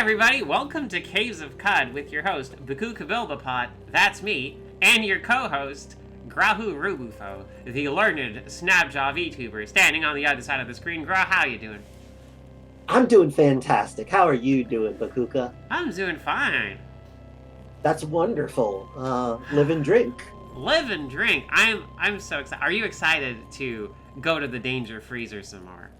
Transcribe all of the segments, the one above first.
everybody, welcome to Caves of Cud with your host, Bakooka Bilbapot, that's me, and your co-host, Grahu-Rubufo, the learned Snapjaw VTuber, standing on the other side of the screen. Gra, how you doing? I'm doing fantastic. How are you doing, Bakooka? I'm doing fine. That's wonderful. Live and drink. Live and drink. I'm so excited. Are you excited to go to the Danger Freezer some more?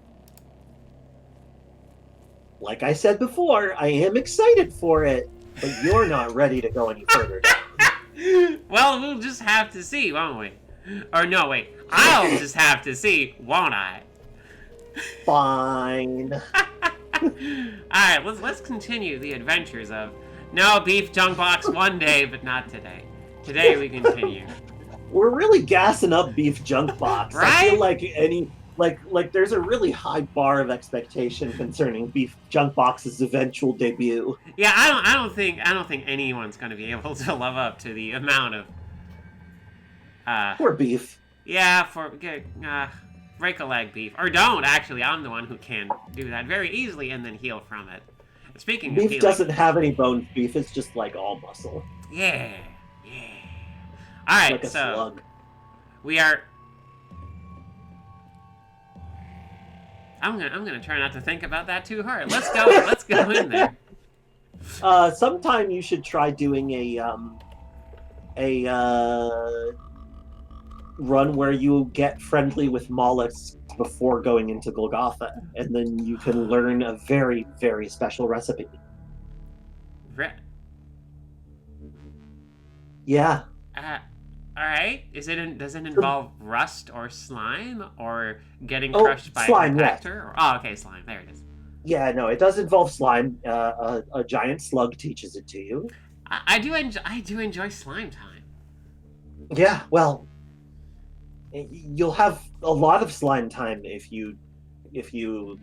Like I said before, I am excited for it, but you're not ready to go any further down. Well, we'll just have to see, won't we? Or no, wait. I'll just have to see, won't I? Fine. Alright, let's continue the adventures of no beef junk box one day, but not today. Today we continue. We're really gassing up Beef Junk Box. Right? I feel like there's a really high bar of expectation concerning Beef Junk Box's eventual debut. Yeah, I don't think anyone's gonna be able to live up to the amount of Poor Beef. yeah, break a leg beef. Or don't, actually. I'm the one who can do that very easily and then heal from it. Speaking of Beef healing, doesn't have any bones. Beef is just like all muscle. Yeah. Alright, Like a so slug. we are I'm gonna try not to think about that too hard. Let's go in there. Sometime you should try doing a run where you get friendly with mollusks before going into Golgotha, and then you can learn a very, very special recipe. Yeah. Alright. Does it involve rust or slime or getting crushed by slime, a compactor? yeah. Okay, slime. There it is. Yeah, no, it does involve slime. A giant slug teaches it to you. I do enjoy slime time. Yeah, well, you'll have a lot of slime time if you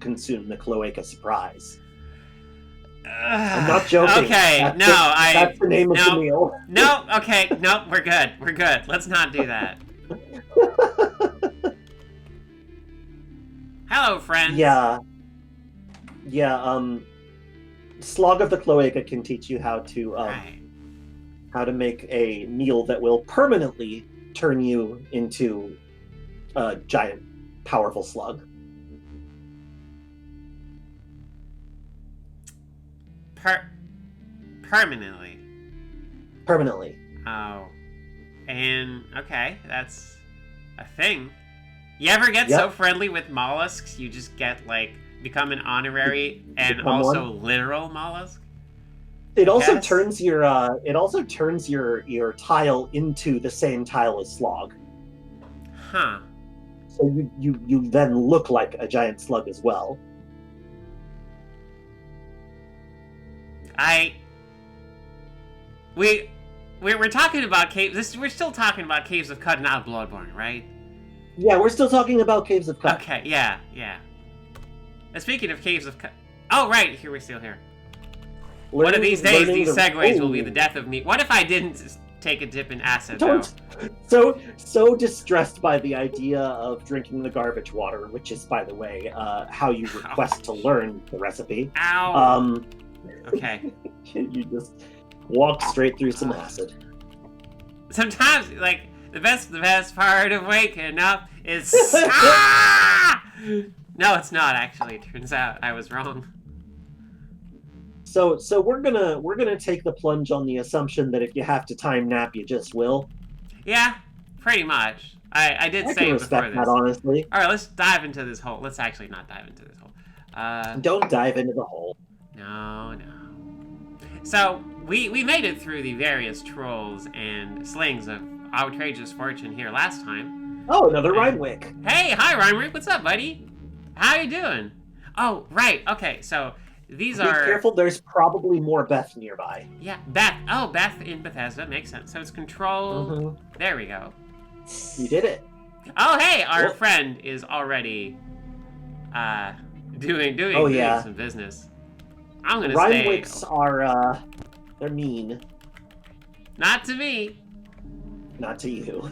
consume the Cloaca Surprise. I'm not joking. Okay, that's the name of the meal. No, okay, no, we're good. Let's not do that. Hello, friends. Yeah. Slog of the Cloaca can teach you how to make a meal that will permanently turn you into a giant, powerful slug. Permanently. Permanently. Oh. And, okay, that's a thing. You ever get so friendly with mollusks, you just get, become an honorary and also literal mollusk? It also turns your tile into the same tile as Slog. Huh. So you then look like a giant slug as well. We're talking about caves. We're still talking about Caves of Cud, not Bloodborne, right? Yeah, we're still talking about Caves of Cud. Okay, yeah. And speaking of Caves of Cud, oh right, we're still here. One of these days, these segues will be the death of me. What if I didn't take a dip in acid, though? So distressed by the idea of drinking the garbage water, which is, by the way, how you request to learn the recipe. Ow. Okay. You just walk straight through some acid. Sometimes, the best part of waking up is ah! No, it's not actually. It turns out I was wrong. So we're gonna take the plunge on the assumption that if you have to time nap, you just will. Yeah, pretty much. I did say it before this. That, honestly. All right, let's dive into this hole. Let's actually not dive into this hole. Don't dive into the hole. No. So we made it through the various trolls and slings of outrageous fortune here last time. Oh, another Rhymewick. Hey, hi Rhymewick. What's up, buddy? How you doing? Oh, right. Okay, so these Be are... careful, there's probably more Beth nearby. Yeah, Beth. Oh, Beth in Bethesda. Makes sense. So it's control... Mm-hmm. There we go. You did it. Oh, hey, our friend is already doing some business. I'm gonna stay... Rhymewicks are, they're mean. Not to me. Not to you.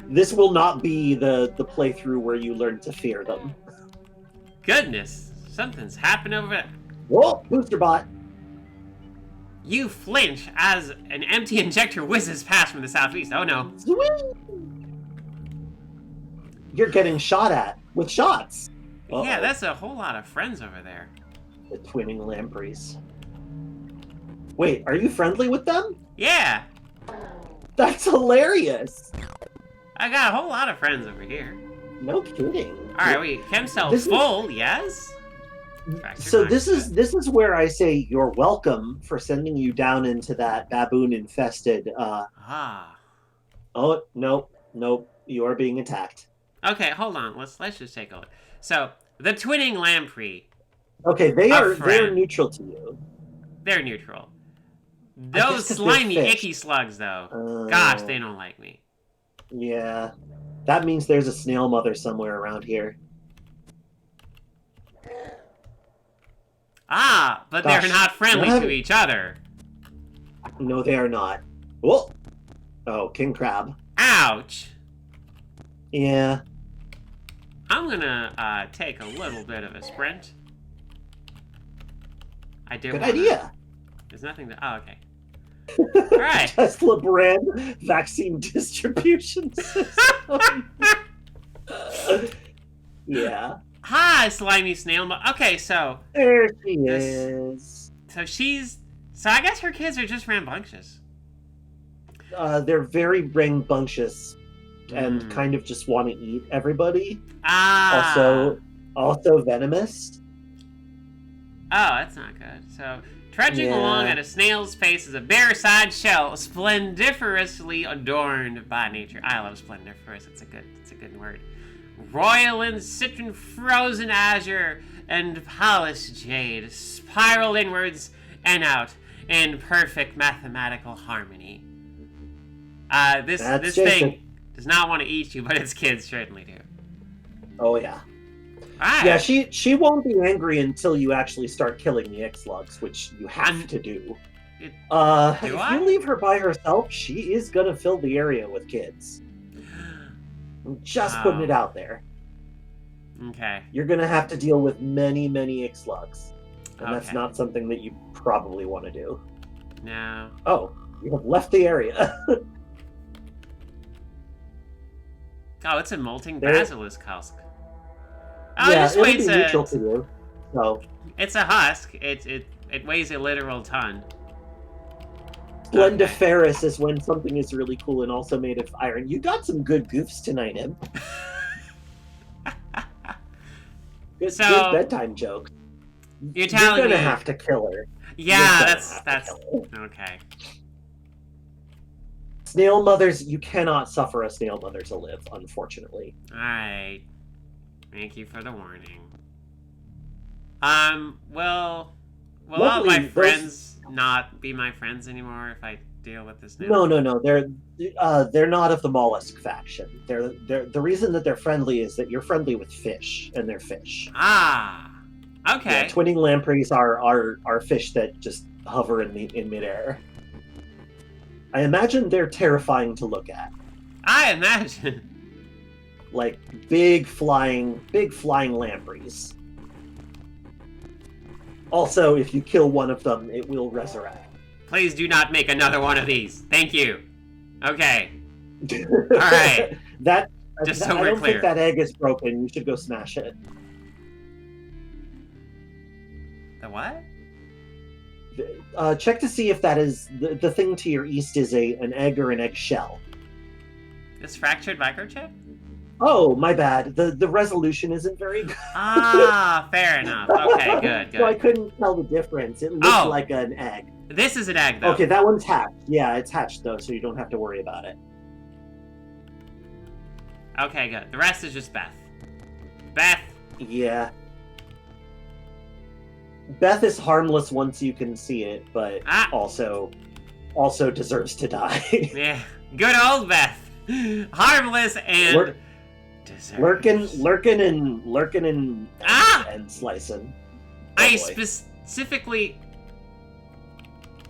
This will not be the playthrough where you learn to fear them. Goodness, something's happened over there. Whoa, booster bot. You flinch as an empty injector whizzes past from the southeast. Oh no. You're getting shot at with shots. Uh-oh. Yeah, that's a whole lot of friends over there. The twinning lampreys. Wait, are you friendly with them? Yeah. That's hilarious. I got a whole lot of friends over here. No kidding. Alright, wait, chem cell full, yes? So this is where I say you're welcome for sending you down into that baboon infested Oh nope, you are being attacked. Okay, hold on. Let's just take a look. So the twinning lamprey. Okay, they're neutral to you. They're neutral. Those slimy, icky slugs, though. Gosh, they don't like me. Yeah, that means there's a snail mother somewhere around here. Ah, but they're not friendly to each other. No, they are not. Whoa! Oh, king crab. Ouch! Yeah. I'm gonna take a little bit of a sprint. I do. Good idea. There's nothing to. Oh, okay. All right. Tesla brand vaccine distribution system. Yeah. Hi, slimy snail. Okay, so there she is. So I guess her kids are just rambunctious. They're very rambunctious and kind of just want to eat everybody. Ah. Also venomous. Oh, that's not good. So, trudging along at a snail's pace is a bare-side shell, splendiferously adorned by nature. I love splendiferous. It's a good word. Royal in citron frozen azure and polished jade, spiraled inwards and out in perfect mathematical harmony. This thing does not want to eat you, but its kids certainly do. Oh yeah. Right. Yeah, she won't be angry until you actually start killing the X-Slugs, which you have to do. If you leave her by herself, she is gonna fill the area with kids. I'm just putting it out there. Okay. You're gonna have to deal with many, many X-Slugs. And that's not something that you probably want to do. No. Oh, you have left the area. Oh, it's a molting basilisk husk. Oh, yeah, this weighs neutral to you. So it's a husk. It weighs a literal ton. Splendiferous is when something is really cool and also made of iron. You got some good goofs tonight, Im. Good bedtime jokes. You're telling gonna have to kill her. Yeah, that's okay. Snail mothers, you cannot suffer a snail mother to live, unfortunately. Alright. Thank you for the warning. Will all my friends not be my friends anymore if I deal with this now? No. They're not of the mollusk faction. They're the reason that they're friendly is that you're friendly with fish, and they're fish. Ah. Okay. Yeah, twinning lampreys are fish that just hover in midair. I imagine they're terrifying to look at. I imagine. Like big flying lampreys. Also, if you kill one of them, it will resurrect. Please do not make another one of these. Thank you. Okay. All right. I don't clear. think that egg is broken. You should go smash it. The what? Check to see if that is the thing to your east is an egg or an egg shell. This fractured microchip? Oh, my bad. The resolution isn't very good. Ah, fair enough. Okay, good. So I couldn't tell the difference. It looked like an egg. This is an egg, though. Okay, that one's hatched. Yeah, it's hatched, though, so you don't have to worry about it. Okay, good. The rest is just Beth. Beth. Yeah. Beth is harmless once you can see it, but also deserves to die. Yeah. Good old Beth. Harmless and deserves. Lurking and slicing. I specifically...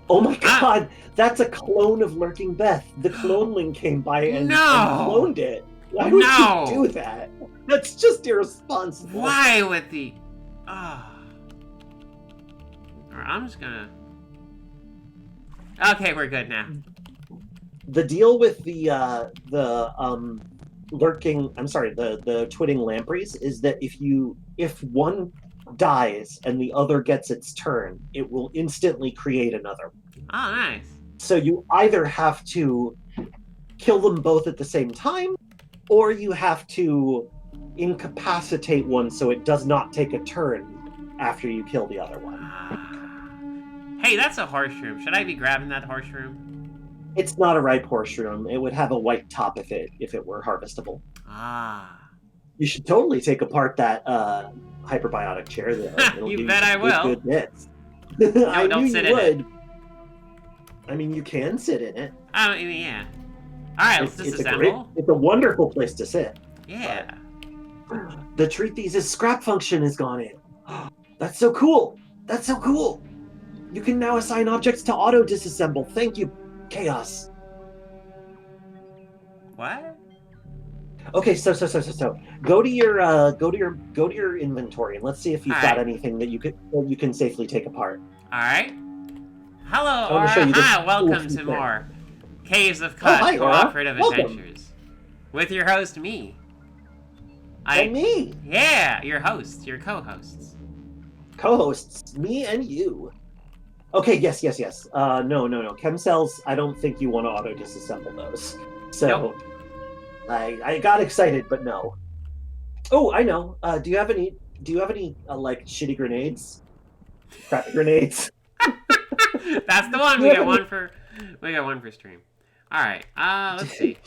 Oh my god, that's a clone of Lurking Beth. The cloneling came by and cloned it. Why would you do that? That's just irresponsible. Why would the... I'm just gonna... Okay, we're good now. The deal with the lurking, I'm sorry, the twitting lampreys is that if one dies and the other gets its turn, it will instantly create another. Oh, nice. So you either have to kill them both at the same time, or you have to incapacitate one so it does not take a turn after you kill the other one. Hey, that's a horse room. Should I be grabbing that horse room? It's not a ripe horse room. It would have a white top if it were harvestable. Ah. You should totally take apart that hyperbiotic chair though. You bet I will. Good bits. No, I don't knew sit you in it. would. I mean, you can sit in it. I mean, yeah. Alright, let's disassemble. It's a wonderful place to sit. Yeah. The treat these as scrap function has gone in. That's so cool. That's so cool. You can now assign objects to auto disassemble. Thank you, Chaos. What? Okay, so go to your inventory and let's see if you've got anything that you can safely take apart. All right. Hello, Aura. Hi, welcome to more Caves of Cud Cooperative Adventures with your host, me. And me. Yeah, your hosts, your co-hosts. Co-hosts, me and you. Okay, yes. No. Chem cells, I don't think you want to auto disassemble those. So. Nope. I got excited, but no. Oh, I know. Do you have any like shitty grenades? Crappy grenades. That's the one. We got one for stream. All right. Let's see.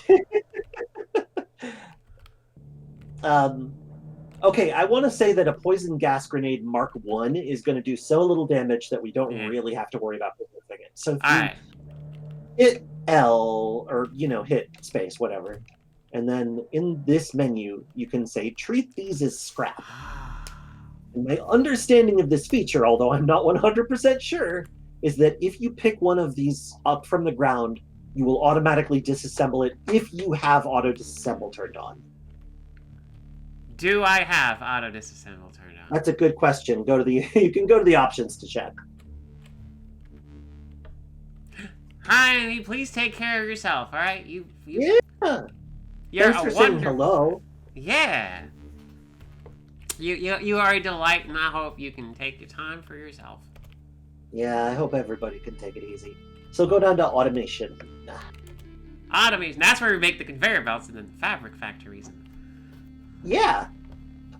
Okay, I want to say that a poison gas grenade Mark 1 is going to do so little damage that we don't really have to worry about moving it. So if you hit L or hit space, whatever. And then in this menu, you can say, treat these as scrap. And my understanding of this feature, although I'm not 100% sure, is that if you pick one of these up from the ground, you will automatically disassemble it if you have auto disassemble turned on. Do I have auto disassemble turned on? That's a good question. You can go to the options to check. Hi, please take care of yourself, all right? Yeah. You're Thanks for saying hello. Yeah. You are a delight, and I hope you can take your time for yourself. Yeah, I hope everybody can take it easy. So go down to automation. Automation. That's where we make the conveyor belts and then fabric factories. Yeah.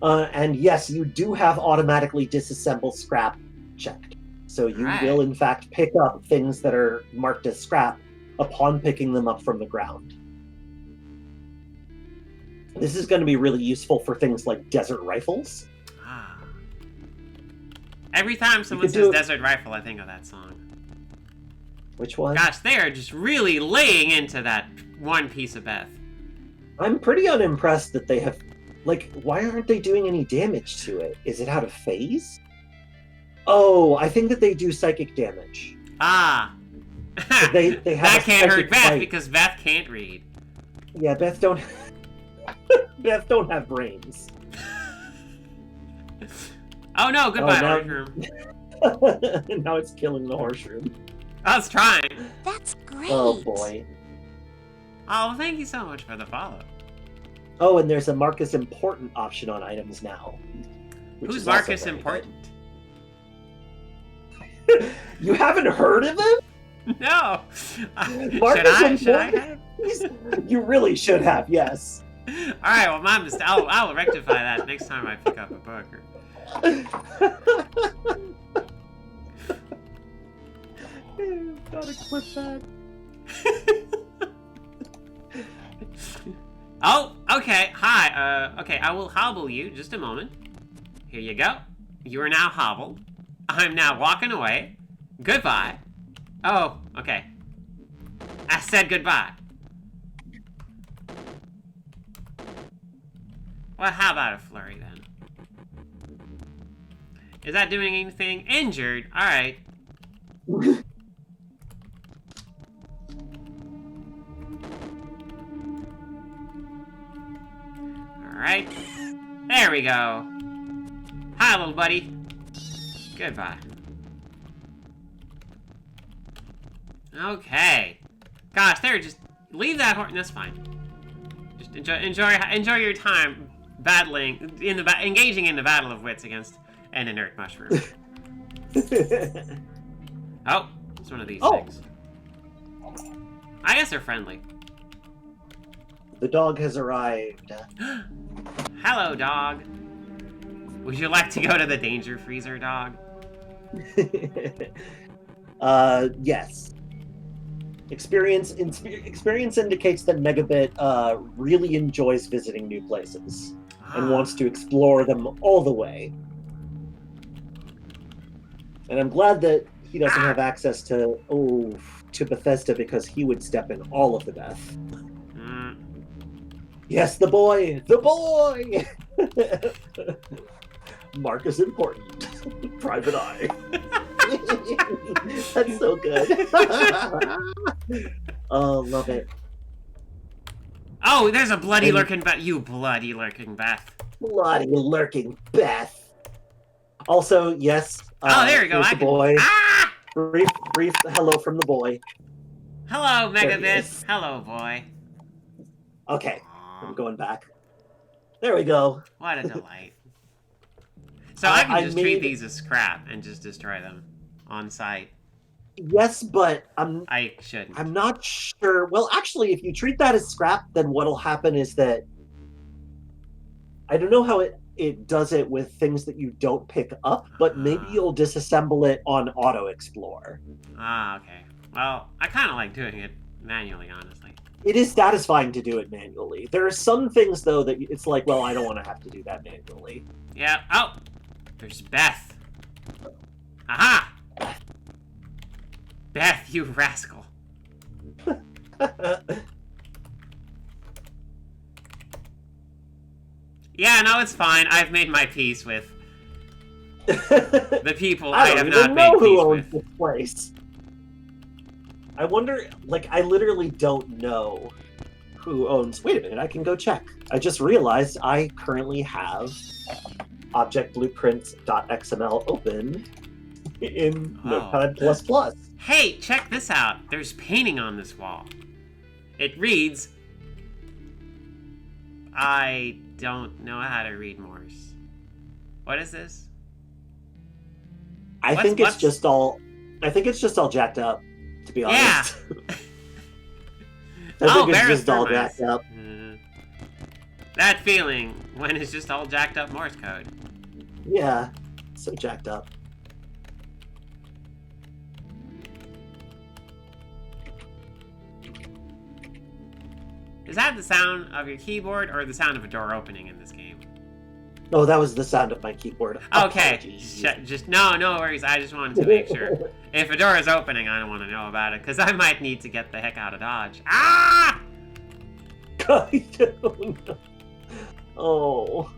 And yes, you do have automatically disassemble scrap checked. So you will, in fact, pick up things that are marked as scrap upon picking them up from the ground. This is going to be really useful for things like desert rifles. Every time someone says desert rifle, I think of that song. Which one? Gosh, they are just really laying into that one piece of Beth. I'm pretty unimpressed that they have... Like, why aren't they doing any damage to it? Is it out of phase? Oh, I think that they do psychic damage. They have that can't hurt Beth because Beth can't read. Yeah, Beth don't have brains. Oh no, goodbye, horse room. Now it's killing the horse room. I was trying. That's great. Oh boy. Oh, thank you so much for the follow. Oh, and there's a mark as important option on items now. Who's Marcus Important? You haven't heard of him? No. Marcus should I have? You really should have, yes. Alright, well, my mistake. I'll rectify that next time I pick up a book. Gotta clip that. Oh, okay. Hi. Okay, I will hobble you. Just a moment. Here you go. You are now hobbled. I'm now walking away. Goodbye. Oh, okay. I said goodbye. Well, how about a flurry then? Is that doing anything? Injured? Alright. Alright. There we go. Hi, little buddy. Goodbye. Okay. Gosh, there, just leave that horse. That's fine. Just enjoy your time battling engaging in the battle of wits against an inert mushroom. Oh, it's one of these things. I guess they're friendly. The dog has arrived. Hello, dog. Would you like to go to the danger freezer, dog? Yes. Experience indicates that Megabit really enjoys visiting new places and wants to explore them all the way. And I'm glad that he doesn't have access to Bethesda, because he would step in all of the death. Yes, the boy! The boy! Mark is important. Private eye. That's so good. Oh, love it. Oh, there's a bloody lurking Beth. You bloody lurking Beth. Bloody lurking Beth. Also, yes. Oh, there you go. The boy. Brief hello from the boy. Hello, Megabit. Hello, boy. Okay, I'm going back. There we go. What a delight. So I can just treat these as scrap and just destroy them on site. Yes, but I shouldn't. I'm not sure. Well, actually, if you treat that as scrap, then what'll happen is that I don't know how it does it with things that you don't pick up, but maybe you'll disassemble it on auto explore. Okay. Well, I kind of like doing it manually, honestly. It is satisfying to do it manually. There are some things, though, that it's like, well, I don't want to have to do that manually. Yeah. Oh, there's Beth. Aha! Beth, you rascal. Yeah, no, it's fine. I've made my peace with the people I have not made peace with. This place. I wonder, like, I literally don't know who owns... Wait a minute, I can go check. I just realized I currently have objectblueprints.xml open in Notepad++. Hey, check this out. There's painting on this wall. It reads... I don't know how to read Morse. What is this? I think it's just all jacked up, to be honest. Yeah. I think it's just all jacked up. That feeling when it's just all jacked up Morse code. Yeah, so jacked up. Is that the sound of your keyboard or the sound of a door opening in this game? Oh, that was the sound of my keyboard. Okay, just no worries. I just wanted to make sure. If a door is opening, I don't want to know about it, because I might need to get the heck out of Dodge. Ah! I don't know. Oh.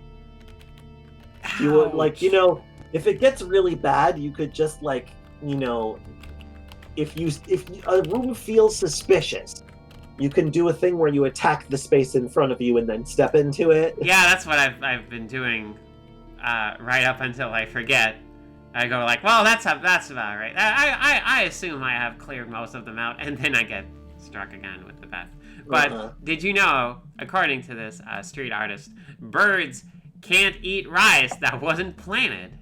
Ouch. You would, like, you know, if it gets really bad, you could just, like, you know, if a room feels suspicious, you can do a thing where you attack the space in front of you and then step into it. Yeah, that's what I've been doing right up until I forget. I go like, well, that's about right. I assume I have cleared most of them out, and then I get struck again with the Beth. But did you know, according to this street artist, birds can't eat rice that wasn't planted?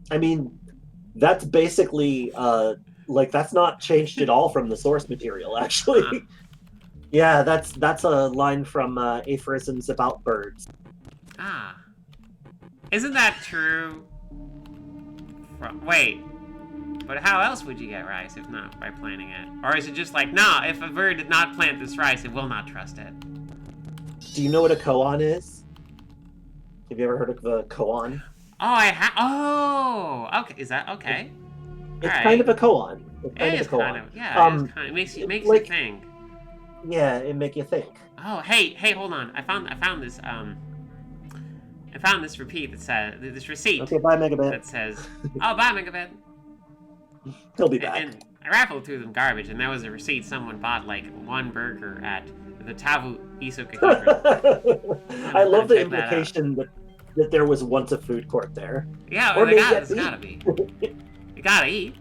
I mean, that's basically... like, that's not changed at all from the source material, actually. Yeah, that's a line from Aphorisms About Birds. Ah. Isn't that true? Wait. But how else would you get rice if not by planting it? Or is it just like, nah, if a bird did not plant this rice, it will not trust it? Do you know what a koan is? Have you ever heard of the koan? Oh, okay. Is that okay? It's kind of a koan. It's kind of a koan. It makes you think. Yeah, it makes you think. Oh, hey, hold on. I found this repeat that says this receipt. Okay, bye, Megabit. That says, "Oh, bye, Megabit." He'll be back. And I raffled through some garbage, and there was a receipt. Someone bought like one burger at the Tavu Isuka. I love the implication that there was once a food court there. Yeah, or there's gotta be. You gotta eat.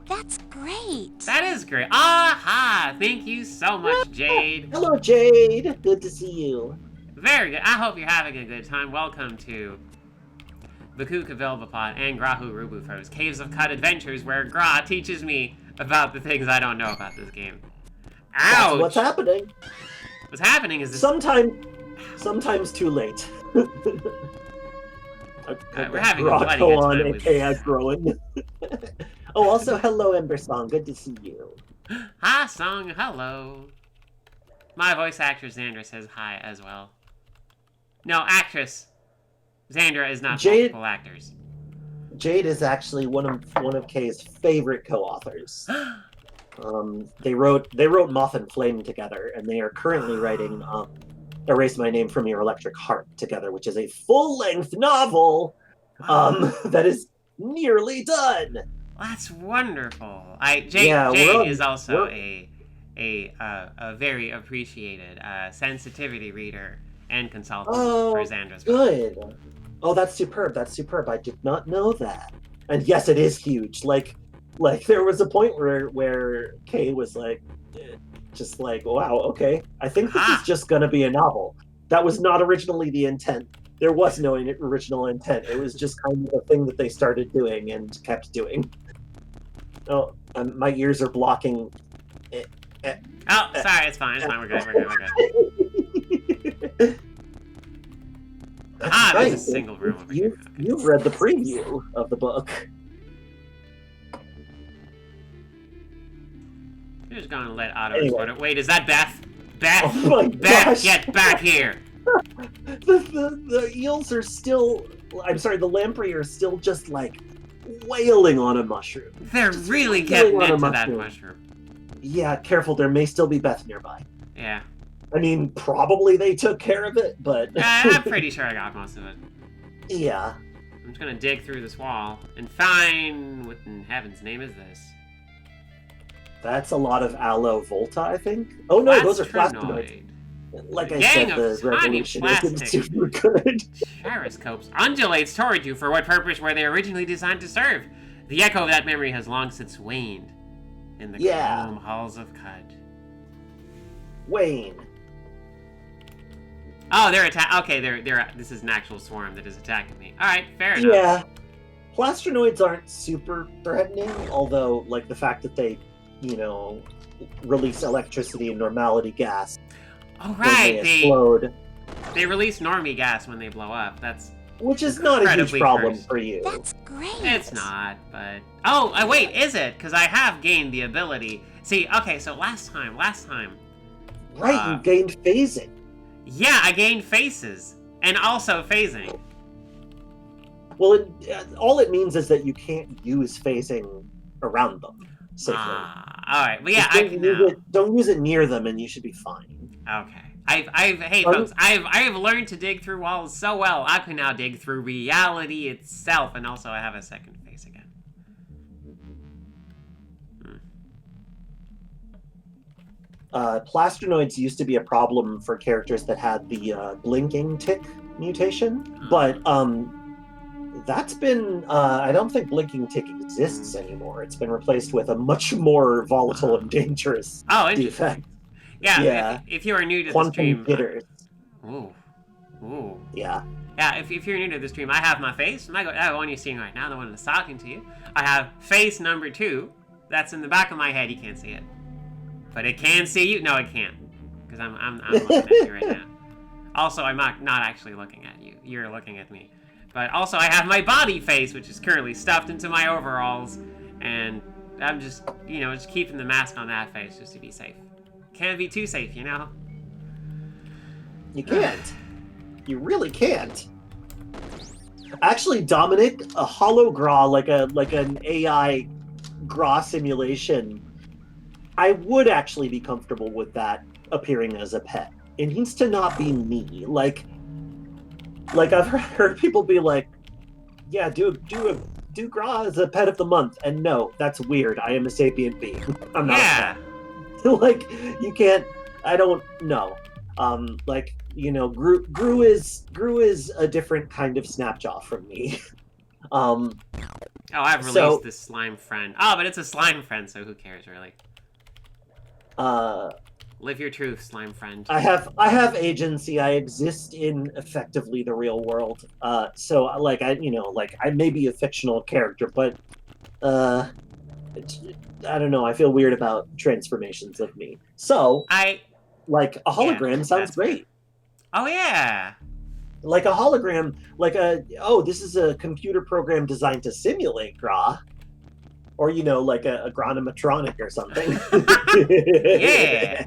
That's great. That is great. Aha! Thank you so much, Jade. Hello, Jade. Good to see you. Very good. I hope you're having a good time. Welcome to Bakooka, Bilbapot, and Grahu-Rubufo's Caves of Cut Adventures, where Gra teaches me about the things I don't know about this game. Ouch! That's what's happening. What's happening is this... Sometimes too late. We're having a bloody good time with this. Growing. Oh, also, hello, Ember Song. Good to see you. Hi, Song. Hello. My voice actress, Xandra, says hi as well. No, actress. Xandra is not multiple actors. Jade is actually one of Kay's favorite co-authors. They wrote Moth and Flame together, and they are currently writing Erase My Name from Your Electric Heart together, which is a full-length novel that is nearly done. That's wonderful. Jade is also a very appreciated sensitivity reader and consultant for Xandra's book. Good. Oh, that's superb. That's superb. I did not know that. And yes, it is huge. Like there was a point where Kay was like, just like, wow, okay. I think this is just going to be a novel. That was not originally the intent. There was no original intent. It was just kind of a thing that they started doing and kept doing. Oh, my ears are blocking. Oh, sorry, it's fine. It's fine. We're good. There's a single room over here. You've read the preview of the book. You're just gonna let Otto record it. Wait, is that Beth? Beth! Oh my Beth, gosh. get back here! The eels are still... I'm sorry, the lamprey are still just, like, wailing on a mushroom. They're really getting into that mushroom. Yeah, careful, there may still be Beth nearby. Yeah. I mean, probably they took care of it, but... I'm pretty sure I got most of it. Yeah. I'm just gonna dig through this wall and find... What in heaven's name is this? That's a lot of aloe volta, I think. Oh no, those are plastinoids. Like I said, the revolution isn't super good. Gyroscopes undulates toward you. For what purpose were they originally designed to serve? The echo of that memory has long since waned in the calm halls of Cud. Wayne. Oh, they're okay, this is an actual swarm that is attacking me. Alright, fair enough. Yeah. Plastinoids aren't super threatening, although, like, the fact that they, release electricity and normality gas. Oh, right. They explode. They release normie gas when they blow up. Which is not a huge problem for you. That's great. It's not, but... Oh, wait, is it? Because I have gained the ability. See, okay, so last time... Right, you gained phasing. Yeah, I gained faces. And also phasing. Well, all it means is that you can't use phasing around them safely. Alright, well, yeah, don't use it near them and you should be fine. Okay. Hey folks, I've learned to dig through walls so well, I can now dig through reality itself, and also I have a second face again. Plastinoids used to be a problem for characters that had the blinking tick mutation, but that's been, I don't think blinking tick exists anymore. It's been replaced with a much more volatile and dangerous defect. Yeah. If you are new to the stream... Jitters. Ooh. Yeah. Yeah, if you're new to the stream, I have my face. The one you're seeing right now, the one that's talking to you. I have face number 2. That's in the back of my head. You can't see it. But it can see you. No, it can't. Because I'm looking at you right now. Also, I'm not actually looking at you. You're looking at me. But also, I have my body face, which is currently stuffed into my overalls. And I'm just, just keeping the mask on that face just to be safe. Can't be too safe, You can't. You really can't. Actually, Dominic, a hollow Gra, like an AI Gra simulation, I would actually be comfortable with that appearing as a pet. It needs to not be me. Like I've heard people be like, yeah, do Gra as a pet of the month, and no, that's weird. I am a sapient being. I'm not a pet. Like, you can't. I don't know. Gru is a different kind of Snapjaw from me. Oh, I've released this slime friend. Oh, but it's a slime friend, so who cares, really? Live your truth, slime friend. I have agency. I exist in effectively the real world. So like I may be a fictional character, but I don't know. I feel weird about transformations of me. So like a hologram sounds great. Oh yeah. Like a hologram, this is a computer program designed to simulate Gra. Or, like a Granimatronic or something. Yeah.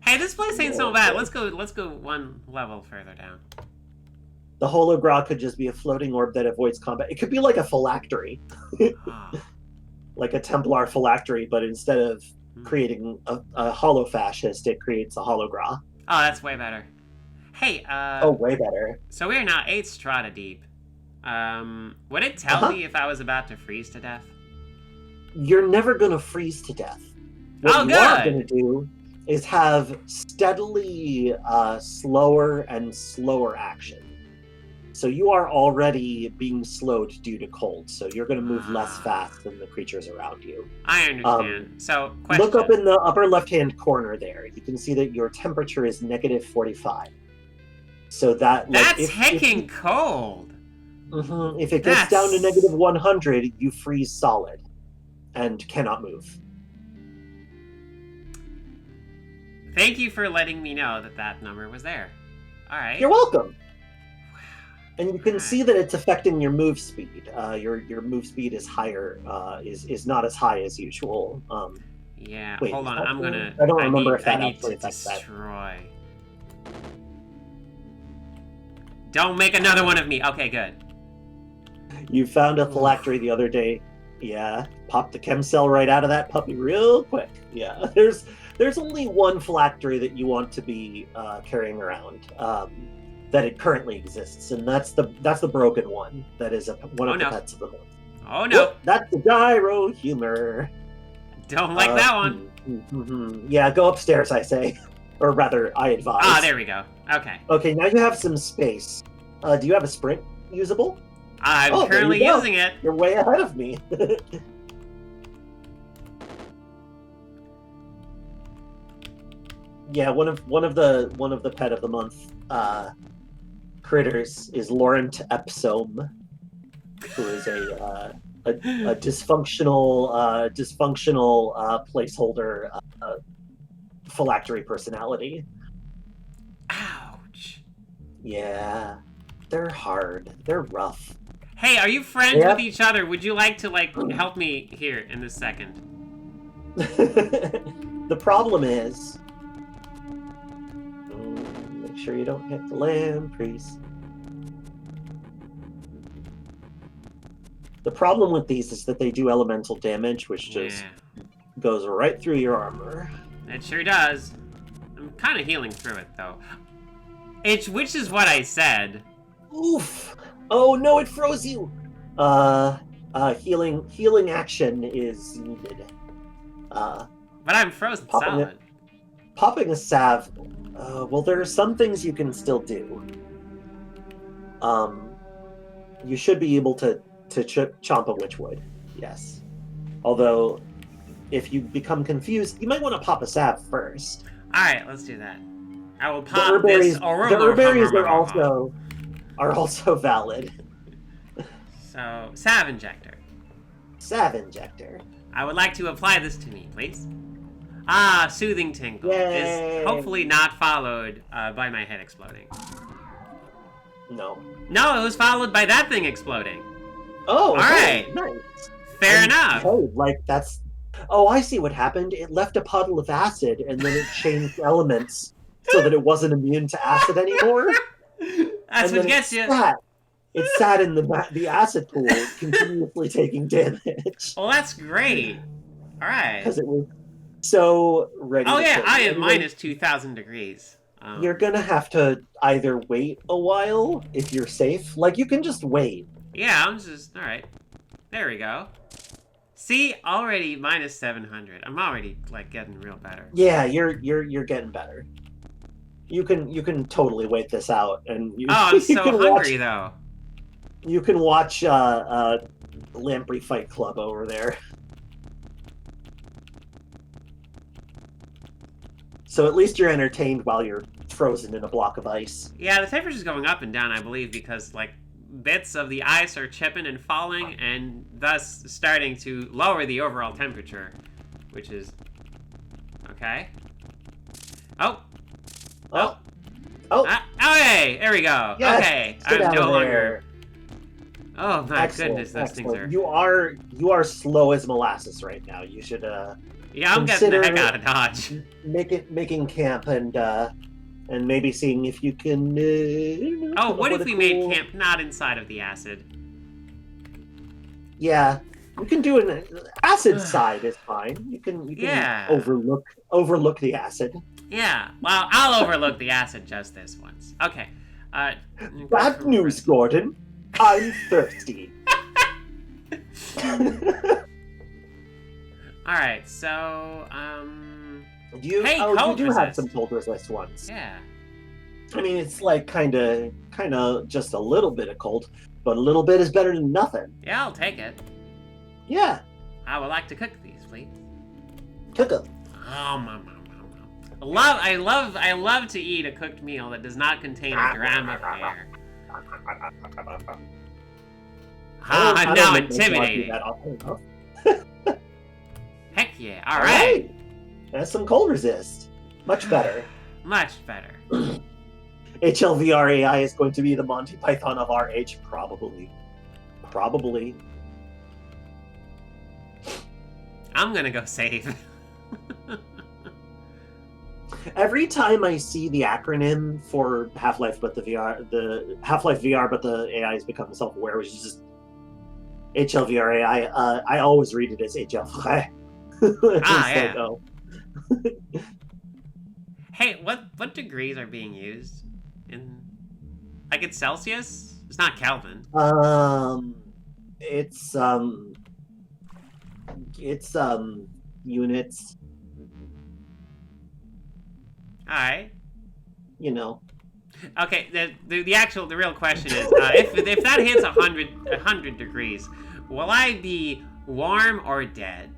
Hey, this place ain't so bad. Let's go one level further down. The hologra could just be a floating orb that avoids combat. It could be like a phylactery. Like a Templar phylactery, but instead of creating a holo-fascist, it creates a hologra. Oh, that's way better. Hey, way better. So we're now 8 strata deep. Would it tell me if I was about to freeze to death? You're never gonna freeze to death. What you are gonna do is have steadily slower and slower action. So you are already being slowed due to cold, so you're gonna move less fast than the creatures around you. I understand. So, question. Look up in the upper left-hand corner there. You can see that your temperature is negative 45. So that's heckin' cold. If it gets down to negative 100, you freeze solid and cannot move. Thank you for letting me know that number was there. All right. You're welcome. And you can see that it's affecting your move speed. Your move speed is higher, is not as high as usual. Yeah. Wait, hold on. I don't remember if that actually affects that. Destroy. Don't make another one of me. Okay, good. You found a phylactery the other day. Yeah, pop the chem cell right out of that puppy real quick. Yeah, there's only one phylactery that you want to be carrying around. That it currently exists, and that's the broken one. That is one of the pets of the month. Oh no! Whoop, that's the gyro humor. Don't like that one. Yeah, go upstairs, I say, or rather, I advise. Ah, there we go. Okay. Okay, now you have some space. Do you have a sprint usable? I'm currently using it. You're way ahead of me. Yeah, one of the pet of the month critters is Laurent Epsome, who is a dysfunctional placeholder phylactery personality. Ouch. Yeah, they're hard. They're rough. Hey, are you friends with each other? Would you like to help me here in this second? The problem is, make sure you don't hit the lampreys. The problem with these is that they do elemental damage, which just goes right through your armor. It sure does. I'm kind of healing through it, though. Which is what I said. Oof! Oh no, it froze you! Healing action is needed. But I'm frozen solid. Popping a salve. Well, there are some things you can still do. You should be able to chomp a witchwood. Yes. Although, if you become confused, you might want to pop a salve first. Alright, let's do that. I will pop this. The herbaries are also valid. So, salve injector. Salve injector. I would like to apply this to me, please. Ah, soothing tinkle. Yay. Is hopefully not followed by my head exploding. No. No, it was followed by that thing exploding. Oh, all right. Nice. Fair enough. That's... Oh, I see what happened. It left a puddle of acid, and then it changed elements so that it wasn't immune to acid anymore. That's what gets you. It sat in the acid pool, continuously taking damage. Well, that's great. All right. Because it was so ready. Oh yeah, I am minus 2,000 degrees. You're gonna have to either wait a while if you're safe. Like, you can just wait. Yeah, I'm just all right. There we go. See, already minus 700. I'm already getting real better. Yeah, you're getting better. You can totally wait this out, and I'm so hungry though. You can watch Lamprey Fight Club over there. So at least you're entertained while you're frozen in a block of ice. Yeah, the temperature's going up and down, I believe, because, like, bits of the ice are chipping and falling, and thus starting to lower the overall temperature, which is... Okay. Oh! Oh! Hey! There we go! Yes, okay, get I'm out no of longer... there. Oh my Excellent, goodness, those things are... You are slow as molasses right now. You should Yeah, I'm getting the consider heck out of Dodge. making camp and maybe seeing if you can. Oh, what if we made camp not inside of the acid? Yeah, you can do an acid side is fine. You can Yeah. overlook the acid. Yeah, well, I'll overlook the acid just this once. Okay. Bad news, Gordon. I'm thirsty. Alright, so, You Hey, you cold do have resist. some cold resist ones. yeah. I mean, it's like kind of just a little bit of cold, but a little bit is better than nothing. Yeah, I'll take it. Yeah, I would like to cook these, please. cook them. I love to eat a cooked meal that does not contain a gram of hair. I'm now intimidated. Heck yeah, alright. That's some cold resist. Much better. Much better. HLVR AI is going to be the Monty Python of our age, probably. Probably. I'm gonna go save. Every time I see the acronym for Half-Life, but the Half-Life VR, but the AI has become self-aware, which is just HLVR AI. I always read it as HLVR. Yeah. Oh. Hey, what degrees are being used in? Like it's Celsius? It's not Kelvin. It's units. All right. You know. Okay. The real question is, if that hits 100 degrees, will I be warm or dead?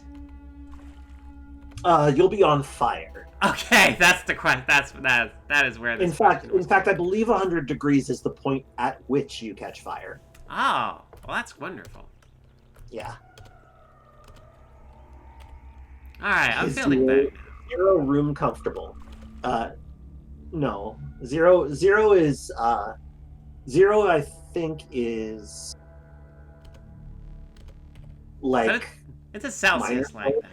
You'll be on fire. Okay, that's the question. That is where this. In fact, I believe 100 degrees is the point at which you catch fire. Oh, well, that's wonderful. Yeah. All right, I'm feeling better. Zero room comfortable. No. Zero is zero. I think is like. It's a Celsius like that.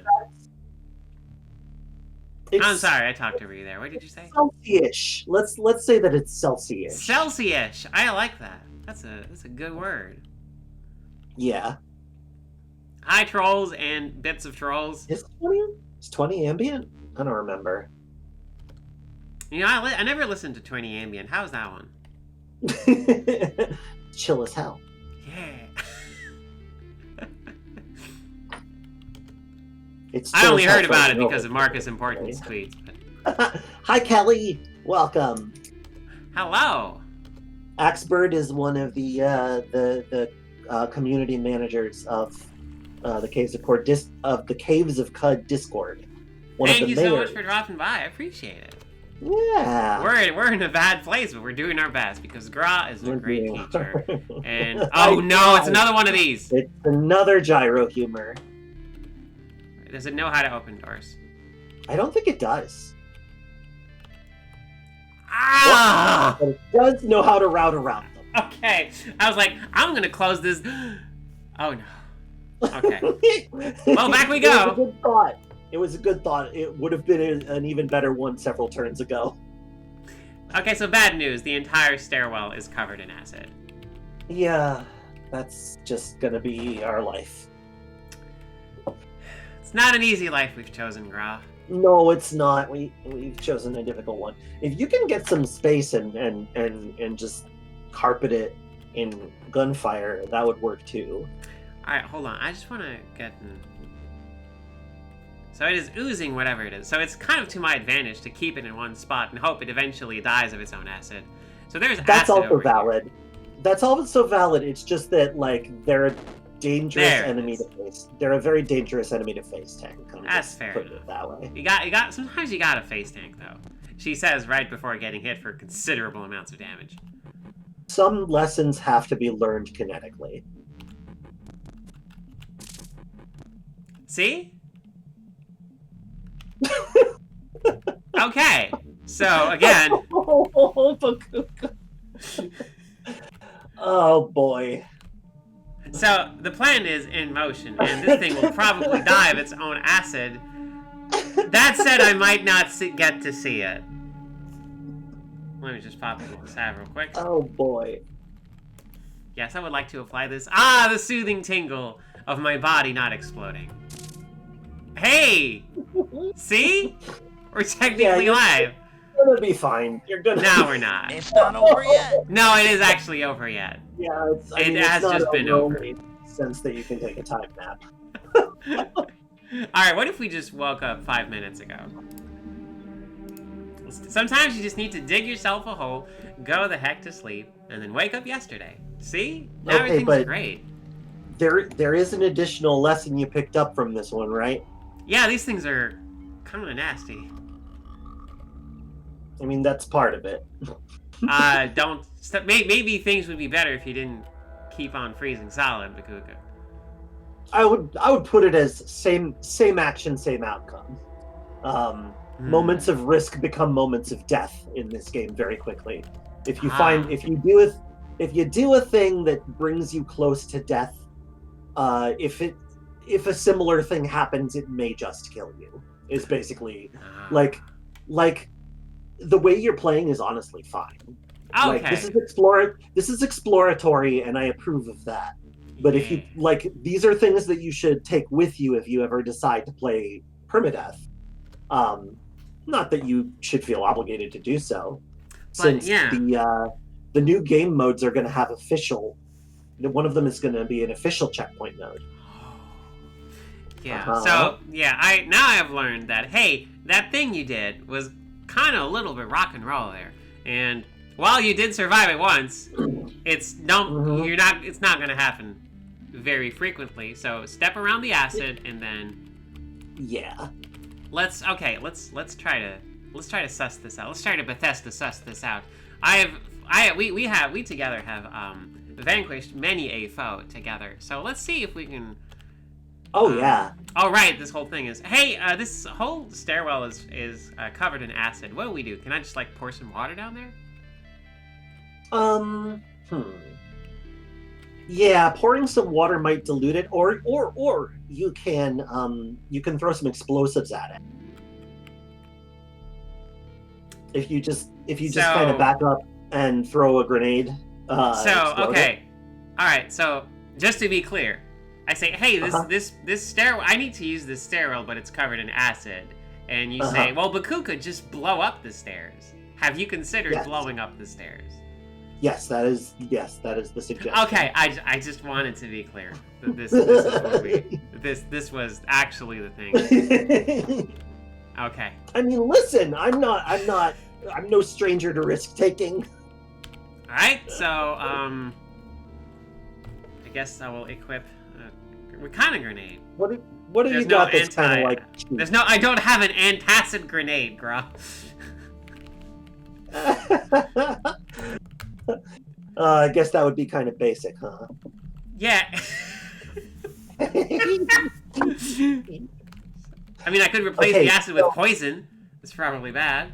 I'm sorry, I talked over you there. What did you say? Celsius. Let's say that it's Celsius. Celsius. I like that. That's a good word. Yeah. Hi, trolls and bits of trolls. Is 20 ambient? I don't remember. You know, I never listened to 20 ambient. How's that one? Chill as hell. Yeah. I only heard about it because of Marcus Important's tweets. But... Hi, Kelly. Welcome. Hello. Axbird is one of the community managers of the Caves of Cud Discord. Thank you so much for dropping by. I appreciate it. Yeah. We're in a bad place, but we're doing our best because Gra is a great teacher. And oh no, it's another one of these. It's another gyro humor. Does it know how to open doors? I don't think it does. Ah! But it does know how to route around them. Okay. I was like, I'm gonna close this. Oh no. Okay. Well, back we go. It was a good thought. It was a good thought. It would have been an even better one several turns ago. Okay, so bad news. The entire stairwell is covered in acid. Yeah, that's just gonna be our life. It's not an easy life we've chosen, Gra. No, it's not. We've chosen a difficult one. If you can get some space and just carpet it in gunfire, that would work too. Alright, hold on. I just want to get... So it is oozing whatever it is. So it's kind of to my advantage to keep it in one spot and hope it eventually dies of its own acid. So there's That's acid also over valid. Here. That's also valid. It's just that, like, dangerous There it enemy is. to face. They're a very dangerous enemy to face, Tank. That's fair Put enough. it that way. You got. Sometimes you gotta face tank though. She says right before getting hit for considerable amounts of damage. Some lessons have to be learned kinetically. See? Okay. So again. Oh, Bakooka. Oh boy. So the plan is in motion, and this thing will probably die of its own acid. That said, I might not get to see it. Let me just pop a little salve real quick. Oh boy. Yes, I would like to apply this. Ah, the soothing tingle of my body not exploding. Hey! See? We're technically live. You're gonna be fine. You're gonna. No, we're not. It's not over yet. No, it is actually over yet. Yeah, It has just been over. Sense that you can take a time nap. Alright, what if we just woke up 5 minutes ago? Sometimes you just need to dig yourself a hole, go the heck to sleep, and then wake up yesterday. See? Now Okay, everything's but- great. There is an additional lesson you picked up from this one, right? Yeah, these things are kind of nasty. I mean, that's part of it. Don't... Maybe things would be better if you didn't keep on freezing solid, Bakooka. I would put it as same action, same outcome. Moments of risk become moments of death in this game very quickly. If you if you do a thing that brings you close to death, if a similar thing happens, it may just kill you. Is basically like the way you're playing is honestly fine. Okay. Like, this is exploratory, and I approve of that. But if you these are things that you should take with you if you ever decide to play permadeath. Not that you should feel obligated to do so, since the new game modes are going to have official. One of them is going to be an official checkpoint mode. Yeah. So yeah, now I've learned that hey, that thing you did was kind of a little bit rock and roll there, and while you did survive it once, it's not going to happen very frequently. So step around the acid and then let's try to suss this out. Let's try to Bethesda suss this out. We together have vanquished many a foe together. So let's see if we can. Oh yeah. Oh right, this whole thing is. Hey, this whole stairwell is covered in acid. What do we do? Can I just like pour some water down there? Yeah, pouring some water might dilute it, or you can throw some explosives at it. If you just kind of back up and throw a grenade. Okay, all right. So just to be clear, I say, hey, this stairwell. I need to use this stairwell, but it's covered in acid. And you say, well, Bakooka, just blow up the stairs. Have you considered blowing up the stairs? Yes, that is the suggestion. Okay, I just wanted to be clear that this is what this was actually the thing. Okay. I mean, listen, I'm no stranger to risk taking. All right, so I guess I will equip a kind of grenade. What have you got that's kind of like? I don't have an antacid grenade, Grah. I guess that would be kind of basic, huh? Yeah. I mean, I could replace the acid with poison. It's probably bad.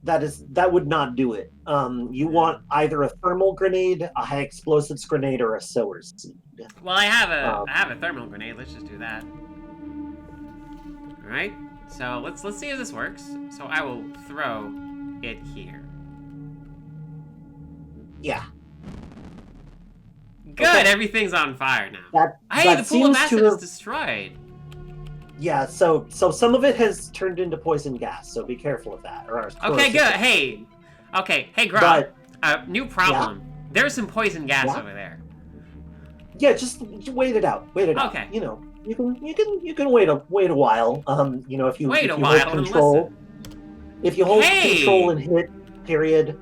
That would not do it. You want either a thermal grenade, a high explosives grenade, or a sower's seed. Well, I have a thermal grenade. Let's just do that. All right. So let's see if this works. So I will throw it here. Yeah. Good. Okay. Everything's on fire now. That The pool of seems acid to is have- destroyed. Yeah, so some of it has turned into poison gas, so be careful of that. Okay, good. Hey, Grah. New problem. There's some poison gas over there. Yeah, just wait it out. Wait it out. Okay. You know, you can wait a while. If you hold control, if you hold control and hit period.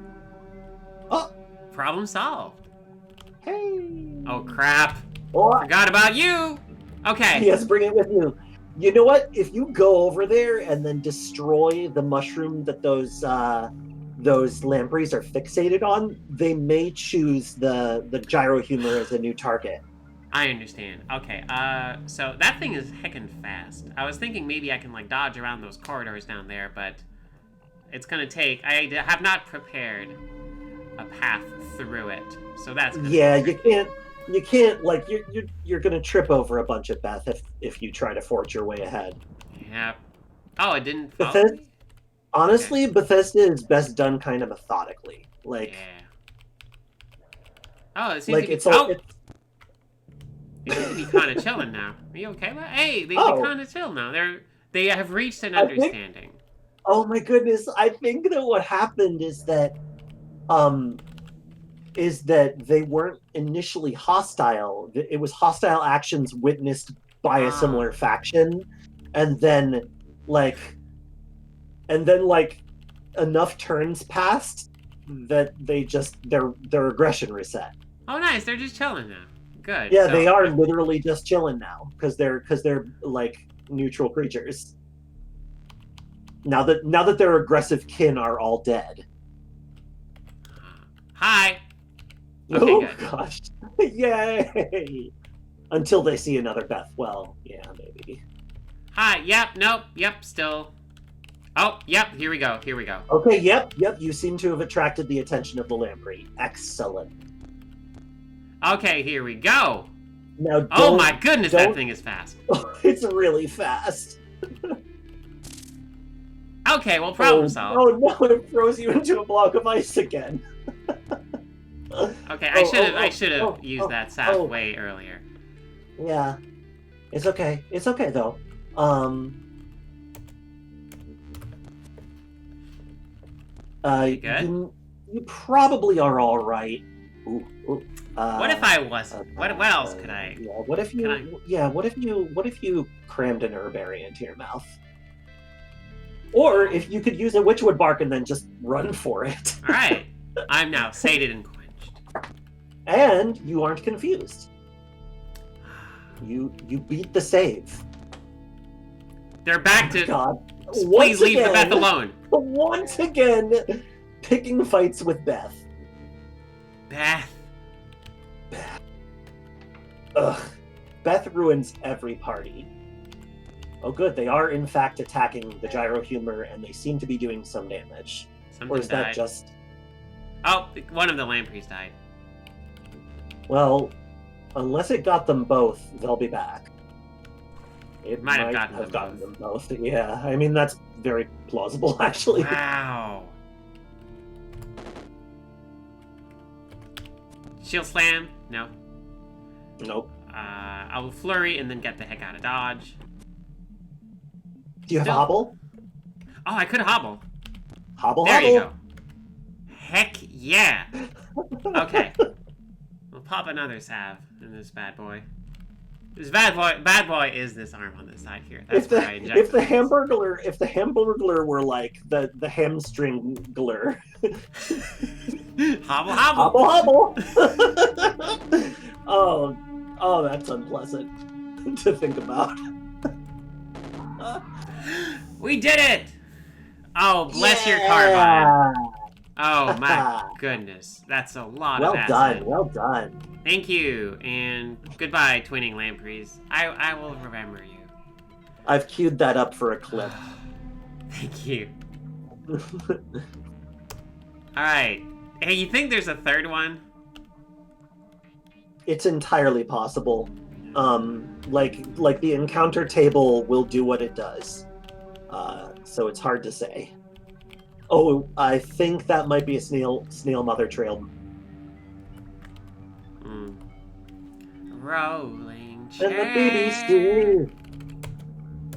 Oh, problem solved. hey. Oh, crap. Oh, Forgot about you. Okay. yes, bring it with you. You know what? If you go over there and then destroy the mushroom that those lampreys are fixated on, they may choose the gyrohumor as a new target. I understand. Okay, so that thing is heckin' fast. I was thinking maybe I can, like, dodge around those corridors down there, but it's gonna take... I have not prepared a path through it, so that's gonna you can't, like, you're gonna trip over a bunch of Beth if you try to forge your way ahead. Yep. Oh, it didn't follow Bethesda, me? honestly, Okay. Bethesda is best done kind of methodically. Like, Yeah. Oh, it seems like to be... it's all... It's, You seem to be kind of chilling now. Are you okay? Hey, they Oh. kind of chill now. They have reached an I think- understanding. oh my goodness, I think that what happened is that they weren't initially hostile. It was hostile actions witnessed by a similar faction, and then like enough turns passed that they just their aggression reset. Oh, nice. They're just chilling now. Good. Yeah, so, they are literally just chilling now because they're like neutral creatures. Now that their aggressive kin are all dead. Hi. Okay, Oh good. gosh. Yay! Until they see another Beth. Well, yeah, maybe. Hi. Yep. Nope. Yep. Still. Oh, yep. Here we go. Here we go. Okay, yep. You seem to have attracted the attention of the Lamprey. Excellent. Okay, here we go. Now, Oh my goodness, that thing is fast. It's really fast. Okay, well, problem solved. Oh no, it throws you into a block of ice again. Okay, I should have used that sap way earlier. Yeah. It's okay. It's okay though. You good? You probably are all right. Ooh. What if I wasn't? What else could I? Yeah. What if you? Yeah. What if you crammed an herberry into your mouth? Or if you could use a witchwood bark and then just run for it. All right. I'm now sated and quenched. And you aren't confused. You beat the save. They're back to. God. Please leave the Beth alone. Once again, picking fights with Beth. Beth. Ugh. Beth ruins every party. Oh good, they are in fact attacking the gyrohumor and they seem to be doing some damage. Something Or is died. that just... Oh, one of the lampreys died. Well, unless it got them both, they'll be back. It Might have gotten them both. Yeah, I mean, that's very plausible, actually. Wow. Shield slam? No. Nope. I will flurry and then get the heck out of dodge. Do you have a hobble? Oh, I could hobble. Hobble, there hobble. you go. Heck yeah. Okay. We'll pop another salve in this bad boy. This bad boy is this arm on this side here. That's where I inject if the hamburglar were like the hamstring gler. Hobble hobble. Hobble hobble. Oh, that's unpleasant to think about. We did it! Oh, bless your carbine. Oh my goodness. That's a lot of acid. Well done. Thank you, and goodbye, twinning lampreys. I will remember you. I've queued that up for a clip. Thank you. Alright. Hey, you think there's a third one? It's entirely possible. Like the encounter table will do what it does. So it's hard to say. Oh, I think that might be a snail mother trail. Rolling chair. And the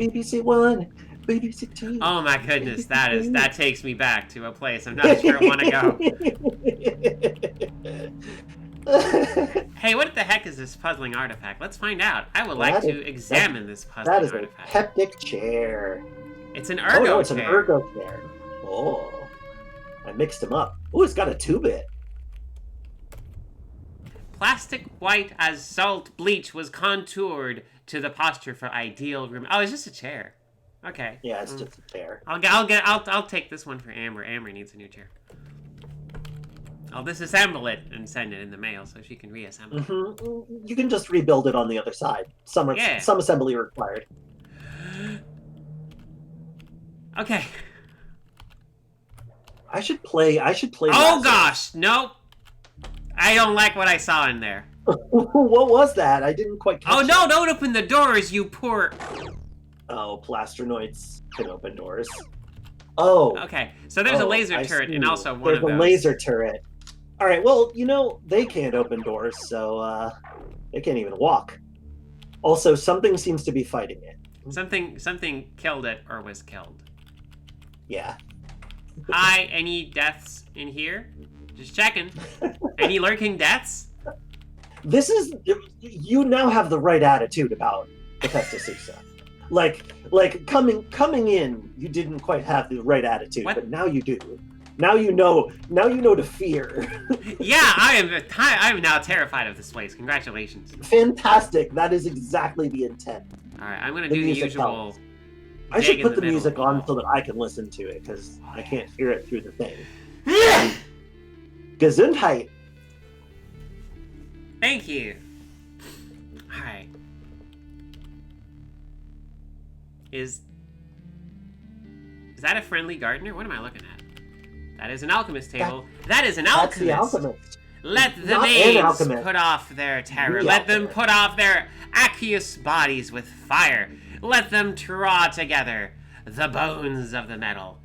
BBC 1, BBC 2. Oh my goodness, that takes me back to a place I'm not sure I want to go. Hey, what the heck is this puzzling artifact? Let's find out. I would like to examine this puzzling artifact. That is a peptic chair. It's an ergo chair. Oh, no, it's an ergo chair. Oh. I mixed them up. Oh, it's got a 2-bit. plastic white as salt bleach was contoured to the posture for ideal room. Oh, it's just a chair. Okay. Yeah, it's just a chair. I'll take this one for Amber. Amber needs a new chair. I'll disassemble it and send it in the mail so she can reassemble it. Mm-hmm. You can just rebuild it on the other side. Some assembly required. Okay. I should play. Oh gosh, nope. I don't like what I saw in there. What was that? I didn't quite catch Oh no! it. Don't open the doors, you poor. Oh, plasternoids can open doors. Oh. Okay, so there's a laser turret and also one of those. There's a laser turret. All right. Well, they can't open doors, so they can't even walk. Also, something seems to be fighting it. Something killed it or was killed. Yeah. Hi, any deaths in here? Just checking. Any lurking deaths? You now have the right attitude about the Pestasusa. Like coming in, you didn't quite have the right attitude, but now you do. Now you know to fear. Yeah, I am now terrified of this place. Congratulations. Fantastic. That is exactly the intent. All right, I'm gonna do the usual. I should put the music on so that I can listen to it, because I can't hear it through the thing. Gesundheit. Thank you. Alright. Is that a friendly gardener? What am I looking at? That is an alchemist table. That is an alchemist. That's the alchemist. Let the maids put off their terror. Let them put off their aqueous bodies with fire. Let them draw together the bones of the metal.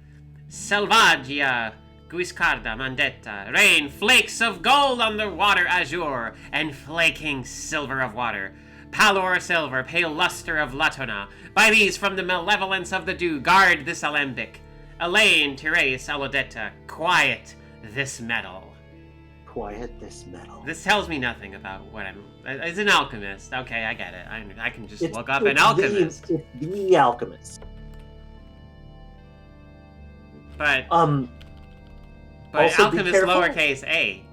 Selvaggia, guiscarda, mandetta, rain flakes of gold on the water azure, and flaking silver of water. Pallor silver, pale luster of Latona. By these from the malevolence of the dew, guard this alembic. Elaine, Therese, Alodetta, quiet this metal. Quiet this metal. This tells me nothing about what I'm... It's an alchemist. Okay, I get it. I can just look up an alchemist. It's the alchemist. But also alchemist lowercase a.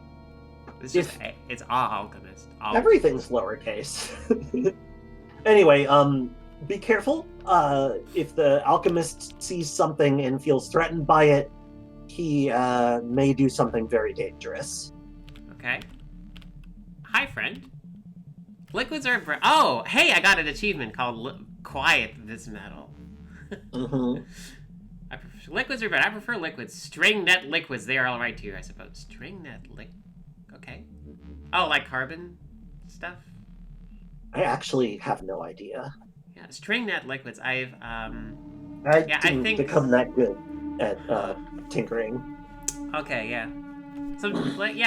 It's just a. It's all alchemist. All everything's lowercase. Anyway, be careful. If the alchemist sees something and feels threatened by it, he may do something very dangerous. Okay. Hi, friend. Liquids are... Oh, hey, I got an achievement called Quiet This Metal. Mm-hmm. Liquids are bad. I prefer liquids. String net liquids. They are all right too, I suppose. String net Okay. Oh, like carbon stuff? I actually have no idea. Yeah, string net liquids. I didn't become that good at tinkering. Okay, yeah.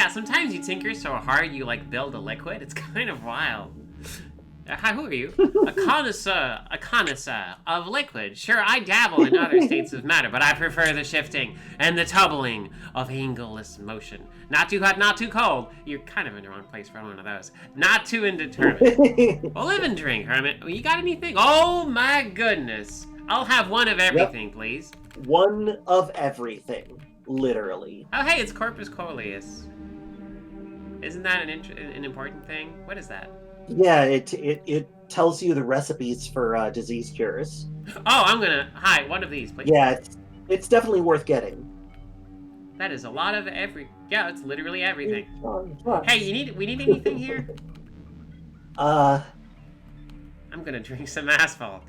Sometimes you tinker so hard you build a liquid. It's kind of wild. Hi, who are you? A connoisseur of liquid. Sure, I dabble in other states of matter, but I prefer the shifting and the tumbling of angleless motion. Not too hot, not too cold. You're kind of in the wrong place for one of those. Not too indeterminate. Well, live and drink, hermit. You got anything? Oh my goodness. I'll have one of everything, please. One of everything. Literally. Oh, hey, it's Corpus Coleus. Isn't that an important thing? What is that? Yeah, it tells you the recipes for disease cures. Oh, hi, one of these, please. Yeah, it's definitely worth getting. That is a lot of yeah, it's literally everything. Hey, we need anything here? I'm gonna drink some asphalt.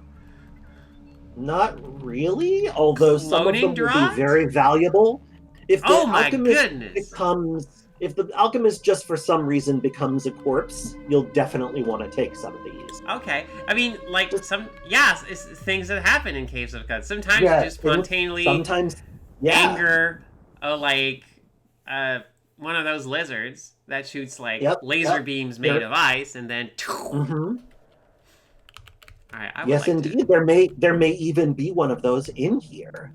Not really, although some of them will be very valuable. If the if the alchemist just for some reason becomes a corpse, you'll definitely want to take some of these. Okay. I mean, it's things that happen in Caves of God. Sometimes you just spontaneously anger one of those lizards that shoots laser beams made of ice and then Mm-hmm. All right, yes, indeed. There may even be one of those in here.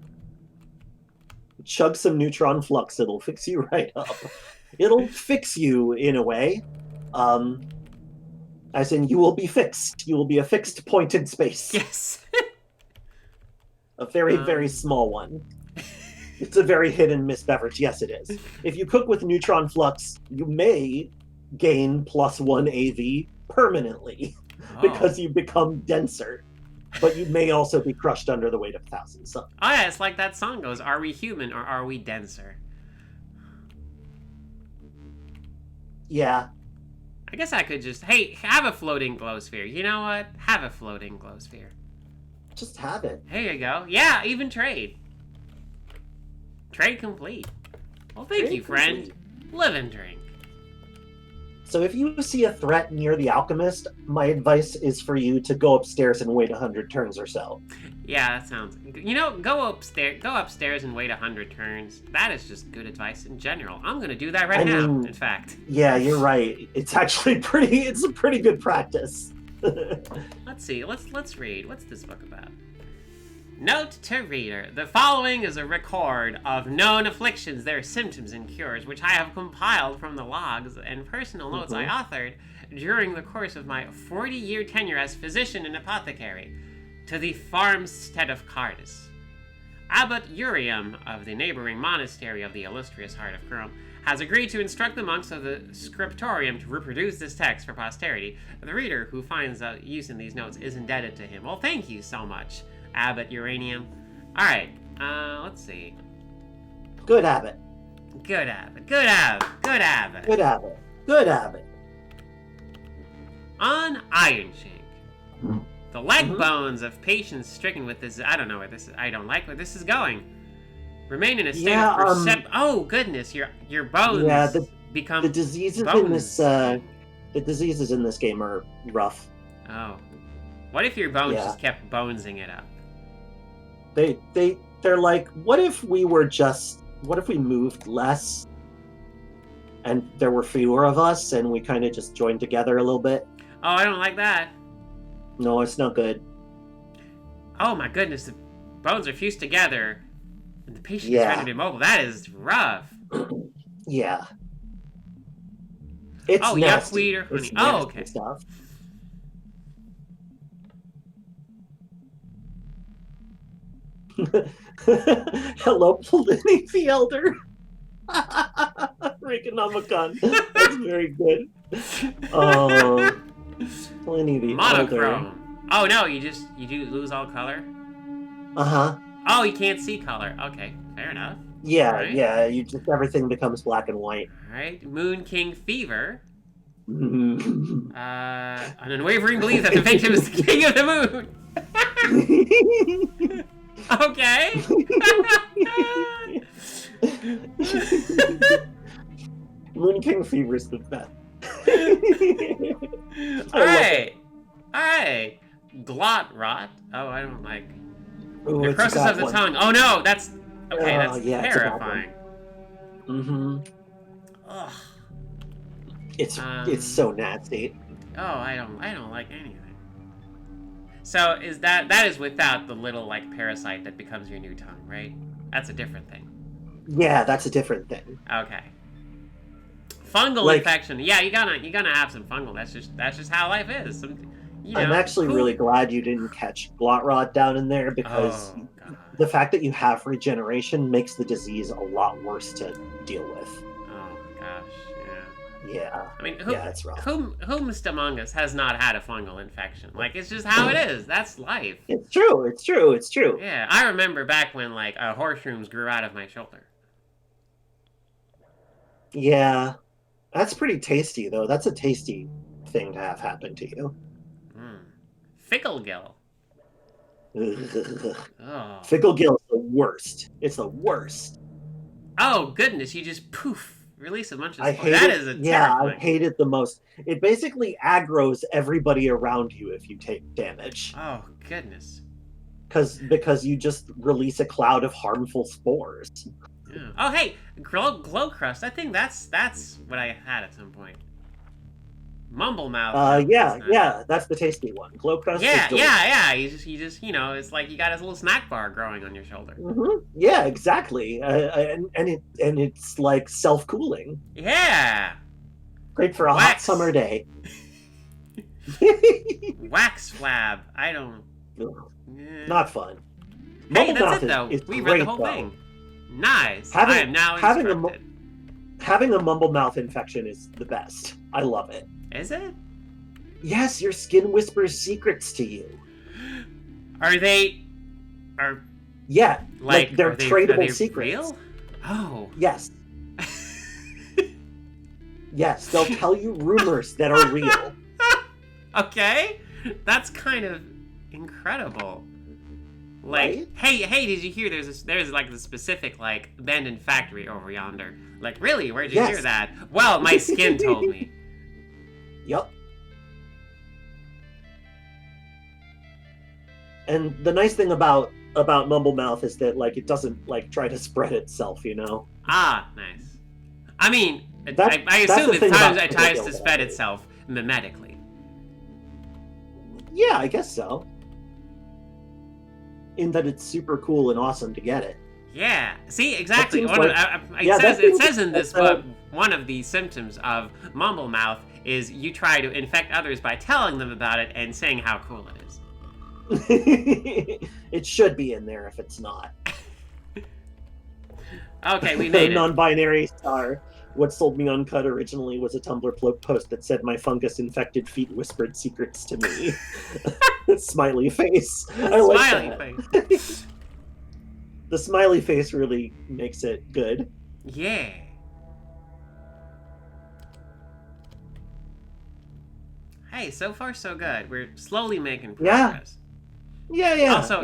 Chug some neutron flux; it'll fix you right up. It'll fix you in a way, as in you will be fixed. You will be a fixed point in space. Yes. A very very small one. It's a very hit and miss beverage. Yes, it is. If you cook with neutron flux, you may gain +1 AV permanently because you become denser. But you may also be crushed under the weight of 1,000 suns. Oh yeah, it's like that song goes, are we human or are we denser? Yeah. I guess I could just, hey, have a floating glow sphere. You know what? Have a floating glow sphere. Just have it. There you go. Yeah, even trade. Trade complete. Well, thank you, friend. Live and drink. So if you see a threat near the alchemist, my advice is for you to go upstairs and wait 100 turns or so. Yeah, that sounds... You know, go upstairs and wait 100 turns. That is just good advice in general. I'm going to do that right now, in fact. Yeah, you're right. It's actually it's a pretty good practice. Let's see. Let's read. What's this book about? Note to reader. The following is a record of known afflictions, their symptoms and cures, which I have compiled from the logs and personal notes I authored during the course of my 40-year tenure as physician and apothecary to the farmstead of Cardis. Abbot Urium of the neighboring monastery of the illustrious Heart of Chrome has agreed to instruct the monks of the scriptorium to reproduce this text for posterity. The reader who finds use in these notes is indebted to him. Well, thank you so much, Abbot Uranium. Alright, let's see. Good Abbot. Good Abbot. Good Abbot. Good Abbot. Good Abbot. Good Abbot. On Iron Shank. The leg bones of patients stricken with this... I don't know where this is... I don't like where this is going. Remain in a state of percept... Oh, goodness. Your bones become The diseases bones. in this... the diseases in this game are rough. Oh. What if your bones just kept bonesing it up? They're like, what if we moved less and there were fewer of us and we kind of just joined together a little bit? Oh, I don't like that. No, it's not good. Oh my goodness, the bones are fused together and the patient is rendered immobile. That is rough. Yeah. It's nasty. Yuckweed or honey. Oh, okay. Stuff. Hello, Pliny the Elder. Reaganomican. That's very good. Pliny the Monochrome. Elder. Oh no, you do lose all color? Uh-huh. Oh, you can't see color. Okay, fair enough. Yeah, right. yeah, everything becomes black and white. Alright, Moon King Fever. An unwavering belief that the victim is the king of the moon. Okay. Moon King Fever is the best. Alright. Glot rot. Oh, I don't like. Ooh, Necrosis of the tongue. Oh no, that's okay. That's terrifying. Ugh. It's so nasty. Oh, I don't like anything. So that is without the little like parasite that becomes your new tongue, right? That's a different thing. Yeah, that's a different thing. Okay. Fungal infection. Yeah, you gonna have some fungal. That's just how life is. I'm actually really glad you didn't catch glot rot down in there because the fact that you have regeneration makes the disease a lot worse to deal with. Oh gosh, yeah. Yeah. I mean, it's rough. Whomst among us has not had a fungal infection? Like, it's just how it is. That's life. It's true. It's true. It's true. Yeah, I remember back when like horseshoes grew out of my shoulder. Yeah, that's pretty tasty though. That's a tasty thing to have happen to you. Ficklegill. Oh. Ficklegill is the worst. It's the worst. Oh goodness! You just poof, release a bunch of. I hate that it. is a I hate it the most. It basically aggroes everybody around you if you take damage. Oh goodness. Because you just release a cloud of harmful spores. Yeah. Oh hey, glow crust. I think that's what I had at some point. Mumble mouth. That's the tasty one. Glow crust. Yeah. You just it's like you got this little snack bar growing on your shoulder. Yeah, exactly. And it's like self-cooling. Yeah. Great for a hot summer day. Wax flab. I don't. Not fun. Hey, that's it though. We read the whole thing. Nice. I am now instructed. Having a mumble mouth infection is the best. I love it. Is it? Yes, your skin whispers secrets to you. Yeah, like they're tradable secrets. Real? Oh. Yes. Yes, they'll tell you rumors that are real. Okay, that's kind of incredible. Like, right? hey, did you hear? There's like the specific like abandoned factory over yonder. Like, really? Where'd you hear that? Well, my skin told me. Yep. And the nice thing about mumble mouth is that like it doesn't like try to spread itself, you know. Ah, nice. I mean, I assume it tries to spread itself mimetically. Yeah, I guess so. In that it's super cool and awesome to get it. Yeah. See, exactly. Like, it says in this book, one of the symptoms of mumble mouth is you try to infect others by telling them about it and saying how cool it is. It should be in there if it's not. Okay, we made it. Non-binary star. What sold me Uncut originally was a Tumblr post that said my fungus-infected feet whispered secrets to me. Smiley face. I like that. Face. The smiley face really makes it good. Yeah. Hey, so far so good. We're slowly making progress. Yeah. Also,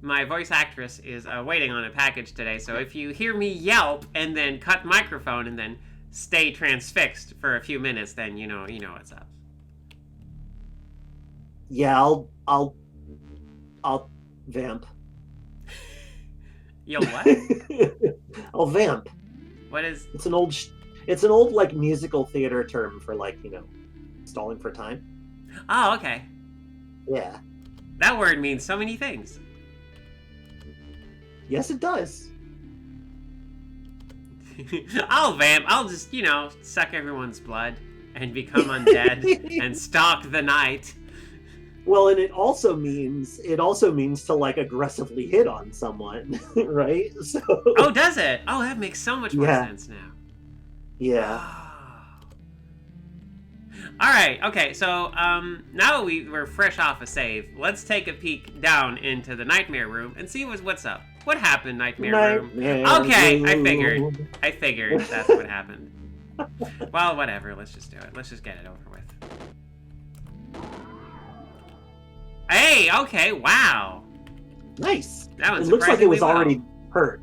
my voice actress is waiting on a package today, so if you hear me yelp and then cut microphone and then stay transfixed for a few minutes, then you know what's up. Yeah, I'll vamp. You'll what? I'll vamp. What is? It's an old like musical theater term for like stalling for time. Oh, okay. Yeah. That word means so many things. Yes, it does. I'll vamp. I'll just, suck everyone's blood and become undead and stalk the night. Well, and it also means to like aggressively hit on someone, right? So. Oh, does it? Oh, that makes so much more sense now. Yeah. All right. Okay. So now we're fresh off a save. Let's take a peek down into the nightmare room and see what's up. What happened, nightmare room? Okay, room. I figured that's what happened. Well, whatever. Let's just do it. Let's just get it over with. Hey. Okay. Wow. Nice. That was. It looks like it was already hurt.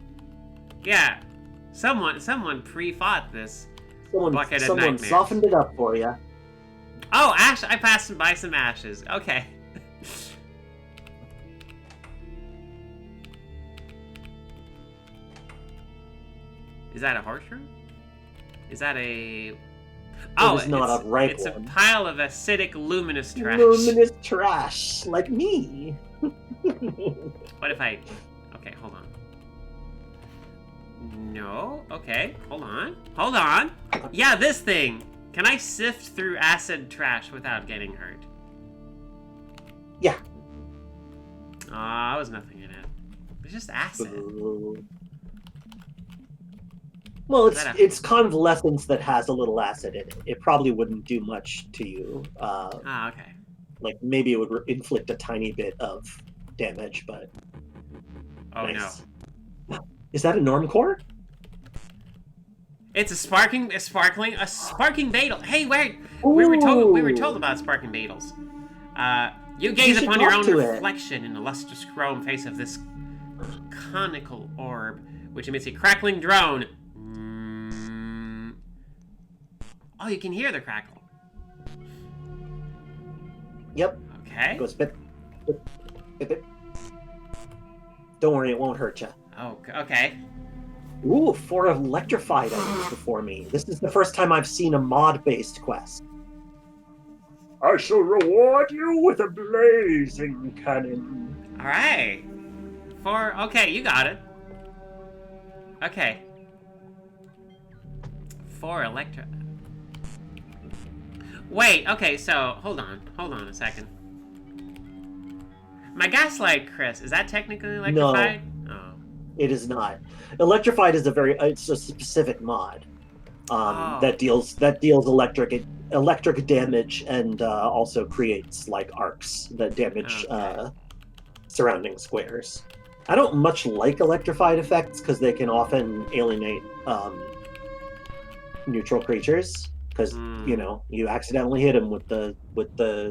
Yeah. Someone pre-fought this bucket of someone nightmares. Softened it up for you. Oh, ash! I passed by some ashes. Okay. Is that a horse room? Is that a... Oh, it's not a right It's one. a pile of acidic, luminous trash. Luminous trash, like me. What if I... Okay, hold on. No? Okay, hold on. Hold on! Yeah, this thing! Can I sift through acid trash without getting hurt? Yeah. Aw, there was nothing in it. It's just acid. Well, it's convalescence that has a little acid in it. It probably wouldn't do much to you. Okay. Like, maybe it would inflict a tiny bit of damage, but... Oh, nice. No. Is that a normcore? It's a sparking beetle. Hey, wait! We were told about sparking beetles. You gaze upon your own reflection in the lustrous chrome face of this conical orb, which emits a crackling drone. Oh, you can hear the crackle. Yep. Okay. It goes bip, bip, bip, bip. Don't worry, it won't hurt you. Oh, okay. Ooh, 4 electrified items before me. This is the first time I've seen a mod-based quest. I shall reward you with a blazing cannon. All right. 4. Okay, you got it. Okay. 4 electro. Wait. Okay. So hold on a second. My gaslight, Chris, is that technically electrified? No. Oh. It is not. Electrified is it's a specific mod. that deals electric damage and also creates like arcs that damage surrounding squares. I don't much like electrified effects because they can often alienate neutral creatures because you accidentally hit them with the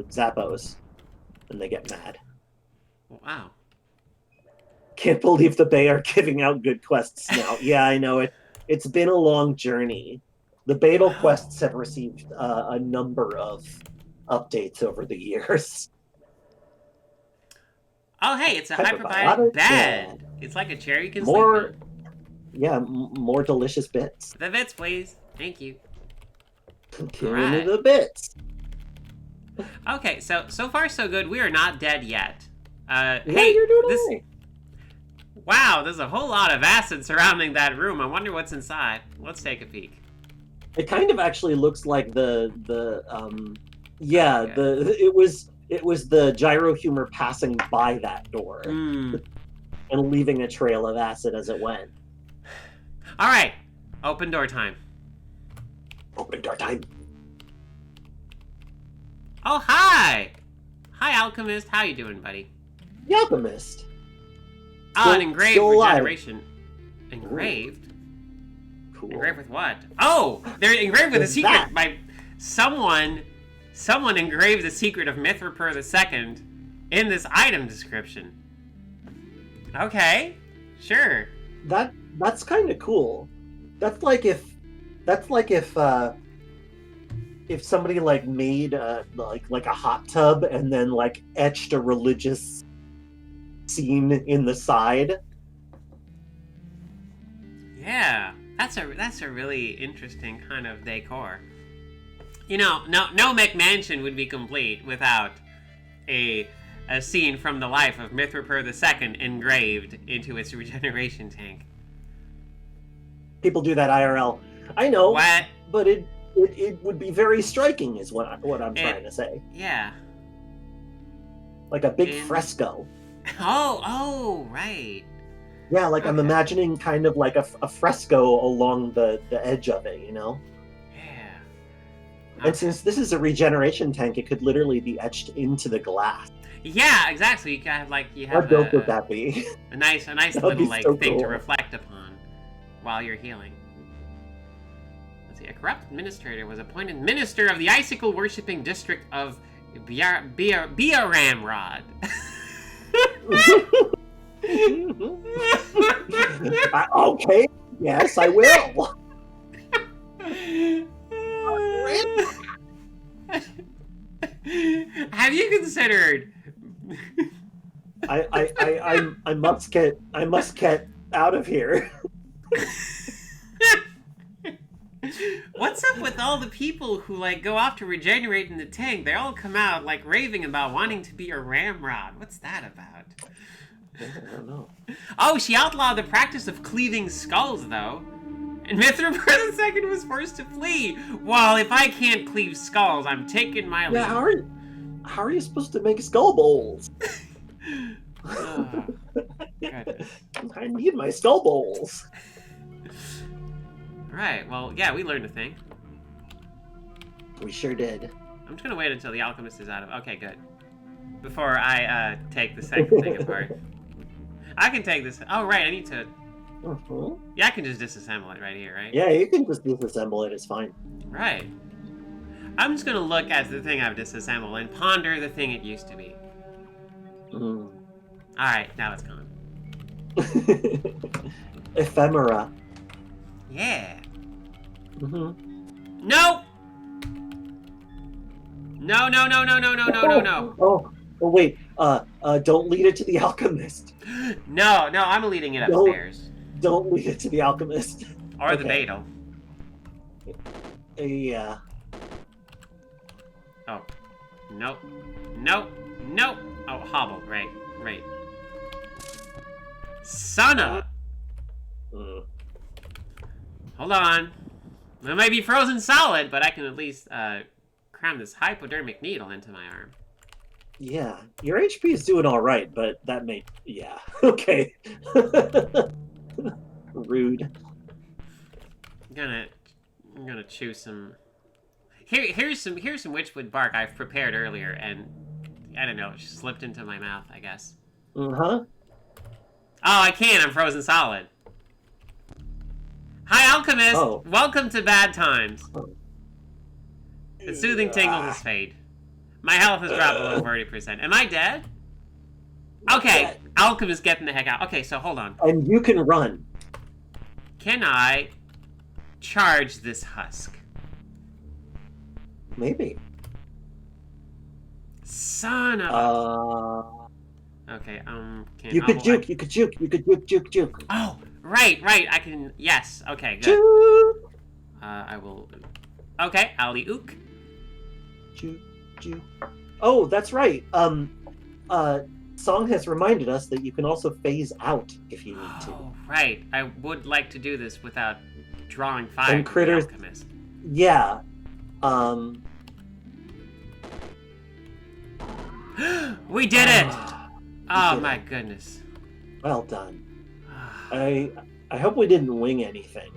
Zappos and they get mad. Wow. Can't believe the Bay are giving out good quests now. Yeah, I know it. It's been a long journey. The Beetle quests have received a number of updates over the years. Oh, hey, it's a hyperbiotic bed. Yeah. It's like a chair you can sleep in. Yeah, more delicious bits. The bits, please. Thank you. Give me the bits. Okay, so far so good. We are not dead yet. Hey, you're doing all right. Wow, there's a whole lot of acid surrounding that room. I wonder what's inside. Let's take a peek. It kind of actually looks like it was the gyro humor passing by that door and leaving a trail of acid as it went. All right, open door time. Open door time. Oh, hi! Hi, Alchemist. How you doing, buddy? The Alchemist. An engraved regeneration. Engraved? Ooh. Cool. Engraved with what? Oh! They're engraved with a secret by someone engraved the secret of Mithriper II in this item description. Okay. Sure. That's kind of cool. That's like if somebody like made like a hot tub and then like etched a religious scene in the side. Yeah, that's a really interesting kind of decor. You know, no McMansion would be complete without a scene from the life of Mithriper II engraved into its regeneration tank. People do that IRL. I know. What? But it would be very striking, is what I'm trying to say. Yeah. Like a big fresco. Oh, right. Yeah, like I'm imagining kind of like a fresco along the edge of it, you know? Yeah. Okay. And since this is a regeneration tank, it could literally be etched into the glass. Yeah, exactly. You have How dope would that be? A nice little like so thing cool to reflect upon while you're healing. Let's see. A corrupt administrator was appointed minister of the icicle-worshipping district of Biaramrod. Okay, yes, I will. Have you considered? I must get out of here. What's up with all the people who like go off to regenerate in the tank? They all come out like raving about wanting to be a ramrod. What's that about? I don't know. Oh, she outlawed the practice of cleaving skulls, though. And Mithriper II was forced to flee. Well, if I can't cleave skulls, I'm taking my leave. Yeah, how are you supposed to make skull bowls? I need my skull bowls. Right, well, yeah, we learned a thing. We sure did. I'm just gonna wait until the alchemist is out of... Okay, good. Before I take the second thing apart. I can take this... Oh, right, I need to... Yeah, I can just disassemble it right here, right? Yeah, you can just disassemble it, it's fine. Right. I'm just gonna look at the thing I've disassembled and ponder the thing it used to be. Alright, now it's gone. Ephemera. Yeah. No! No! Oh, wait. Don't lead it to the alchemist. No, I'm leading it upstairs. Don't lead it to the alchemist. Or the Beetle. Yeah. Oh. Nope. Oh, hobble. Right. Sunna! Hold on. It might be frozen solid, but I can at least cram this hypodermic needle into my arm. Yeah, your HP is doing all right, but that may... Yeah, okay. Rude. I'm gonna I'm gonna chew some. Here's some witchwood bark I've prepared earlier, and I don't know, it just slipped into my mouth, I guess. Uh-huh. Oh, I can't. I'm frozen solid. Hi, Alchemist. Oh. Welcome to Bad Times. The soothing tingle has faded. My health has dropped below 40%. Am I dead? Okay, Alchemist getting the heck out. Okay, so hold on. And you can run. Can I charge this husk? Maybe. Son of Okay, You could juke, you could juke, you could juke. Oh, right, I can, yes, okay, good. Juke! I will, okay, Ali ook. Juke. Oh, that's right. Song has reminded us that you can also phase out if you need to. Oh, right, I would like to do this without drawing fire And from critters, the Alchemist. yeah. We did it! Oh my goodness. Well done. I hope we didn't wing anything.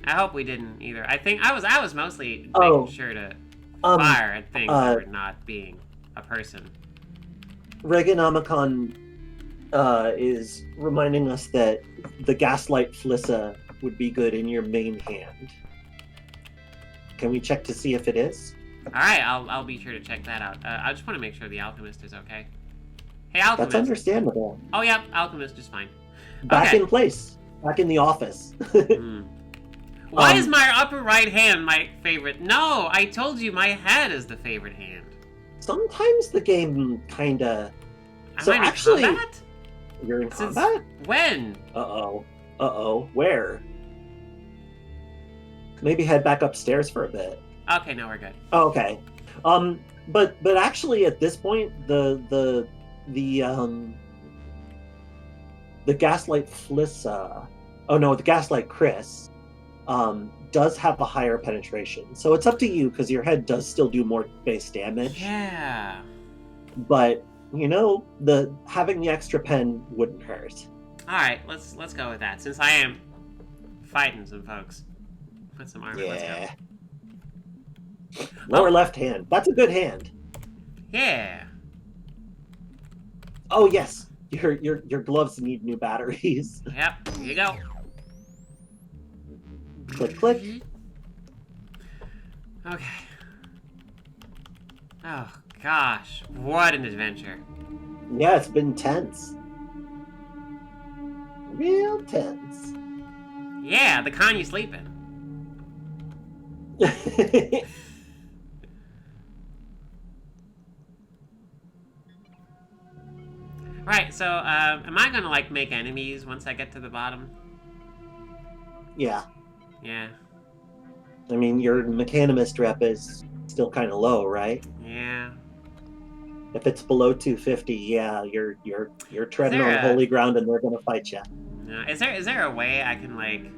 I hope we didn't either. I think I was mostly making sure to fire at things that were not being a person. Reganomicon is reminding us that the Gaslight Flissa would be good in your main hand. Can we check to see if it is? Alright, I'll be sure to check that out. I just want to make sure the Alchemist is okay. Hey, Alchemist. That's understandable. Oh, yeah, Alchemist is fine. Back okay. in place. Back in the office. Why is my upper right hand my favorite? No, I told you my head is the favorite hand. Sometimes the game kinda... Am I in combat? You're in combat? When? Uh-oh. Where? Maybe head back upstairs for a bit. Okay, no, we're good. Oh, okay. But actually at this point, the Gaslight Flissa... Oh no, the Gaslight Chris does have a higher penetration. So it's up to you, because your head does still do more base damage. Yeah. But, you know, having the extra pen wouldn't hurt. Alright, let's go with that. Since I am fighting some folks. Put some armor, let's go. Lower left hand. That's a good hand. Yeah. Oh yes. Your gloves need new batteries. Yep, here you go. Click. Okay. Oh gosh, what an adventure. Yeah, it's been tense. Real tense. Yeah, the kind you sleep in. Right, so, am I gonna, like, make enemies once I get to the bottom? Yeah. Yeah. I mean, your Mechanimist rep is still kind of low, right? Yeah. If it's below 250, yeah, you're treading on holy ground, and they're gonna fight you. Is there a way I can, like...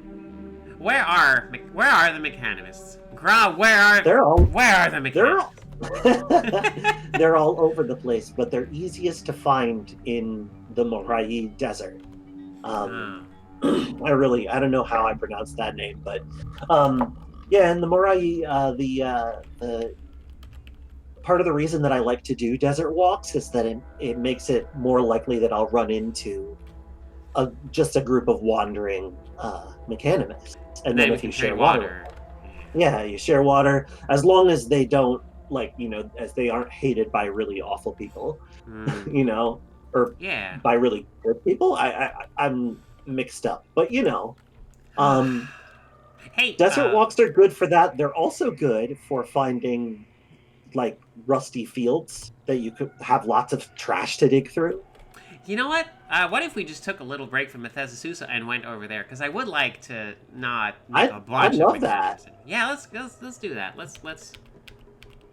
Where are the Mechanimists? Gra, where are the Mechanists? They're all over the place, but they're easiest to find in the Morai Desert. I don't know how I pronounce that name, but yeah, in the Morai, the part of the reason that I like to do desert walks is that it makes it more likely that I'll run into just a group of wandering Mechanimists, and then if you share water. Yeah, you share water, as long as they don't, like, you know, as they aren't hated by really awful people, you know, or by really good people. I'm mixed up, but you know, hey, desert walks are good for that. They're also good for finding, like, rusty fields that you could have lots of trash to dig through. You know what? What if we just took a little break from Methesasusa and went over there? Because I would like to not make a bunch of... I love that. Yeah, let's do that. Let's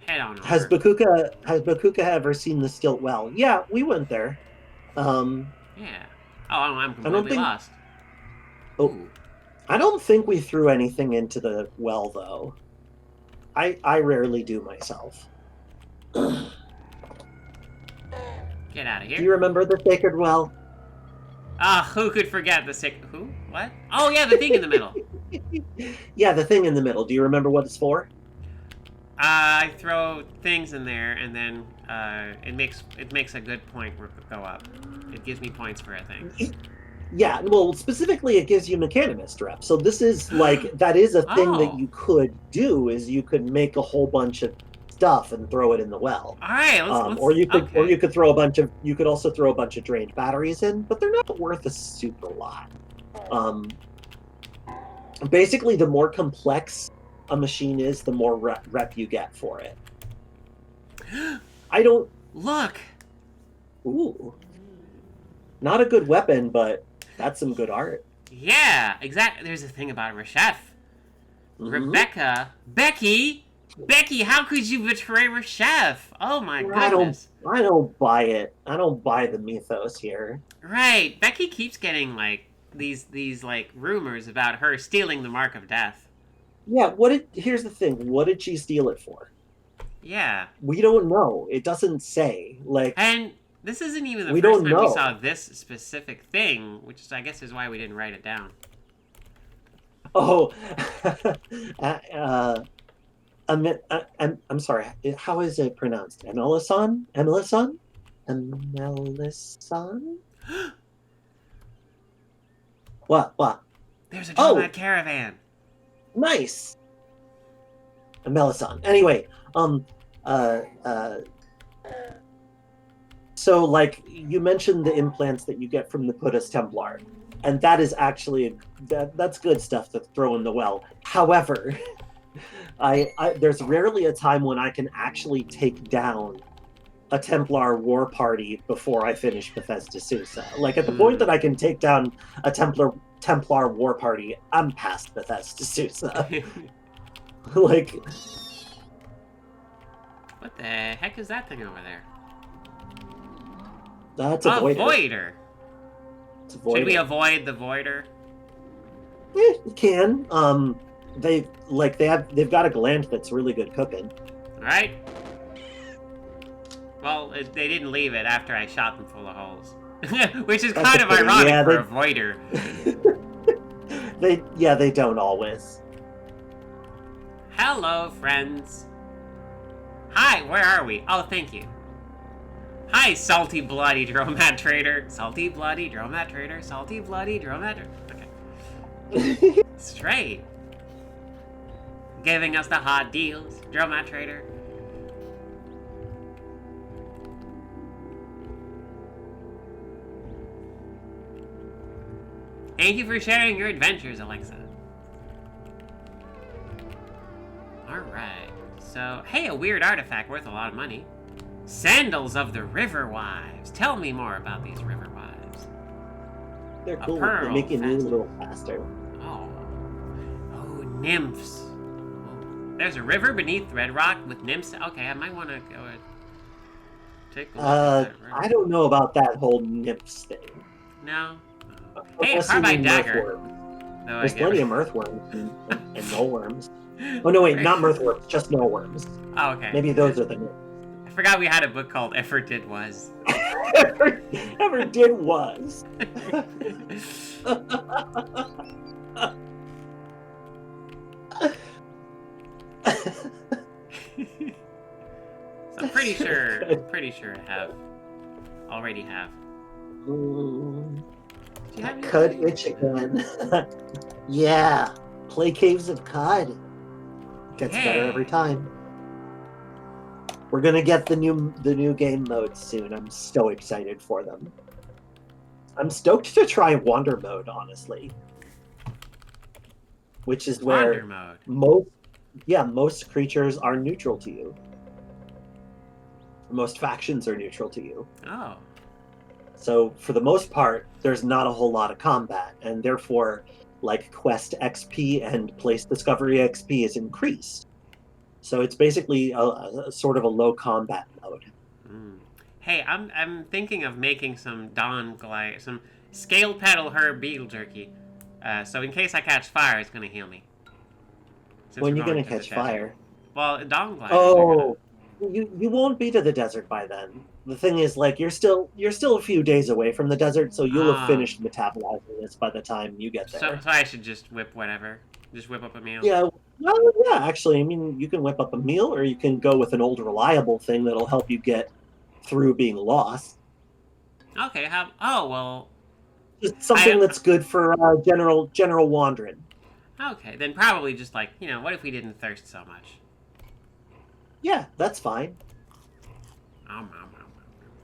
head on over. Has Bakooka ever seen the Stilt Well? Yeah, we went there. Yeah. Oh, I'm completely lost. Oh, I don't think we threw anything into the well, though. I rarely do myself. Get out of here. Do you remember the Sacred Well? Ah, who could forget the Who? What? Oh, yeah, the thing in the middle. Yeah, the thing in the middle. Do you remember what it's for? I throw things in there, and then it makes a good point go up. It gives me points for a thing. Yeah, well, specifically, it gives you mechanimist rep. So this is like that is a thing that Oh. you could do. Is you could make a whole bunch of stuff and throw it in the well. All right, let's Or you okay. could throw a bunch of you could also throw a bunch of drained batteries in, but they're not worth a super lot. Basically, the more complex a machine is, the more rep you get for it. I don't. Look. Ooh, not a good weapon, but that's some good art. Yeah, exactly. There's a thing about Reshef. Mm-hmm. Becky, how could you betray Reshef? Oh my I don't. goodness. I don't buy it. I don't buy the mythos here. Right, Becky keeps getting like these like rumors about her stealing the Mark of Death. Yeah. Here's the thing. What did she steal it for? Yeah, We don't know. It doesn't say. Like and this isn't even the we first don't time we know. saw this specific thing, which is, I guess, is why we didn't write it down. Oh, I'm sorry. How is it pronounced? Emelison? Emelison? Emelison? What? What? There's a Oh, Dromad caravan. nice. Emelison. Anyway, um, uh, uh, so like you mentioned the implants that you get from the Puttas Templar, and that is actually that's good stuff to throw in the well. However, there's rarely a time when I can actually take down a Templar war party before I finish Bethesda Susa. Like at the point that I can take down a Templar war party, I'm past Bethesda Susa. Like, What the heck is that thing over there? that's A a voider. voider. It's a voider. Should we avoid the voider? You can. They've got a gland that's really good cooking. All right. Well, they didn't leave it after I shot them full of holes, which is kind of ironic for a voider. They don't always. Hello, friends. Hi, where are we? Oh, thank you. Hi, salty bloody Dromad trader. Salty bloody Dromad trader. Salty bloody Dromad. Okay. Straight. Giving us the hot deals, Dromad trader. Thank you for sharing your adventures, Alexa. Alright, so, hey, a weird artifact worth a lot of money. Sandals of the River Wives. Tell me more about these River Wives. They're cool. They make you move a little faster. Oh. Oh, nymphs. Oh. There's a river beneath Red Rock with nymphs. Okay, I might want to go and take a look at that river. I don't know about that whole nymphs thing. No? Hey, a carbide dagger. No, there's plenty of mirthworms and nullworms. Oh no, wait, not mirthworms, just nullworms. Oh, okay. Maybe those are the nymphs. I forgot we had a book called Ever Did Was. Ever Did Was. So I'm pretty sure I already have. That Cud itch again. Yeah, play Caves of Cud. Gets better every time. We're gonna get the new game modes soon. I'm so excited for them. I'm stoked to try Wander mode, honestly. Which is where most creatures are neutral to you. Most factions are neutral to you. Oh. So for the most part, there's not a whole lot of combat, and therefore, like quest XP and place discovery XP is increased. So it's basically a sort of a low combat mode. Hey, I'm thinking of making some some scale petal herb beetle jerky. So in case I catch fire, it's gonna heal me. When are you gonna catch fire? Well, Dawn Glider. Oh, you won't be to the desert by then. The thing is, like, you're still a few days away from the desert, so you'll have finished metabolizing this by the time you get there. So I should just whip whatever. Just whip up a meal? Yeah, well, yeah, actually, I mean, you can whip up a meal, or you can go with an old reliable thing that'll help you get through being lost. Okay, oh, well... Just something that's good for general wandering. Okay, then probably just like, what if we didn't thirst so much? Yeah, that's fine.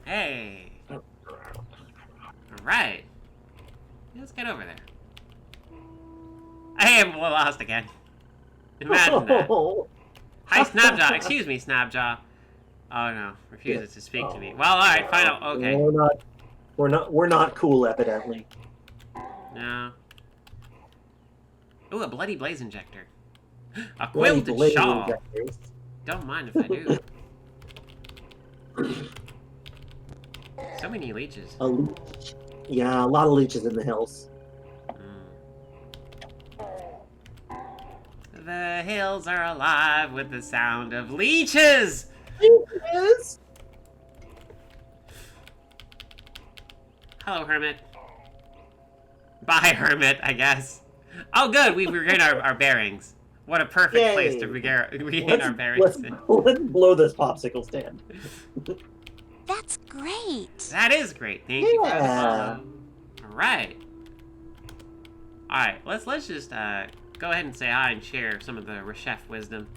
Hey! Alright. Let's get over there. I am lost again. Imagine that. Hi, Snapjaw. Excuse me, Snapjaw. Oh no, refuses to speak to me. Well, alright, fine. Okay. We're not cool, evidently. No. Ooh, a bloody blaze injector. A Bloody quilted blaze shawl. injectors. Don't mind if I do. So many leeches. A leech. Yeah, a lot of leeches in the hills. The hills are alive with the sound of leeches! Leeches! Hello, Hermit. Bye, Hermit, I guess. Oh, good, we've regained our bearings. What a perfect place to regain our bearings. Let's blow this popsicle stand. That's great. That is great. Thank you for the follow. Alright. Alright, let's just go ahead and say hi and share some of the chef wisdom.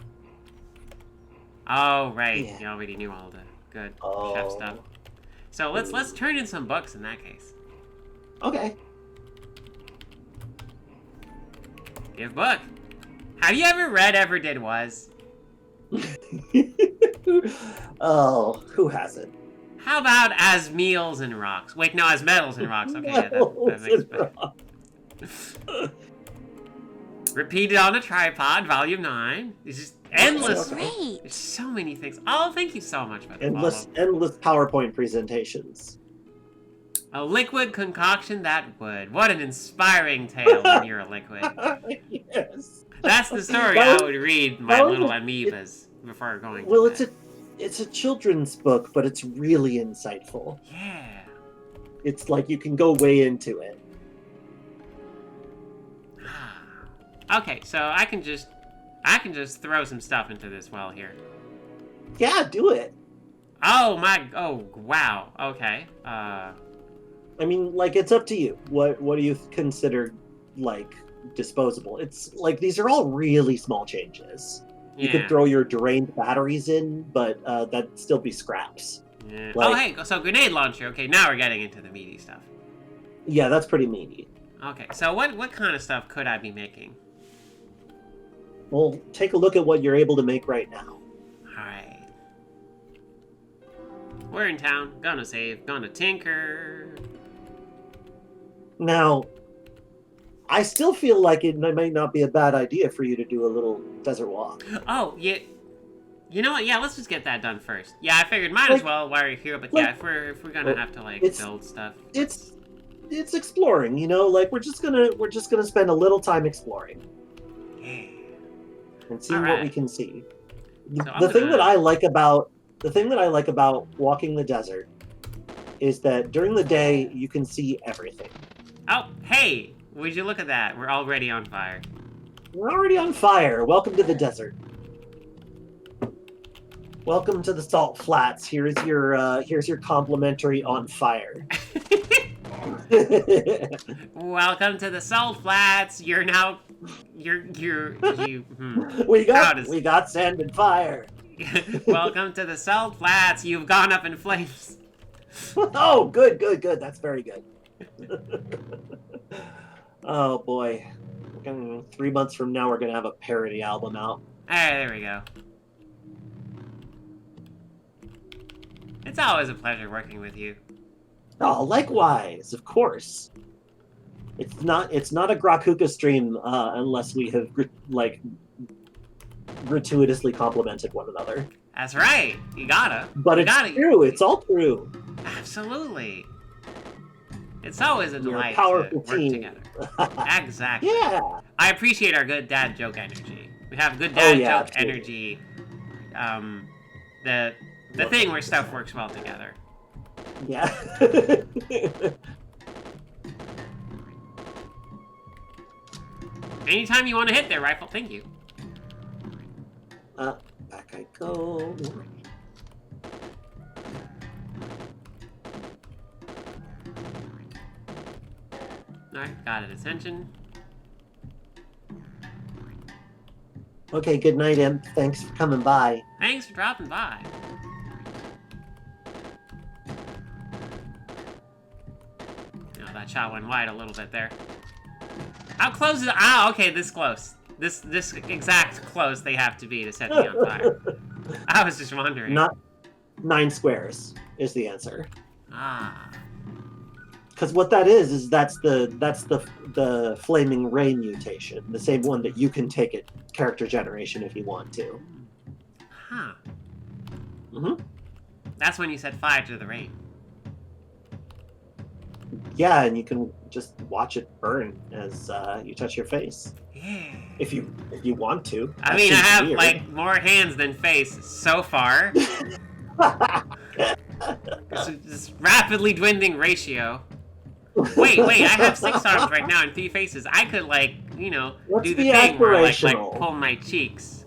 Oh, right. Yeah. You already knew all the good Oh. chef stuff. So let's turn in some books in that case. Okay. Give book. Have you ever read Ever Did Was? Oh, who hasn't? How about As Meals and Rocks? Wait, no, As Metals and Rocks. Okay, yeah, that makes sense. Repeated on a Tripod, Volume 9. It's just endless. Great. There's so many things. Oh, thank you so much for the Endless follow. PowerPoint presentations. A liquid concoction that would. What an inspiring tale when you're a liquid. Yes. That's the story I would read my little amoebas before going to Well, bed. it's a children's book, but it's really insightful. Yeah. It's like you can go way into it. Okay, so I can just throw some stuff into this well here. Yeah, do it. Oh wow. Okay. I mean, like, it's up to you. What do you consider, like, disposable? It's like these are all really small changes. Yeah. You could throw your drained batteries in, but that'd still be scraps. Yeah. Like- Oh hey, so grenade launcher. Okay, now we're getting into the meaty stuff. Yeah, that's pretty meaty. Okay, so what kind of stuff could I be making? Well, take a look at what you're able to make right now. Alright. We're in town. Gonna save. Gonna tinker. Now, I still feel like it might not be a bad idea for you to do a little desert walk. Oh, yeah. You know what? Yeah, let's just get that done first. Yeah, I figured might as well while you're here. But yeah, if we're gonna have to like build stuff, It's exploring, you know. Like we're just gonna spend a little time exploring and see what we can see. So The thing that I like about walking the desert is that during the day you can see everything. Oh, hey! Would you look at that? We're already on fire. We're already on fire. Welcome to the desert. Welcome to the Salt Flats. Here's your complimentary on fire. Welcome to the Salt Flats. You're now, We got sand and fire. Welcome to the Salt Flats. You've gone up in flames. Oh, good. That's very good. Oh boy, 3 months from now we're gonna have a parody album out. Hey, there we go. It's always a pleasure working with you. Oh, likewise, of course. It's not a Bakooka stream unless we have gratuitously complimented one another. That's right. You gotta. But it's true. It's all true. Absolutely. It's always a delight to powerful work team. together. Exactly. Yeah. I appreciate our good dad joke energy. We have good dad joke absolutely. energy. The thing where stuff works well together. Yeah. Anytime you want to hit there, rifle. Thank you. Back I go. Alright, got it. Attention. Okay, good night, Imp. Thanks for coming by. Thanks for dropping by. You know, that shot went wide a little bit there. How close is it? Ah, okay, this close. This exact close they have to be to set me on fire. I was just wondering. Not 9 squares is the answer. Ah. Because what that is that's the flaming ray mutation, the same one that you can take at character generation if you want to. Huh. Mm-hmm. That's when you said 5 to the rain. Yeah, and you can just watch it burn as you touch your face. Yeah. If you want to. I mean, I have like more hands than face so far. It's this rapidly dwindling ratio. Wait, I have 6 arms right now and 3 faces. I could, like, you know, Let's do the be thing where like aspirational. pull my cheeks.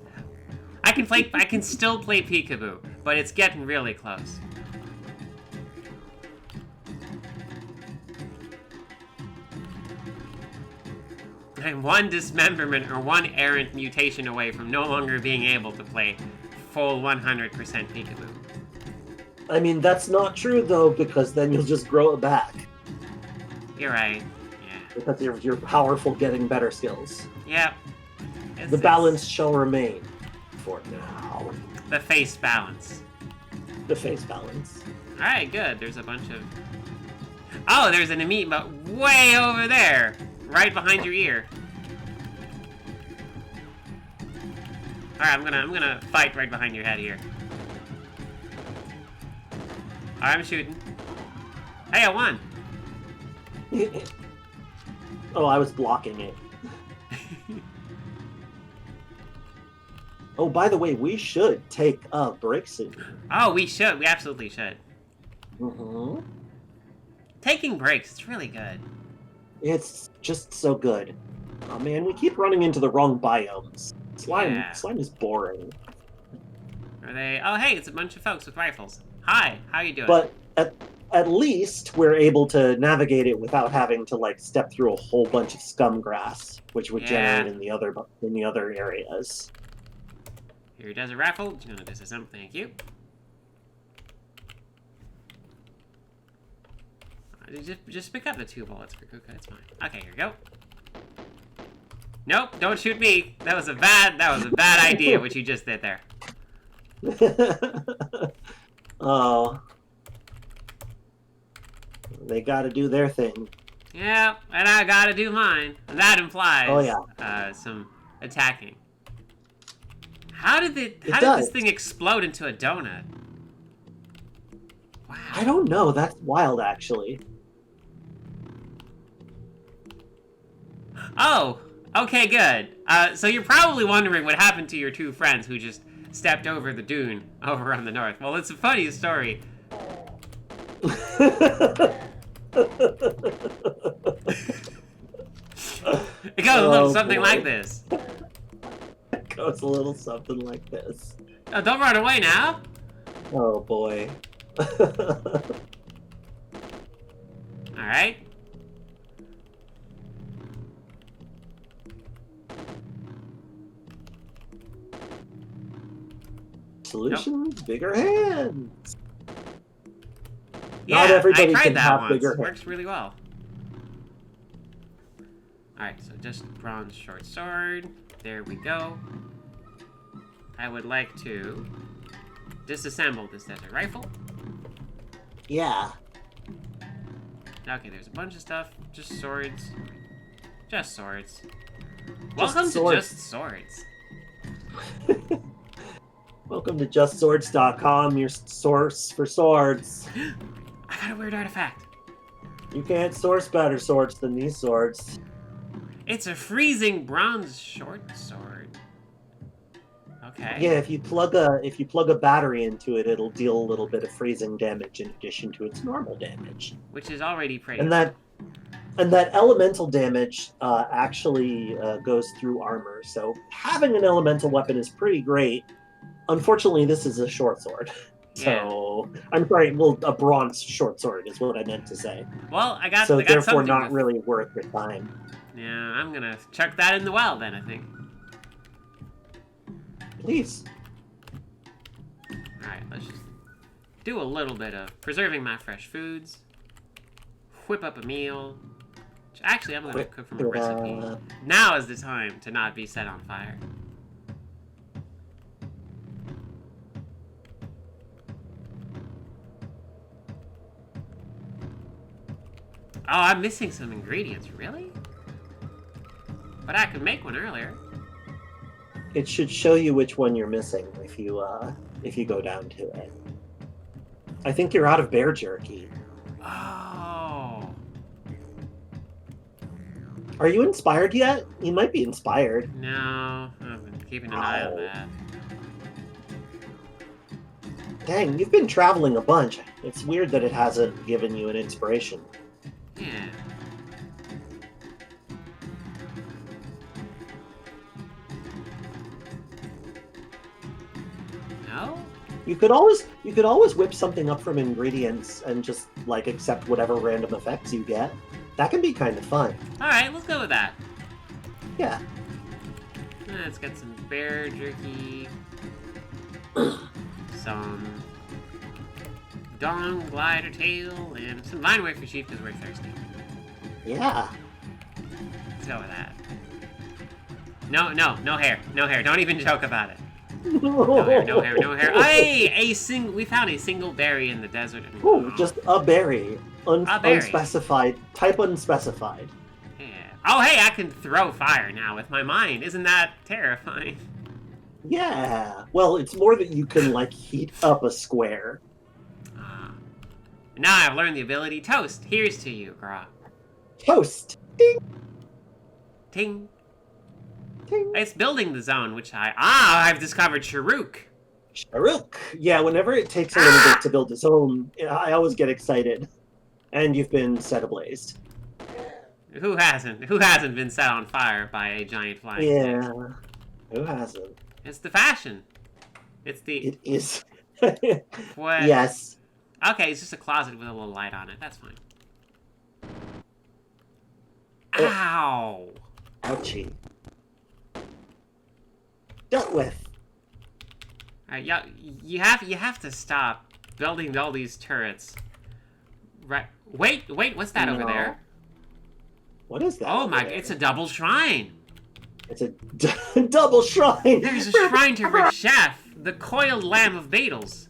I can still play peekaboo, but it's getting really close. I'm one dismemberment or one errant mutation away from no longer being able to play full 100% peekaboo. I mean, that's not true, though, because then you'll just grow it back. You're right. Yeah. Because you're powerful getting better skills. Yep. The balance shall remain for now. The face balance. The face balance. Alright, good. There's a bunch of... Oh, there's an amiibo way over there! Right behind your ear. Alright, I'm gonna fight right behind your head here. Alright, I'm shooting. Hey, I won! Oh, I was blocking it. Oh, by the way, we should take a break soon. Oh, we should. We absolutely should. Mm-hmm. Taking breaks, it's really good. It's just so good. Oh man, we keep running into the wrong biomes. Slime is boring. Are they... Oh, hey, it's a bunch of folks with rifles. Hi, how you doing? But at least we're able to navigate it without having to like step through a whole bunch of scum grass, which would generate in the other areas. Here, desert rifle. No, this isn't. Thank you. Just pick up the 2 bullets for Kuka. It's fine. Okay, here we go. Nope, don't shoot me. That was a bad idea what you just did there. Oh. They gotta do their thing. Yeah, and I gotta do mine. That implies some attacking. How did this thing explode into a donut? Wow. I don't know. That's wild, actually. Oh, okay, good. So you're probably wondering what happened to your 2 friends who just stepped over the dune over on the north. Well, it's a funny story. It goes a little something like this. It goes a little something like this. Oh, don't run away now. Oh boy. Alright. Solution? Nope. Bigger hands. Yeah, not everybody I tried can that have once. bigger hands. Works really well. Alright, so just bronze short sword. There we go. I would like to disassemble this desert rifle. Yeah. Okay, there's a bunch of stuff. Just swords. Just swords. Just Welcome swords. to Just Swords. Welcome to JustSwords.com, your source for swords. I got a weird artifact. You can't source better swords than these swords. It's a freezing bronze short sword. Okay. Yeah, if you plug a battery into it, it'll deal a little bit of freezing damage in addition to its normal damage. Which is already pretty. And that And that elemental damage actually goes through armor. So having an elemental weapon is pretty great. Unfortunately, this is a short sword. Yeah. So I'm sorry. Well, a bronze short sword is what I meant to say. Well, I got therefore something not really worth your time. Yeah, I'm gonna chuck that in the well then, I think. Please. Alright, let's just do a little bit of preserving my fresh foods. Whip up a meal. Which actually, I'm gonna cook from a recipe. Now is the time to not be set on fire. Oh, I'm missing some ingredients, really? But I could make one earlier. It should show you which one you're missing if you go down to it. I think you're out of bear jerky. Oh. Are you inspired yet? You might be inspired. No, I've been keeping an eye on that. Dang, you've been traveling a bunch. It's weird that it hasn't given you an inspiration. Yeah. No? You could always whip something up from ingredients and just like accept whatever random effects you get. That can be kind of fun. Alright, let's go with that. Yeah. Let's get some bear jerky. Some dong glider tail and some vine wafer sheep because we're thirsty. Yeah. Let's go with that. No hair. No hair. Don't even joke about it. No hair. Hey! We found a single berry in the desert. Ooh, just a berry. A berry. Unspecified. Type unspecified. Yeah. Oh, hey, I can throw fire now with my mind. Isn't that terrifying? Yeah. Well, it's more that you can, like, heat up a square. Now I've learned the ability Toast. Here's to you, Gra. Toast. Ding. Ting. Ting. It's building the zone, which I've discovered Sharuk. Sharuk. Yeah, whenever it takes a little bit to build its own, I always get excited. And you've been set ablaze. Who hasn't? Who hasn't been set on fire by a giant flying Yeah. snake? Who hasn't? It's the fashion. It's the... It is. What? Yes. Okay, it's just a closet with a little light on it. That's fine. Oh. Ow! Ouchie. Dealt with. Alright, yeah, you have to stop building all these turrets. Right. Wait, what's that over there? What is that? Oh over my, there? it's a double shrine. It's a double shrine. There's a shrine to Reshef, the coiled lamb of Beetles.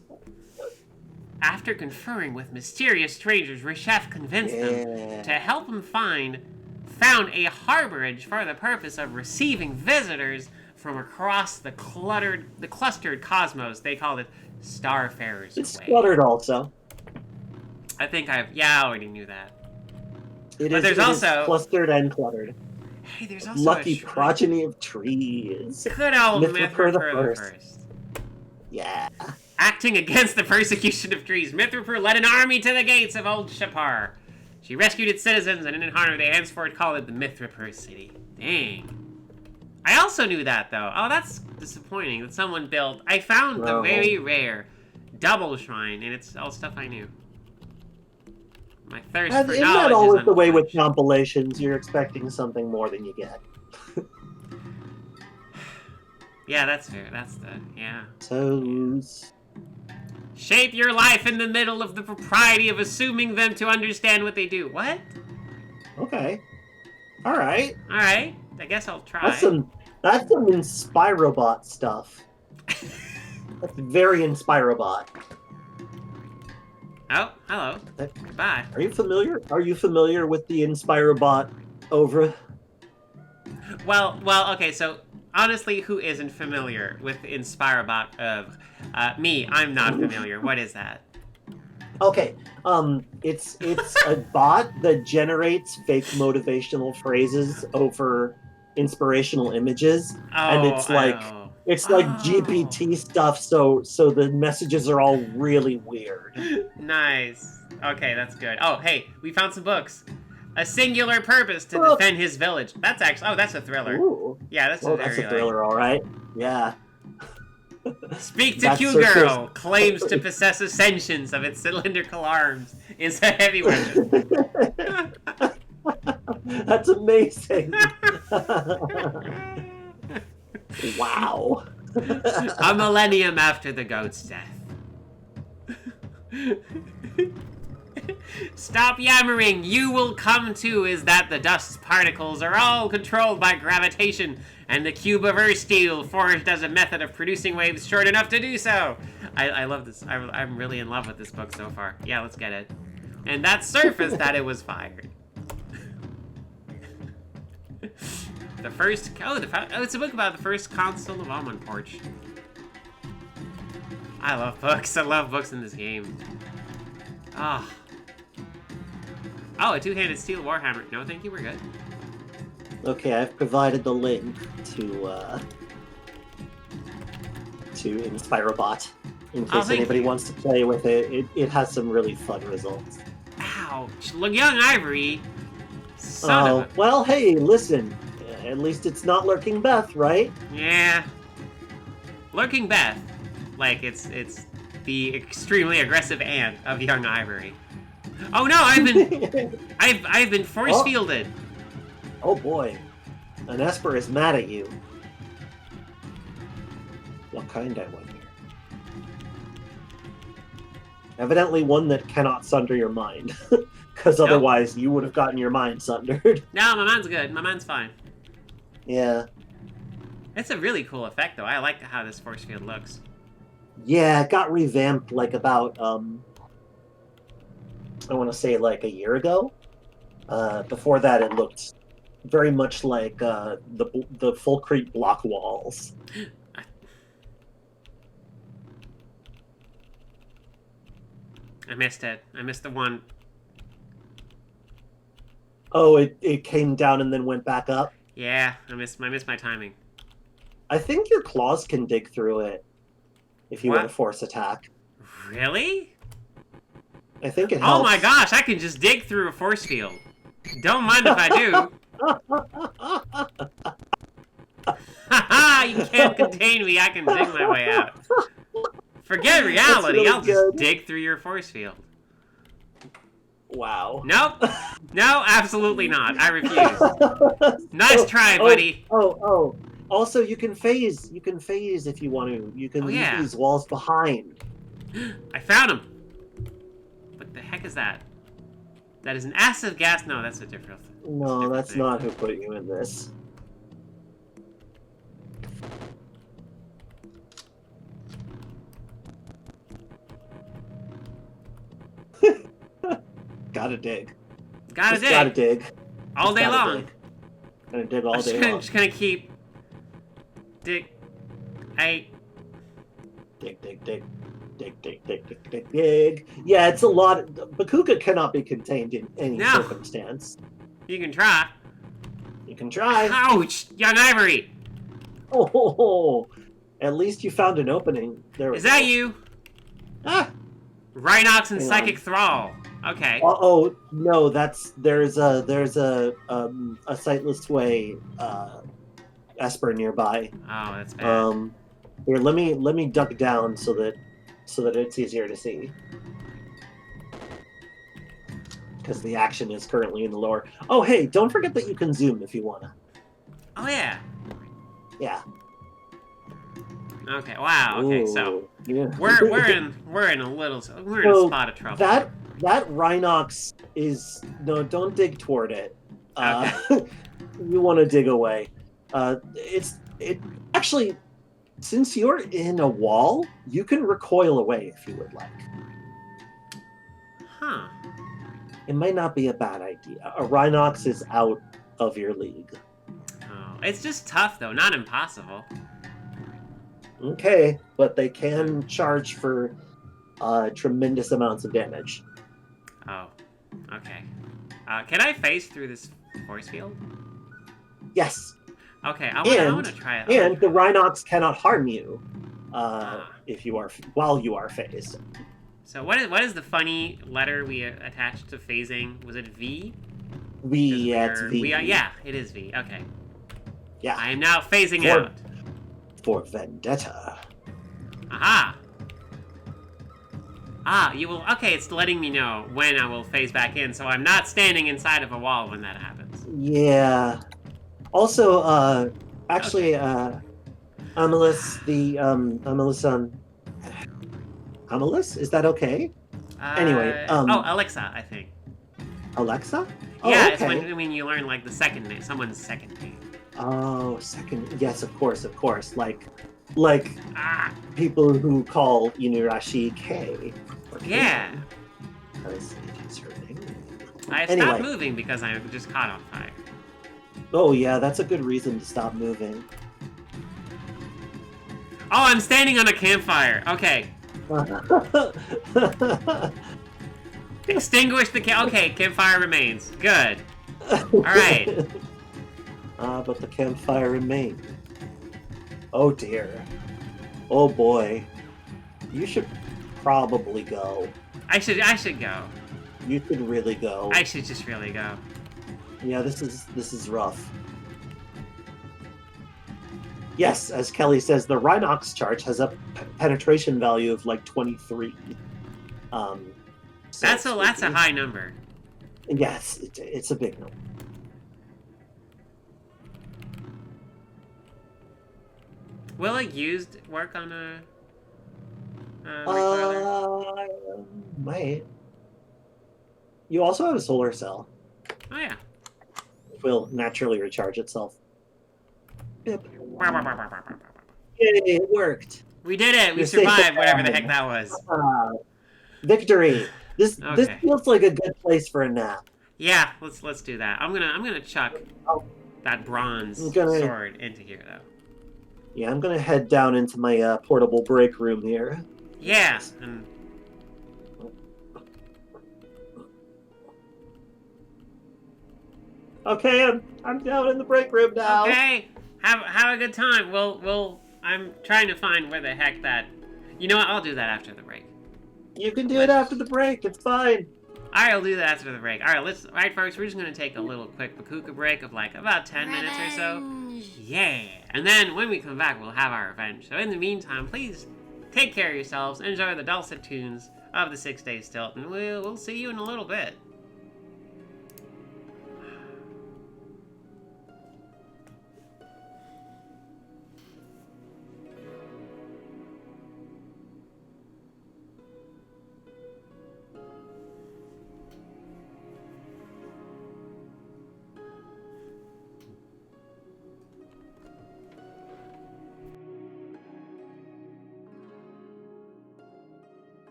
After conferring with mysterious strangers, Reshef convinced them to help him found a harborage for the purpose of receiving visitors from across the clustered cosmos. They called it Starfarers' It's Way. cluttered also. I think I already knew that. There's also clustered and cluttered. Hey, there's also Lucky progeny of trees. Good old Mithriper the First. Yeah. Acting against the persecution of trees, Mithriper led an army to the gates of Old Shapar. She rescued its citizens, and in honor, they henceforth call it the Mithriper City. Dang. I also knew that, though. Oh, that's disappointing that someone built... I found the very rare double shrine, and it's all stuff I knew. My thirst for knowledge isn't that always is the way with unquenched. compilations? You're expecting something more than you get. Yeah, that's fair. That's the... Yeah. Toes. Shape your life in the middle of the propriety of assuming them to understand what they do. What? Okay. All right. All right. I guess I'll try. That's some Inspirobot stuff. That's very Inspirobot. Oh, hello. Goodbye. Are you familiar? Are you familiar with the Inspirobot over? Well, okay, so honestly, who isn't familiar with Inspirobot of me? I'm not familiar. What is that? Okay, it's a bot that generates fake motivational phrases over inspirational images, and it's like GPT stuff. So the messages are all really weird. Nice. Okay, that's good. Oh, hey, we found some books. a singular purpose to defend his village. That's actually... Oh, that's a thriller. Ooh. Yeah, that's Oh, that's a thriller, all right. Yeah. Speak to That Q-Girl, claims to possess a sentience of its cylindrical arms, is a heavy weapon. That's amazing. Wow. A millennium after the goat's death. Stop yammering! You will come to is that the dust particles are all controlled by gravitation, and the cube of earth steel forged as a method of producing waves short enough to do so. I love this. I'm really in love with this book so far. Yeah, let's get it. And that surface that it was fired. The first... Oh, it's a book about the first consul of Almond Porch. I love books. I love books in this game. Ah. Oh, a two-handed steel warhammer. No, thank you. We're good. Okay, I've provided the link to Inspirobot in case anybody wants to play with it. It has some really fun results. Ouch! Look, young Ivory. Son of a... Well, hey, listen. At least it's not Lurking Beth, right? Yeah. Lurking Beth, like it's the extremely aggressive aunt of young Ivory. Oh no, I've been force fielded. Oh boy, an Esper is mad at you. What kind, I wonder? Evidently one that cannot sunder your mind, because otherwise you would have gotten your mind sundered. No, my mind's good. My mind's fine. Yeah. It's a really cool effect, though. I like how this force field looks. Yeah, it got revamped like about, I want to say like a year ago. Before that, it looked very much like the Fulcrete block walls. I missed it. I missed the one. Oh, it came down and then went back up? Yeah, I missed my timing. I think your claws can dig through it if you want to force attack. Really? I think it helps. Oh my gosh, I can just dig through a force field. Don't mind if I do. Haha, you can't contain me. I can dig my way out. Forget reality. Really I'll just dig through your force field. Wow. Nope. No, absolutely not. I refuse. Nice try, buddy. Oh. Also, you can phase. You can phase if you want to. You can leave these walls behind. I found him. What the heck is that? That is an acid gas. No, that's a different. No, that's not who put you in this. Gotta dig. Gotta dig. Gotta dig. All day long. Gonna dig all day long. Just gonna keep... Dig. Dig. Yeah, it's a lot. Bakooka cannot be contained in any circumstance. You can try. You can try. Ouch! Young Ivory! Oh, at least you found an opening. There. Is that you? Ah! Rhinox and Psychic Thrall. Okay. Oh no, there's a Sightless Way Esper nearby. Oh, that's bad. Here, let me duck down so that it's easier to see. Because the action is currently in the lower. Oh hey, don't forget that you can zoom if you wanna. Oh yeah. Yeah. Okay. Wow. Okay. So we're in a spot of trouble. That Rhinox is don't dig toward it. Okay. You want to dig away. It actually, since you're in a wall, you can recoil away if you would like. Huh. It might not be a bad idea. A Rhinox is out of your league. Oh, it's just tough though, not impossible. Okay, but they can charge for tremendous amounts of damage. Oh, okay. Can I phase through this force field? Yes. Okay, I want to try it. And the Rhinox cannot harm you if you are while you are phased. So what is the funny letter we attached to phasing? Was it V? V, that's V. Yeah, it is V. Okay. Yeah. I am now phasing For- out. For vendetta. Aha! Ah, you will. Okay, it's letting me know when I will phase back in, so I'm not standing inside of a wall when that happens. Yeah. Also, actually, Amalus, Amalus? Is that okay? Anyway, Oh, Alexa, I think. Alexa? Yeah, Oh, it's okay. when you learn, like, the second name, someone's second name. Oh, second. Yes, of course. Like Ah! people who call Inurashi K. or Yeah! K. Because it is her name. I stopped Anyway. moving because I just caught on fire. Oh, yeah, that's a good reason to stop moving. Oh, I'm standing on a campfire. Okay. Extinguish the okay, campfire remains. Good. Alright. But the campfire remained. Oh dear. Oh boy. You should probably go. I should go. You should really go. I should just really go. Yeah, this is rough. Yes, as Kelly says, the Rhinox charge has a penetration value of like 23. So That's a high number. Yes, it's a big number. Will a used work on a recoiler? Might. You also have a solar cell. Oh yeah. It will naturally recharge itself. Yep. Yay, Yay, it worked. we did it. We You're safe survived and whatever the sound. heck that was. Victory. This Okay. feels like a good place for a nap. Yeah, let's do that. I'm gonna chuck Oh. that bronze I'm gonna- sword into here though. Yeah, I'm gonna head down into my portable break room here. Yeah, and Okay, I'm down in the break room now. okay. Have a good time. I'm trying to find where the heck that. You know what? I'll do that after the break. You can do it after the break. It's fine. All right, I'll do that after the break. All right, folks, we're just gonna take a little quick Bakooka break of like about 10 minutes or so. Revenge. Yeah, and then when we come back, we'll have our revenge. So in the meantime, please take care of yourselves, enjoy the dulcet tunes of the 6 Days Stilt, and we'll see you in a little bit.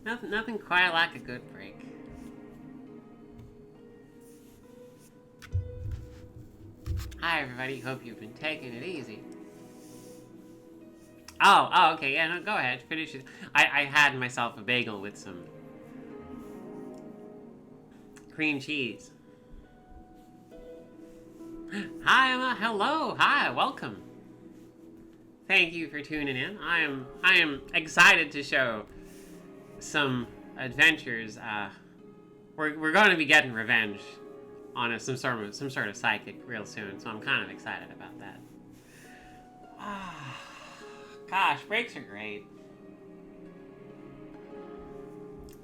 Nothing quite like a good break. Hi everybody, hope you've been taking it easy. Oh, okay, yeah, no, go ahead, finish it. I had myself a bagel with some cream cheese. Hi, Emma, hello, hi, welcome. Thank you for tuning in. I am excited to show some adventures. We're going to be getting revenge on some sort of psychic real soon, so I'm kind of excited about that. Gosh, breaks are great.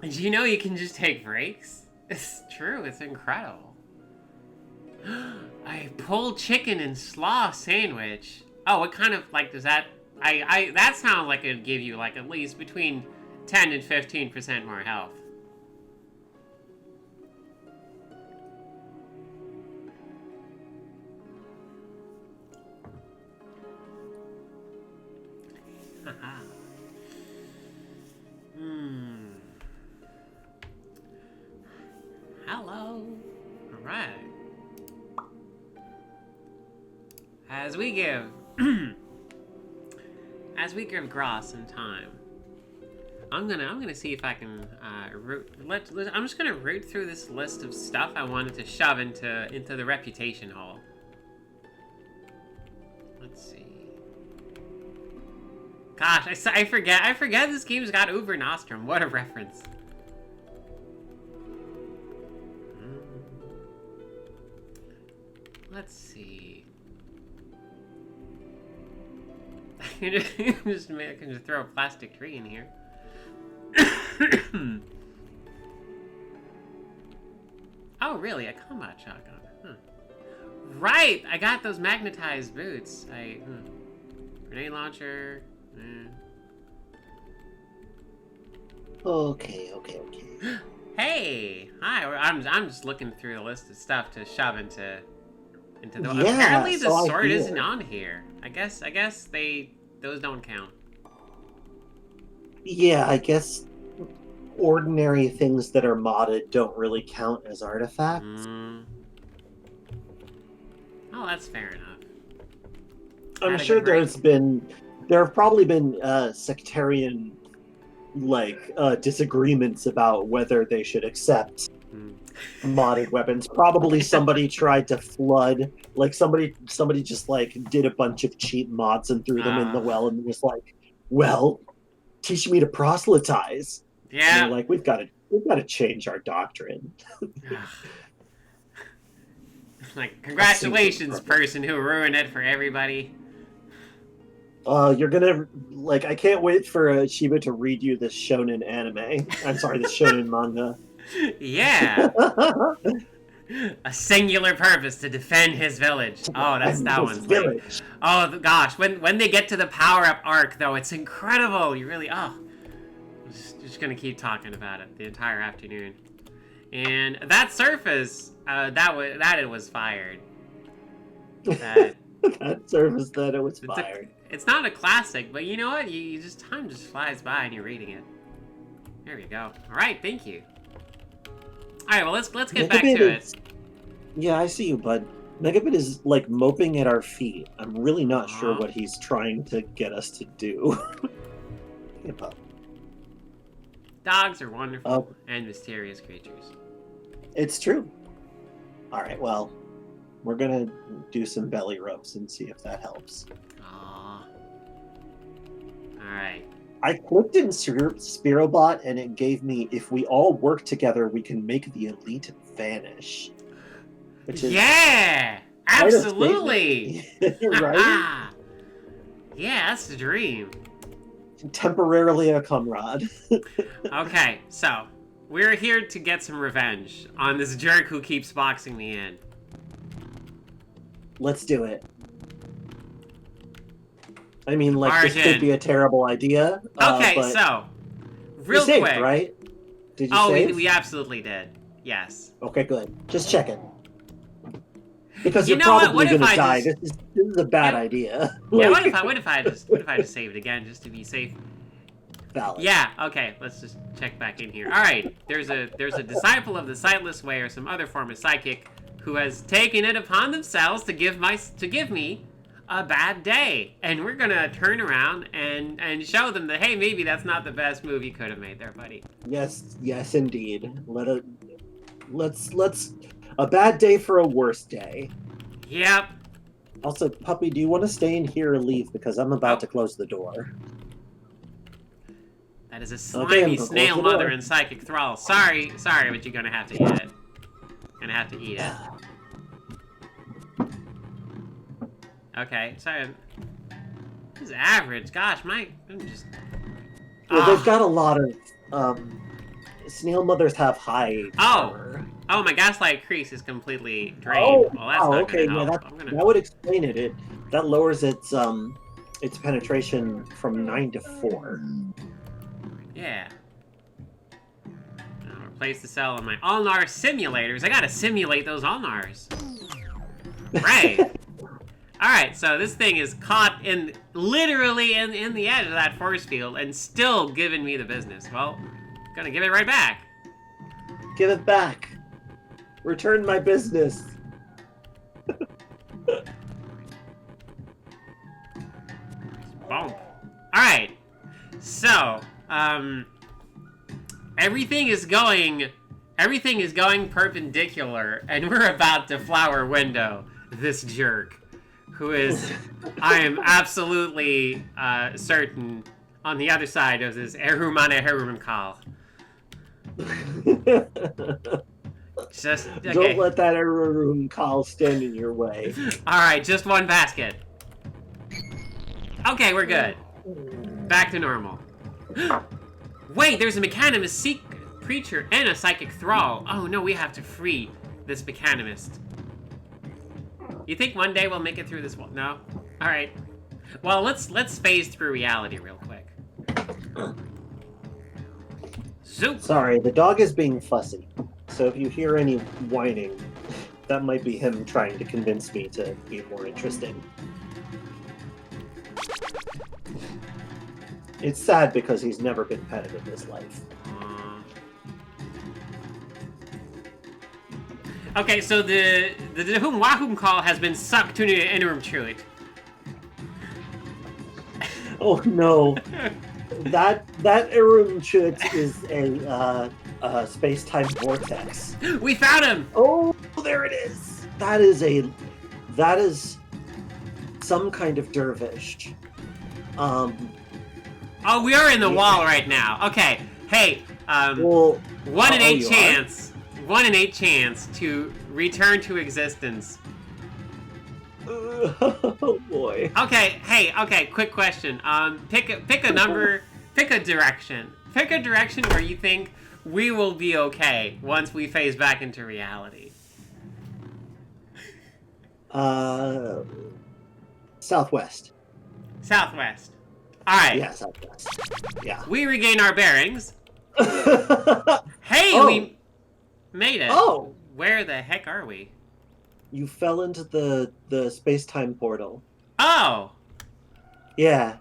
Did you know you can just take breaks? It's true, it's incredible. A pulled chicken and slaw sandwich. Oh, what kind of, like, does that... that sounds like it'd give you, like, at least between 10 and 15% more health. Haha. Hello. Alright. As we give Gross some time, I'm gonna see if I can I'm just gonna root through this list of stuff I wanted to shove into the reputation hole. Let's see. Gosh, I forget this game's got Uber Nostrum. What a reference. Let's see. I can just throw a plastic tree in here. Oh, really? A combat shotgun. Huh. Right! I got those magnetized boots. Grenade launcher. Okay. Hey! Hi! I'm just looking through the list of stuff to shove into the... Yeah, apparently the so sword isn't on here. I guess those don't count. Yeah, I guess ordinary things that are modded don't really count as artifacts. Oh, that's fair enough. I'm sure there have probably been sectarian disagreements about whether they should accept modded weapons. Probably somebody tried to flood, somebody just did a bunch of cheap mods and threw them in the well and was like, well, teach me to proselytize. Yeah. And like, we've got to change our doctrine. Like, congratulations, person who ruined it for everybody. You're gonna I can't wait for Shiba to read you this shonen anime. I'm sorry, this shonen manga. Yeah. A singular purpose to defend his village. Oh, that one's village. Oh gosh, when they get to the power-up arc, though, it's incredible. You really, I'm just gonna keep talking about it the entire afternoon. And that surface, it was fired. That surface that it was fired. It's not a classic, but you know what? Time just flies by and you're reading it. There we go. All right, thank you. All right, well let's get back to it. Yeah, I see you, bud. Megabit is moping at our feet. I'm really not sure what he's trying to get us to do. Dogs are wonderful and mysterious creatures. It's true. All right, well, we're gonna do some belly rubs and see if that helps. All right. I clicked in Spirobot and it gave me, if we all work together, we can make the elite vanish. Which is absolutely. Right? Yeah, that's the dream. Temporarily a comrade. Okay, so we're here to get some revenge on this jerk who keeps boxing me in. Let's do it. I mean, this could be a terrible idea. Okay, so, real quick. Saved, right? Did you save? We absolutely did. Yes. Okay, good. Just checking. Because You you're know what? probably What if gonna I die. just- This is a bad idea. Yeah, Like, what if I just save it again just to be safe? valid. Yeah, okay, let's just check back in here. Alright, there's a disciple of the Sightless Way or some other form of psychic who has taken it upon themselves to give me a bad day. And we're gonna turn around and show them that, hey, maybe that's not the best move you could have made there, buddy. Yes, indeed. Let's a bad day for a worse day. Yep. Also, puppy, do you want to stay in here or leave? Because I'm about Oh. to close the door. That is a Okay, slimy I'm gonna close snail the mother door. and psychic thrall. Sorry, but you're gonna have to eat it. Gonna have to eat it. Okay, sorry. This is average. Gosh, I'm just... Well, they've got a lot of snail mothers have high power. Oh, my gaslight crease is completely drained. Oh, Well, that's not okay. gonna Yeah, help. that would explain it. That lowers its penetration from 9 to 4. Yeah. I'll replace the cell on my ulnar simulators. I gotta simulate those ulnars. Right. Alright, so this thing is caught literally in the edge of that force field and still giving me the business. Well, gonna give it right back. Give it back. Return my business. Bump. Alright. So, everything is going perpendicular, and we're about to flower window this jerk, who is, I am absolutely certain, on the other side of this Erumane Herumankal. Just, okay. Don't let that room call stand in your way. Alright, just one basket. Okay, we're good. Back to normal. Wait, there's a Mechanimist preacher and a psychic thrall. Oh no, we have to free this Mechanimist. You think one day we'll make it through this one? No? Alright. Well, let's phase through reality real quick. Zoop! Sorry, the dog is being fussy. So if you hear any whining, that might be him trying to convince me to be more interesting. It's sad because he's never been petted in his life. Okay, so the Dahum Wahum call has been sucked to an interim truant. Oh no. that Irun Chut is a space-time vortex. We found him! Oh, there it is. That is some kind of dervish. Oh, we are in the wall right now. Okay, hey, Well, 1 in 8 you chance. 1 in 8 chance to return to existence. Oh boy. Okay, hey, okay, quick question. Pick a number, pick a direction. Pick a direction where you think we will be okay once we phase back into reality. Southwest. Southwest. Alright. Yeah, southwest. Yeah. We regain our bearings. Hey, Oh. we made it. Oh! Where the heck are we? You fell into the space-time portal. Oh! Yeah.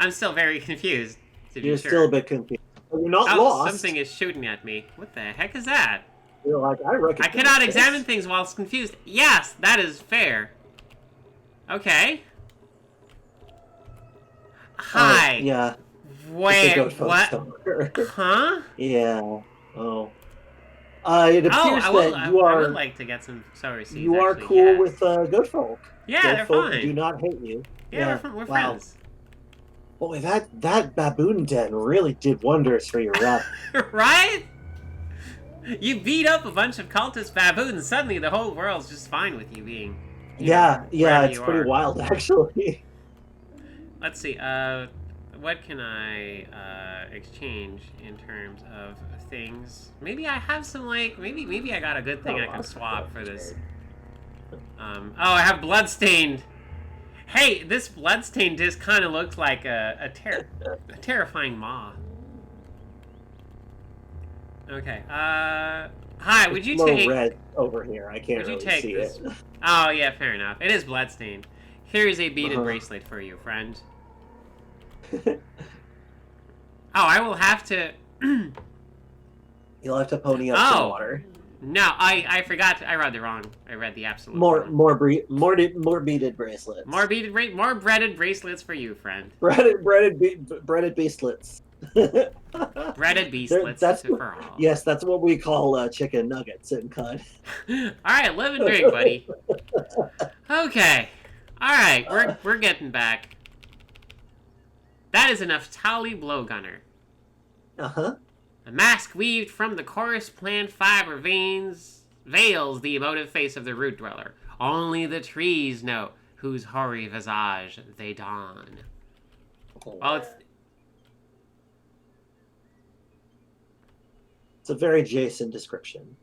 I'm still very confused, to be You're sure. still a bit confused. But you're not Oh, lost. something is shooting at me. What the heck is that? You're like, I recognize I cannot this. examine things whilst confused. Yes, that is fair. Okay. Hi. Yeah. Wait, It's a goat what? stalker. Huh? Yeah. Oh. It appears I that you are would like to get some sorry seeds. you are actually, cool yes. with goat folk. Yeah, Goat they're folk fine. do not hate you. Yeah, we're wow. friends. Boy, that baboon den really did wonders for your rep. Right? You beat up a bunch of cultist baboons, and suddenly the whole world's just fine with you being. Yeah, wherever it's you pretty are. wild actually. Let's see. What can I exchange in terms of things? Maybe I have some maybe I got a good thing I can swap for this. Oh, I have bloodstained. Hey, this bloodstained disc kind of looks like a terrifying maw. Okay. Hi, would you More take... red over here. I can't Would you really take see this? it. Oh, yeah, fair enough. It is bloodstained. Here's a beaded Uh-huh. bracelet for you, friend. Oh, I will have to... You'll have to pony up some Oh! water. No, I forgot. I read the wrong. I read the absolute More wrong. more beaded bracelets. More breaded bracelets for you, friend. breaded beastlets. Breaded beastlets That's for all. yes, that's what we call chicken nuggets in CUD. Alright, live and drink, buddy. Okay. Alright, we're getting back. That is a Naftali blowgunner. Uh-huh. A mask weaved from the coarse plant fiber veins veils the emotive face of the root dweller. Only the trees know whose hoary visage they don. Well, It's a very Jason description.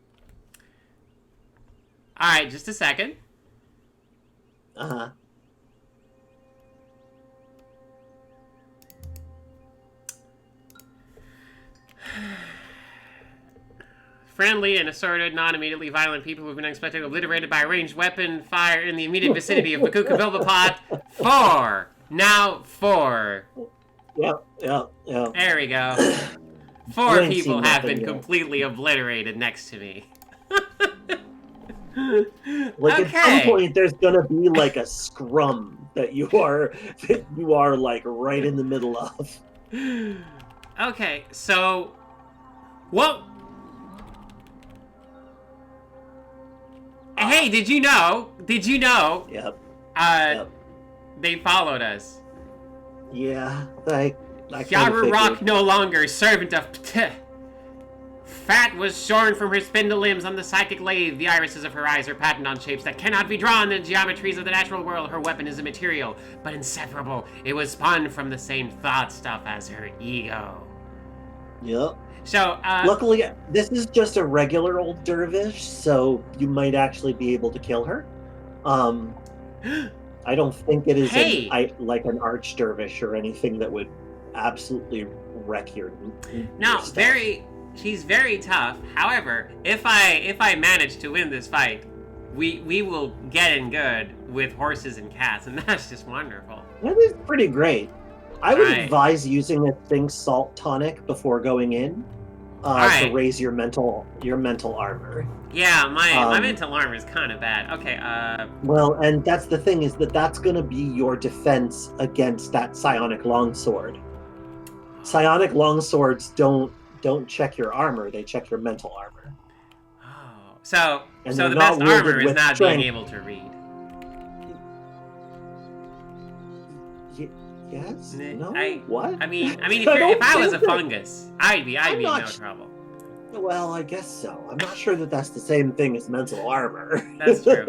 alright, just a second. Uh-huh. Friendly and assorted, non-immediately violent people who have been unexpectedly obliterated by a ranged weapon fire in the immediate vicinity of Bakooka Bilbapot. 4! Now 4. Yep. There we go. 4 You ain't people seen have nothing been yet. completely obliterated next to me. Like Okay. at some point there's gonna be like a scrum that you are like right in the middle of. Okay, so... Whoa! Hey, did you know? Yep. Yep. They followed us. Yeah. I kinda Yaru Rock figured. no longer servant of Pteh. Fat was shorn from her spindle limbs on the psychic lathe. The irises of her eyes are patterned on shapes that cannot be drawn in the geometries of the natural world. Her weapon is immaterial, but inseparable. It was spun from the same thought stuff as her ego. Yep. So, Luckily, this is just a regular old dervish, so you might actually be able to kill her. I don't think it is like an arch dervish or anything that would absolutely wreck your. no, your stuff. she's very tough. However, if I manage to win this fight, we will get in good with horses and cats, and that's just wonderful. That is pretty great. I would Right. advise using a Think Salt tonic before going in to Right. raise your mental armor. Yeah, my Um, mental armor is kind of bad. Okay, Well, and that's the thing is that's going to be your defense against that psionic longsword. Psionic longswords don't check your armor; they check your mental armor. oh, so And the they're not best armor wielded is with not strength. being able to read. Yes? N- No? I- What? I mean, I if I was a don't think that- fungus, I'd be in no not sh- trouble. Well, I guess so. I'm not sure that that's the same thing as mental armor. That's true.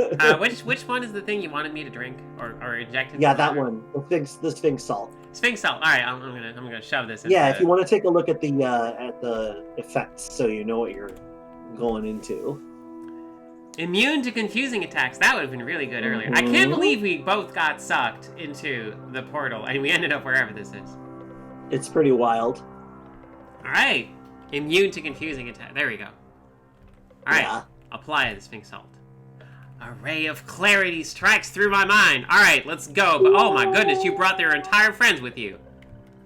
Which one is the thing you wanted me to drink or inject? Into Yeah, my that arm? one. The Sphinx salt. Sphinx salt. All right, I'm gonna shove this. Yeah, into if you want to take a look at the effects, so you know what you're going into. Immune to confusing attacks. That would have been really good earlier. I can't Mhm. believe we both got sucked into the portal and we ended up wherever this is. It's pretty wild. All right. Immune to confusing attack. There we go. All right. Yeah. Apply the Sphinx salt. A ray of clarity strikes through my mind. All right, let's go. But oh my goodness, you brought their entire friends with you.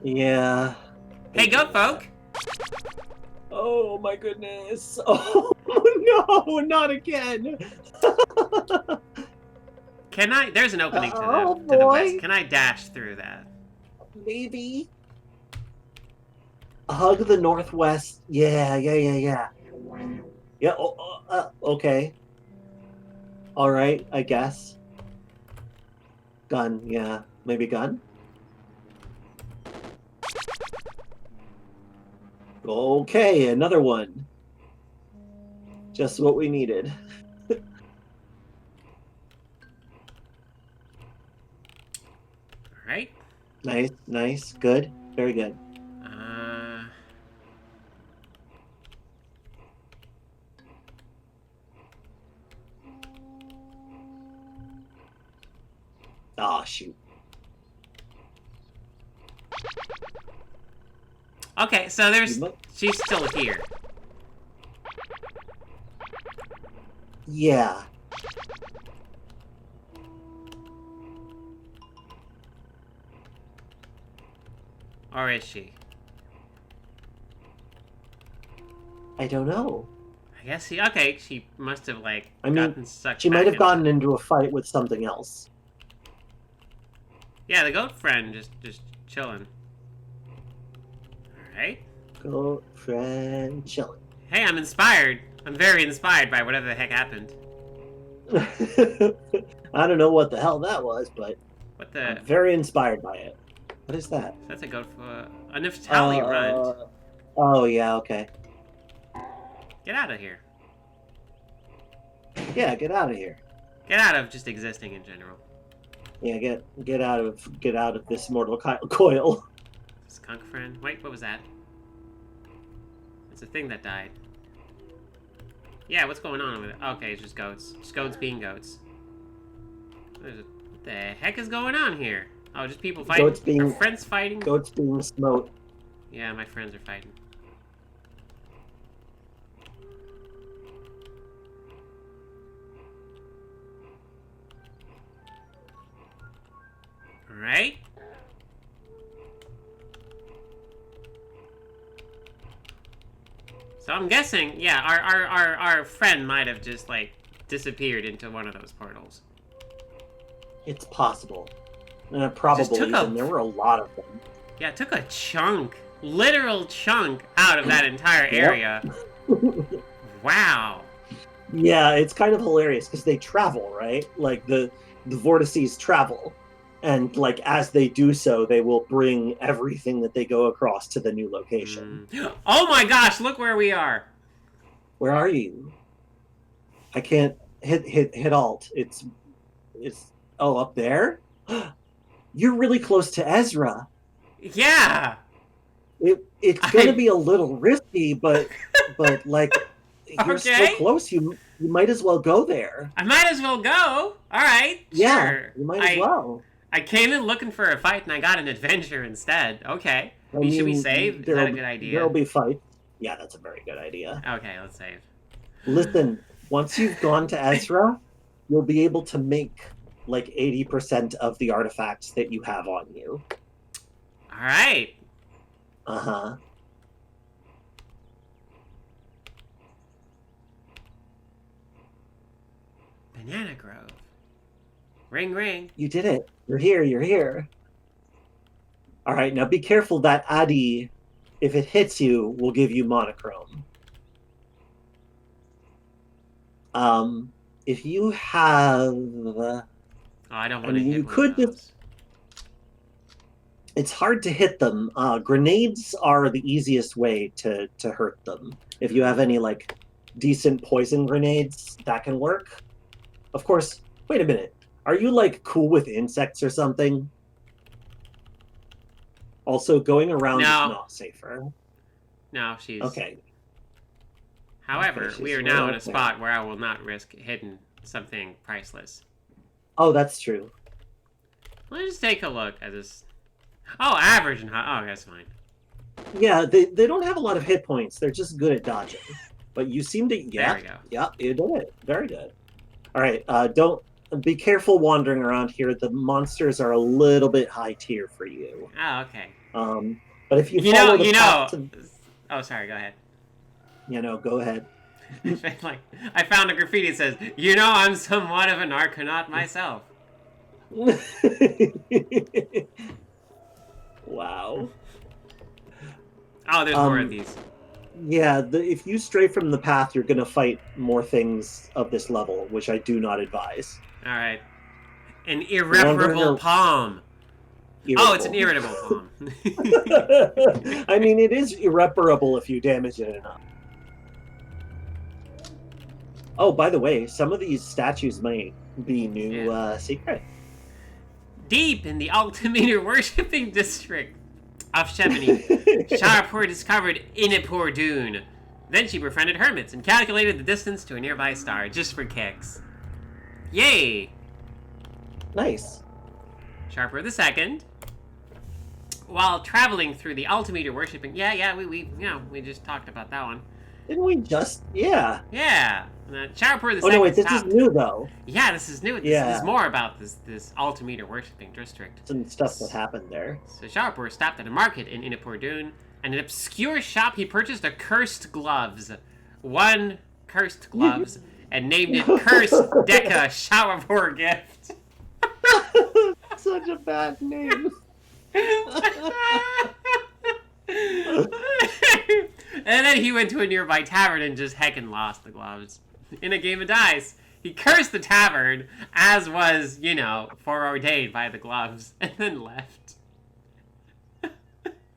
Yeah. Hey, goat folk. Oh my goodness. Oh no, not again. Can I? There's an opening to Oh, the boy. west. Can I dash through that? Maybe. Hug the northwest. Yeah. Yeah, okay. All right, I guess. Gun, yeah. Maybe gun? Okay, another one. Just what we needed. All right. Nice, good, very good. Oh shoot. Okay, so You mu- she's still here. Yeah. Or is she? I don't know. I guess she must have, like, I mean, gotten sucked she might back have gotten into a fight with something else. Yeah, the goat friend just chilling. Alright. Goat friend chilling. Hey, I'm inspired. I'm very inspired by whatever the heck happened. I don't know what the hell that was, but What the... I'm very inspired by it. What is that? That's a goat for... A Neftali runt. Oh, yeah, okay. Get out of here. Yeah, get out of here. Get out of just existing in general. Yeah, get out of this mortal coil. Skunk friend. Wait, what was that? It's a thing that died. Yeah, what's going on with it? Okay, it's just goats. Just goats being goats. What the heck is going on here? Oh, just people fighting? Goats being... Are friends fighting? Goats being smote. Yeah, my friends are fighting. Alright. So I'm guessing, yeah, our friend might have just, like, disappeared into one of those portals. It's possible. Probably, and there were a lot of them. Yeah, it took a chunk, literal chunk, out of that entire area. Wow. Yeah, it's kind of hilarious, because they travel, right? Like, the vortices travel. And, like, as they do so, they will bring everything that they go across to the new location. Oh my gosh, look where we are! Where are you? I can't hit Alt. It's oh, up there? You're really close to Ezra. Yeah! It's gonna be a little risky, but like, you're so close, you might as well go there. I might as well go! Alright, yeah, sure. You might as well. I came in looking for a fight and I got an adventure instead. Okay. Should we save? Is that a good idea? There'll be fights. Yeah, that's a very good idea. Okay, let's save. Listen, once you've gone to Ezra, you'll be able to make like 80% of the artifacts that you have on you. Alright. Uh-huh. Banana Grove. Ring, ring. You did it. You're here, you're here. All right, now be careful. That Addy, if it hits you, will give you monochrome. If you have... Oh, I don't want to hit you one could of those. just... It's hard to hit them. Grenades are the easiest way to hurt them. If you have any, like, decent poison grenades, that can work. Of course, wait a minute. Are you, like, cool with insects or something? Also, going around is not safer. No, she's... Okay. However, Okay, we are now in a spot where I will not risk hitting something priceless. Oh, that's true. Let's just take a look at this. Oh, average and high. Oh, that's fine. Yeah, they don't have a lot of hit points. They're just good at dodging. But you seem to... Yeah, there we go. Yeah, you did it. Very good. All right, don't... Be careful wandering around here. The monsters are a little bit high tier for you. Oh, okay. But if you follow the path to... Oh, sorry. Go ahead. Go ahead. Like, I found a graffiti that says, I'm somewhat of an Argonaut myself. Wow. Oh, there's more of these. Yeah, if you stray from the path, you're going to fight more things of this level, which I do not advise. All right. An irreparable palm. Irritable. Oh, it's an irritable palm. I mean, it is irreparable if you damage it enough. Oh, by the way, some of these statues might be new secret. Deep in the Altimeter worshipping district of Shemini, Sharpur discovered Inipur Dune. Then she befriended hermits and calculated the distance to a nearby star just for kicks. Yay! Nice. Sharpur II, while traveling through the Altimeter worshipping... we just talked about that one. Didn't we just? Yeah. Yeah. Showerpur the Oh no, wait. second This is stopped. new though. Yeah, this is new. This Yeah. is more about this altimeter worshipping district. Some stuff that happened there. So Showerpur stopped at a market in Inapur and an obscure shop he purchased a cursed gloves. One cursed gloves and named it Cursed Deca Showerpur Gift. Such a bad name. And then he went to a nearby tavern and just heckin' lost the gloves. In a game of dice, he cursed the tavern, as was, foreordained by the gloves, and then left.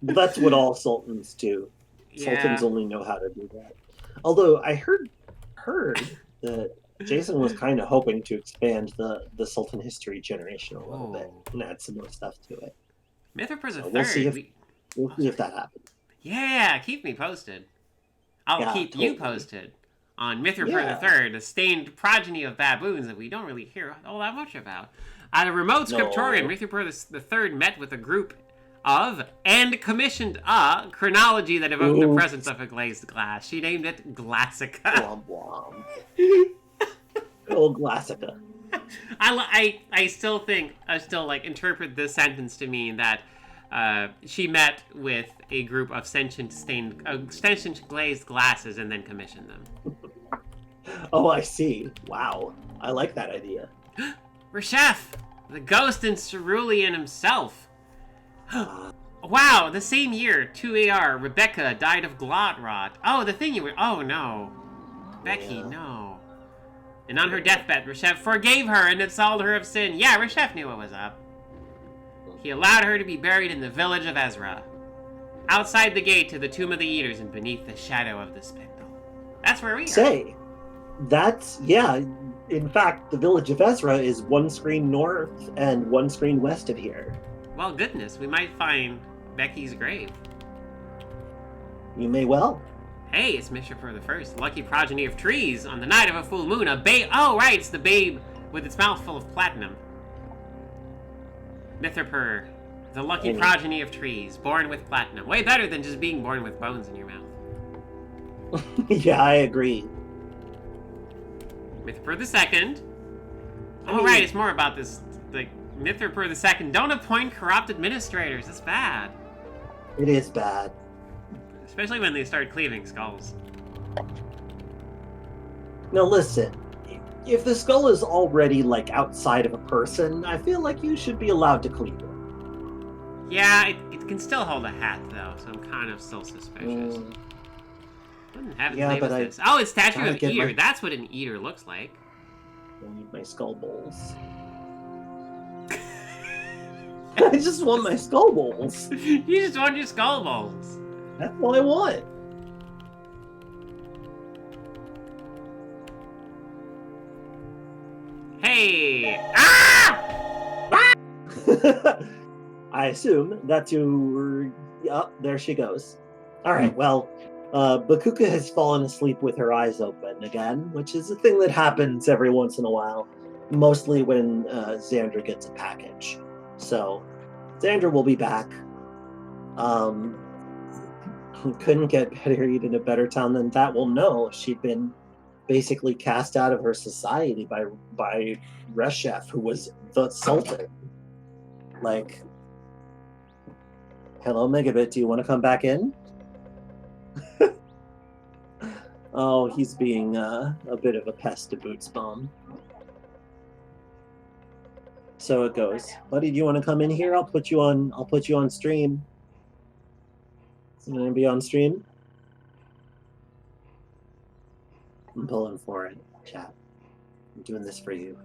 That's what all sultans do. Yeah. Sultans only know how to do that. Although I heard that Jason was kind of hoping to expand the Sultan history generation a little bit and add some more stuff to it. Mithridates So III. We'll see if that happens. Yeah, keep me posted. I'll keep you posted on Mithridates III, the stained progeny of baboons that we don't really hear all that much about. At a remote scriptorium, Mithridates III met with a group of and commissioned a chronology that evoked the presence of a glazed glass. She named it Glassica. Blom blom. Old Glassica. I still interpret this sentence to mean that she met with a group of sentient glazed glasses and then commissioned them. Oh, I see. Wow. I like that idea. Reshef, the ghost and cerulean himself. Wow, the same year, 2AR, Rebecca died of glot rot. Oh, the thing you were... Oh, no. Becky, no. And on her deathbed, Reshef forgave her and absolved her of sin. Yeah, Reshef knew what was up. He allowed her to be buried in the village of Ezra, outside the gate to the Tomb of the Eaters and beneath the shadow of the spindle. That's where we are. In fact, the village of Ezra is one screen north and one screen west of here. Well, goodness, we might find Becky's grave. You may well. Hey, it's Mithridates the First, lucky progeny of trees. On the night of a full moon, a babe... Oh, right, it's the babe with its mouth full of platinum. Mithridates, the lucky progeny of trees, born with platinum. Way better than just being born with bones in your mouth. Yeah, I agree. Mithridates II. Oh, right, it's more about this, like, Mithridates II. Don't appoint corrupt administrators. It's bad. It is bad. Especially when they start cleaving skulls. Now listen, if the skull is already, like, outside of a person, I feel like you should be allowed to cleave it. Yeah, it can still hold a hat, though, so I'm kind of still suspicious. What in heaven's name is this? Oh, it's Statue of Eater. That's what an eater looks like. I need my skull bowls. I just want my skull bowls. You just want your skull bowls. That's all I want. Hey! Ah! I assume that's who... Yep, there she goes. Alright, well, Bakooka has fallen asleep with her eyes open again, which is a thing that happens every once in a while. Mostly when Xandra gets a package. So, Xandra will be back. Couldn't get buried in a better town than that. Well, no, she'd been basically cast out of her society by Reshef, who was the Sultan. Like, hello, Megabit, do you want to come back in? Oh, he's being a bit of a pest to Boots Bomb. So it goes. Buddy, do you want to come in here? I'll put you on stream. You gonna be on stream? I'm pulling for it, chat. I'm doing this for you.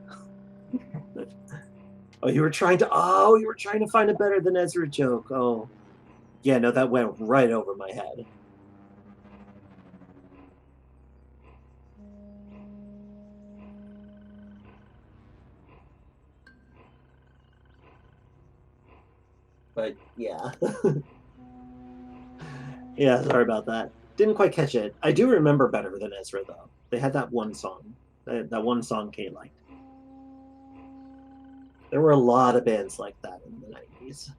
You were trying to find a better than Ezra joke. Oh. Yeah, no, that went right over my head. But yeah. Yeah, sorry about that. Didn't quite catch it. I do remember Better Than Ezra, though. They had that one song. That one song Kate liked. There were a lot of bands like that in the 90s.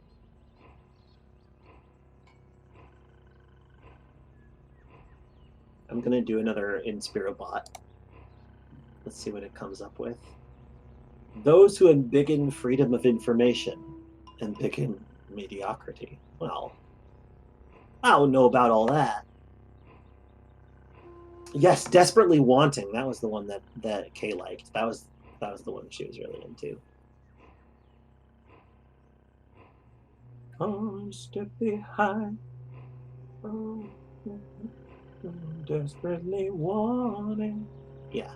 I'm gonna do another Inspirobot. Let's see what it comes up with. Those who embiggen freedom of information embiggen mediocrity. Well, I don't know about all that. Yes, desperately wanting. That was the one that Kay liked. That was the one she was really into. Oh, step behind. Oh, desperately wanting. Yeah.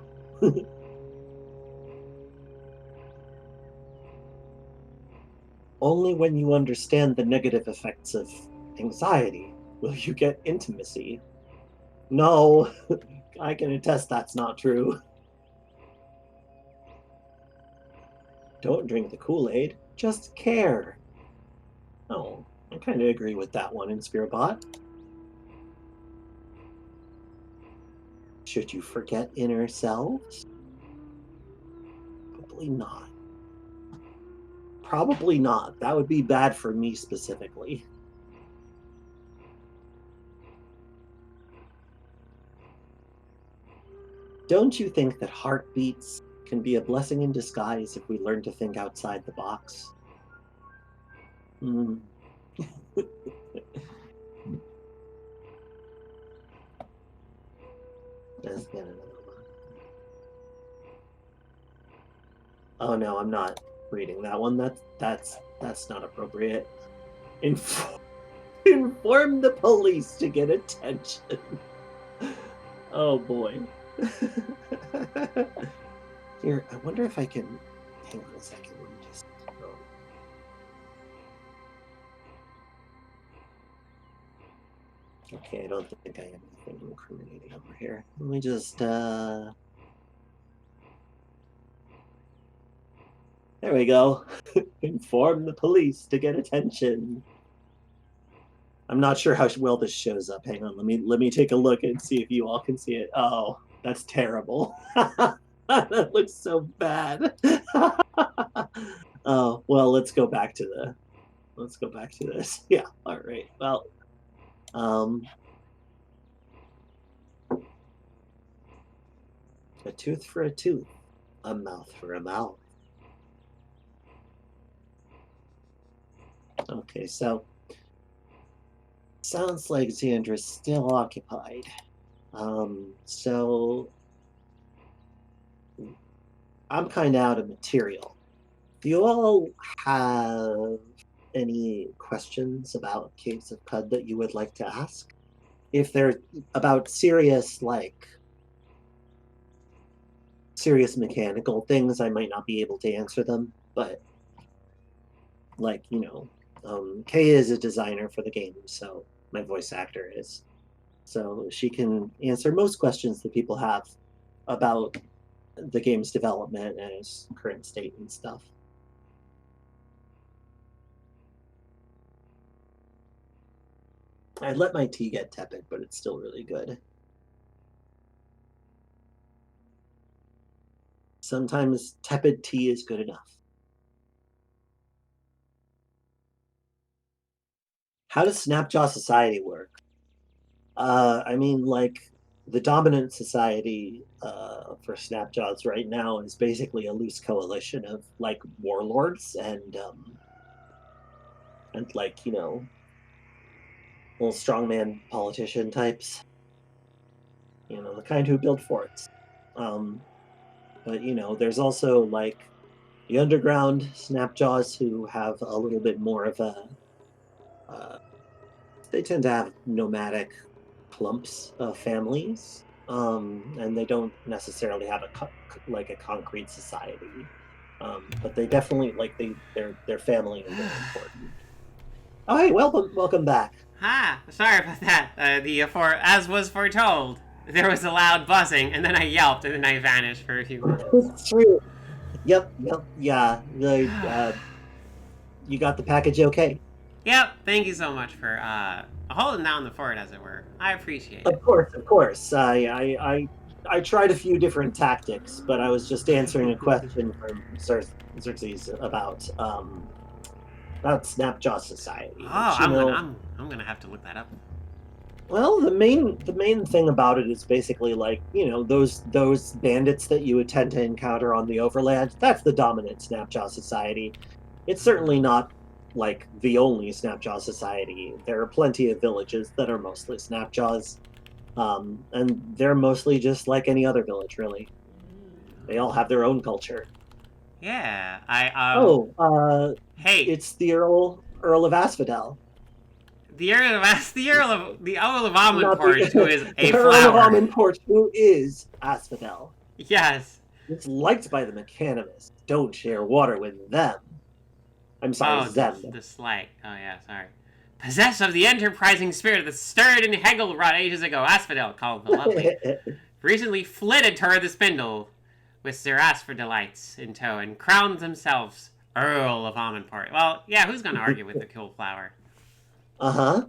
Only when you understand the negative effects of anxiety will you get intimacy. No, I can attest that's not true. Don't drink the Kool-Aid, just care. Oh, I kind of agree with that one in Spiritbot. Should you forget inner selves? Probably not. Probably not. That would be bad for me specifically. Don't you think that heartbeats can be a blessing in disguise if we learn to think outside the box? Hmm. Let's get another one. Oh no, I'm not reading that one. That's not appropriate. Inform the police to get attention. Oh boy. Here, I wonder if I can. Hang on a second. Let me just. Okay, I don't think I have anything incriminating over here. Let me just. There we go. Inform the police to get attention. I'm not sure how well this shows up. Hang on, let me take a look and see if you all can see it. Oh, that's terrible. That looks so bad. Oh, well, let's go back to this. Yeah, all right. Well, a tooth for a tooth, a mouth for a mouth. Okay, so sounds like Xandra's still occupied. So I'm kind of out of material. Do you all have any questions about Caves of Cud that you would like to ask? If they're about serious mechanical things, I might not be able to answer them, but Kay is a designer for the game, so my voice actor is. So she can answer most questions that people have about the game's development and its current state and stuff. I let my tea get tepid, but it's still really good. Sometimes tepid tea is good enough. How does Snapjaw Society work? I mean, the dominant society for Snapjaws right now is basically a loose coalition of warlords and little strongman politician types. The kind who build forts. But there's also the underground Snapjaws who have a little bit more of a. They tend to have nomadic clumps of families, and they don't necessarily have a concrete society, but they definitely their family is very important. Oh, hey, welcome back. Ha! Sorry about that. As was foretold, there was a loud buzzing, and then I yelped, and then I vanished for a few minutes. It's true. Yep, yeah. You got the package okay? Yep. Thank you so much for holding down the fort, as it were. I appreciate it. Of course. I tried a few different tactics, but I was just answering a question from Xerxes about Snapjaw Society. Oh, I'm gonna have to look that up. Well, the main thing about it is basically like, those bandits that you would tend to encounter on the overland. That's the dominant Snapjaw society. It's certainly not like the only Snapjaw society. There are plenty of villages that are mostly Snapjaws, and they're mostly just like any other village, really. They all have their own culture. Yeah, hey, it's the Earl of Asphodel. the Earl of Amanport, who is a the Earl of flower. Amanport, who is Asphodel. Yes. It's liked by the Mechanimists. Don't share water with them. I'm sorry, them. The slight. Oh yeah, sorry. Possessed of the enterprising spirit that stirred in Hegelrod ages ago, Asphodel, called the Lovely, recently flitted toward the spindle with their Asphodelites in tow and crowned themselves Earl of Amanport. Well, yeah, who's gonna argue with the cool flower? Uh-huh.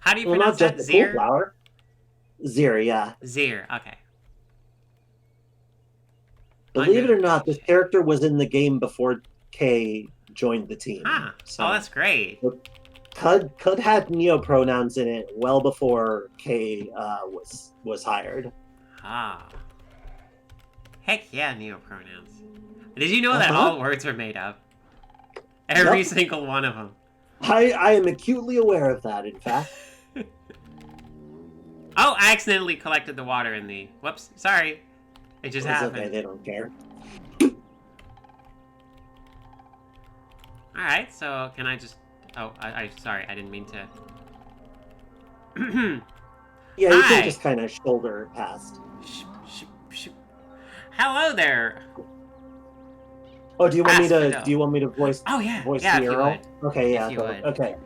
How do you pronounce that? Not just the cool flower. Zir, yeah. Zir, okay. Believe it or not, this character was in the game before Kay joined the team. Ah, so oh, that's great. Cud had neopronouns in it well before Kay was hired. Ah. Heck yeah, neopronouns. Did you know that all words are made up? Every single one of them. I am acutely aware of that, in fact. Oh, I accidentally collected the water in the... Whoops, sorry. It just happened. Okay, they don't care. Alright, so can I just... Oh, sorry, I didn't mean to... Yeah, you can just kind of shoulder past. Hello there. Oh, do you want me to voice? Oh yeah, voice yeah, the if you Earl? would. Okay, yeah, If you would. okay.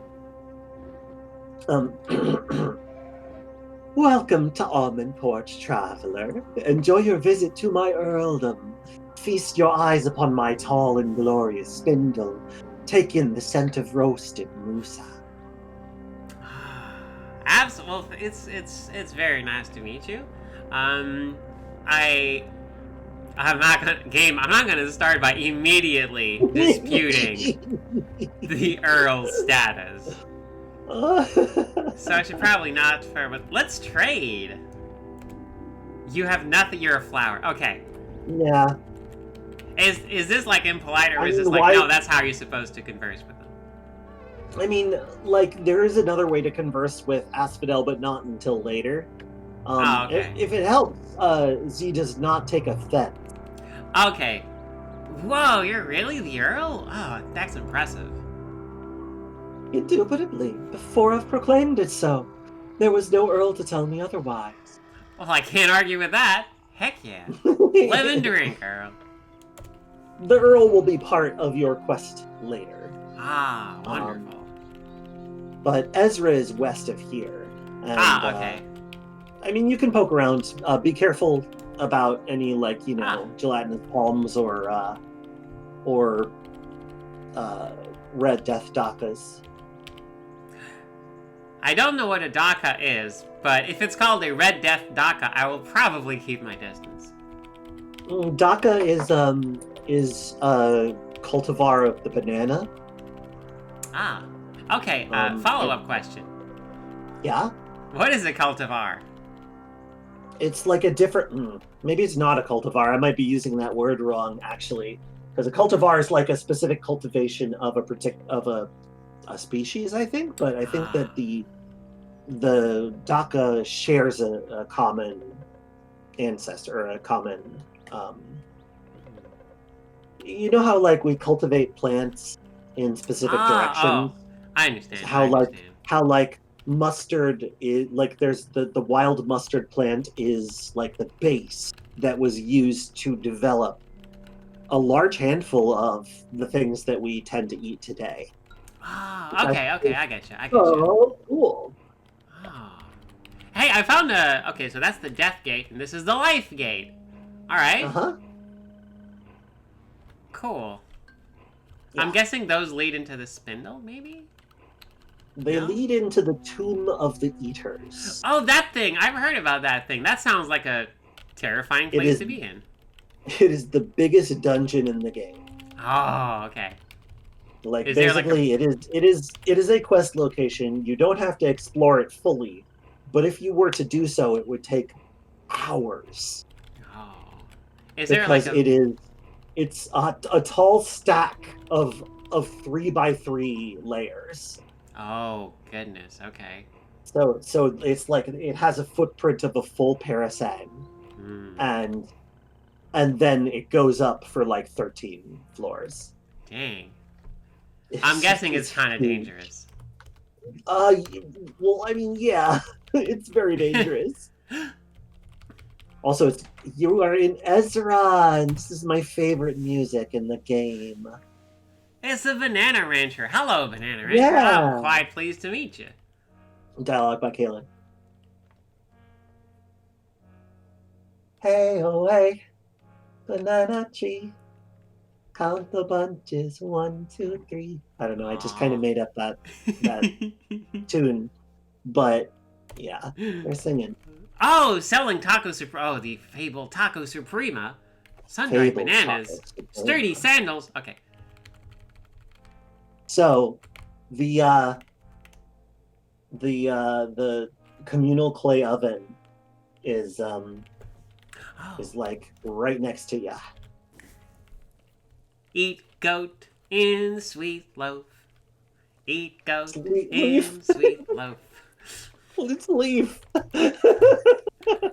Welcome to Amanport, traveler. Enjoy your visit to my earldom. Feast your eyes upon my tall and glorious spindle. Take in the scent of roasted Musa. Absolutely, it's very nice to meet you. I'm not gonna start by immediately disputing the Earl's status. So I should probably not but let's trade. You have nothing, you're a flower. Okay. Yeah. Is this like impolite, or is this like, no, that's how you're supposed to converse with them? I mean, like, there is another way to converse with Asphodel, but not until later. Okay. If it helps, Z does not take offense. Okay. Whoa, you're really the Earl? Oh, that's impressive. Indubitably. Before I've proclaimed it so. There was no Earl to tell me otherwise. Well, I can't argue with that. Heck yeah. Live and drink, Earl. The Earl will be part of your quest later. Ah, wonderful. But Ezra is west of here. And, okay. I mean, you can poke around. Be careful about any, like, gelatinous palms or red death dakas. I don't know what a daka is, but if it's called a red death daka, I will probably keep my distance. Daka is a cultivar of the banana. Ah, okay. Follow-up question. Yeah? What is a cultivar? It's like a different... maybe it's not a cultivar. I might be using that word wrong, actually. Because a cultivar is like a specific cultivation of a species, I think. But I think that the Daka shares a common ancestor, or a common... you know how, like, we cultivate plants in specific directions? Oh, I understand. How mustard is, like, there's the wild mustard plant is like the base that was used to develop a large handful of the things that we tend to eat today. Oh, okay, I get you. Oh, cool. Oh. Hey, I found okay, so that's the death gate, and this is the life gate. Alright. Uh-huh. Cool. Yeah. I'm guessing those lead into the spindle, maybe? They lead into the Tomb of the Eaters. Oh, that thing! I've heard about that thing. That sounds like a terrifying place to be in. It is the biggest dungeon in the game. Oh, okay. Like Is there like basically, it is a quest location. You don't have to explore it fully, but if you were to do so, it would take hours Oh. Is there like because it's a tall stack of 3x3 layers. Oh, goodness. Okay. So it's like it has a footprint of a full parasang, Hmm. and then it goes up for like 13 floors. Dang. I'm guessing it's kind of huge. dangerous. Well, I mean, yeah, it's very dangerous. Also, you are in Ezra, and this is my favorite music in the game. It's a Banana Rancher. Hello, Banana Rancher. Yeah. I'm quite pleased to meet you. Dialogue by Kaylin. Hey, oh, hey, banana tree. Count the bunches, 1, 2, 3. I don't know. I just kind of made up that tune, but yeah, they're singing. Oh, selling Oh, the fabled Taco Suprema. Sun-dried Fabled bananas. Taco Suprema. Sturdy sandals. Okay. So, the communal clay oven is like right next to ya. Eat goat in sweet loaf. Eat goat Leaf. in sweet loaf. Let's leave.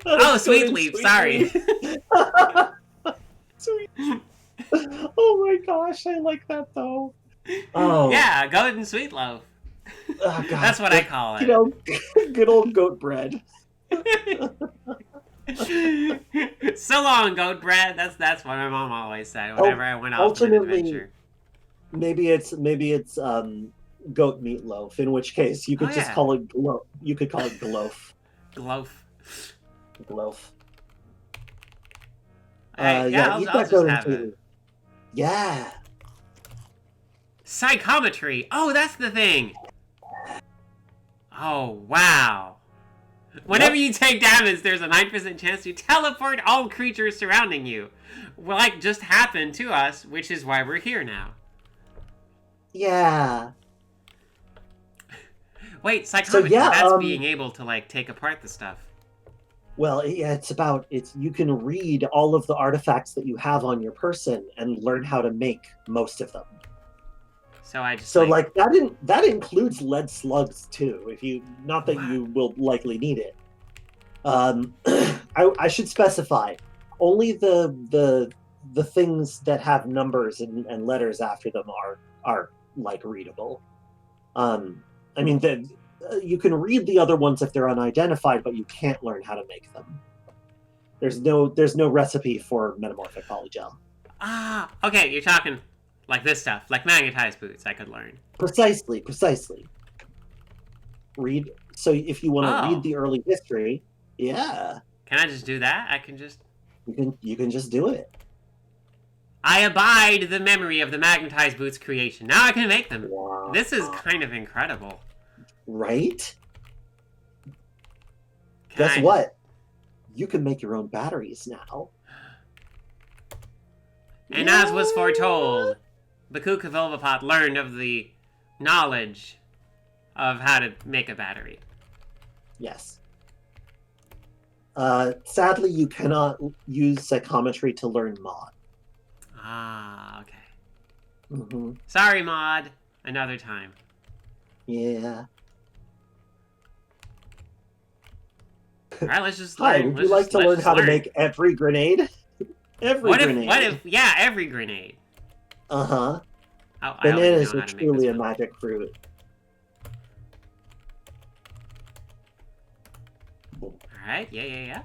Oh, sweet leaf. Sorry. Sweet. Oh my gosh, I like that though. Oh Yeah, goat and sweet loaf. God. That's what I call it. You know, good old goat bread. So long, goat bread. That's what my mom always said whenever I went off on an adventure. Maybe it's goat meatloaf. In which case, you could just call it glof. You could call it glof. Gloaf. Glof. Yeah, I'll just have it. Yeah. Psychometry. Oh, that's the thing. Oh, wow. Whenever you take damage, there's a 9% chance to teleport all creatures surrounding you. Well, like just happened to us, which is why we're here now. Yeah. Wait, psychometry, So, yeah, that's being able to, like, take apart the stuff. Well, yeah, you can read all of the artifacts that you have on your person and learn how to make most of them. So I just that includes lead slugs too. Not that you will likely need it. I should specify only the things that have numbers and letters after them are like readable. I mean you can read the other ones if they're unidentified, but you can't learn how to make them. There's no recipe for metamorphic polygel. Ah, okay, you're talking like this stuff, like magnetized boots I could learn. Precisely. Read. So if you want to read the early history, yeah. Can I just do that? I can just... You can just do it. I abide the memory of the magnetized boots creation. Now I can make them. Wow. This is kind of incredible. Right? Guess what? You can make your own batteries now. And as was foretold, Bakooka Bilbapot learned of the knowledge of how to make a battery. Yes. Sadly, you cannot use psychometry to learn mod. Ah, okay. Mm-hmm. Sorry, mod. Another time. Yeah. Alright, let's just Hi, learn. would you like to learn how to make every grenade? Every grenade. Yeah, every grenade. Uh-huh. Oh, Bananas are truly a magic fruit. Alright, yeah.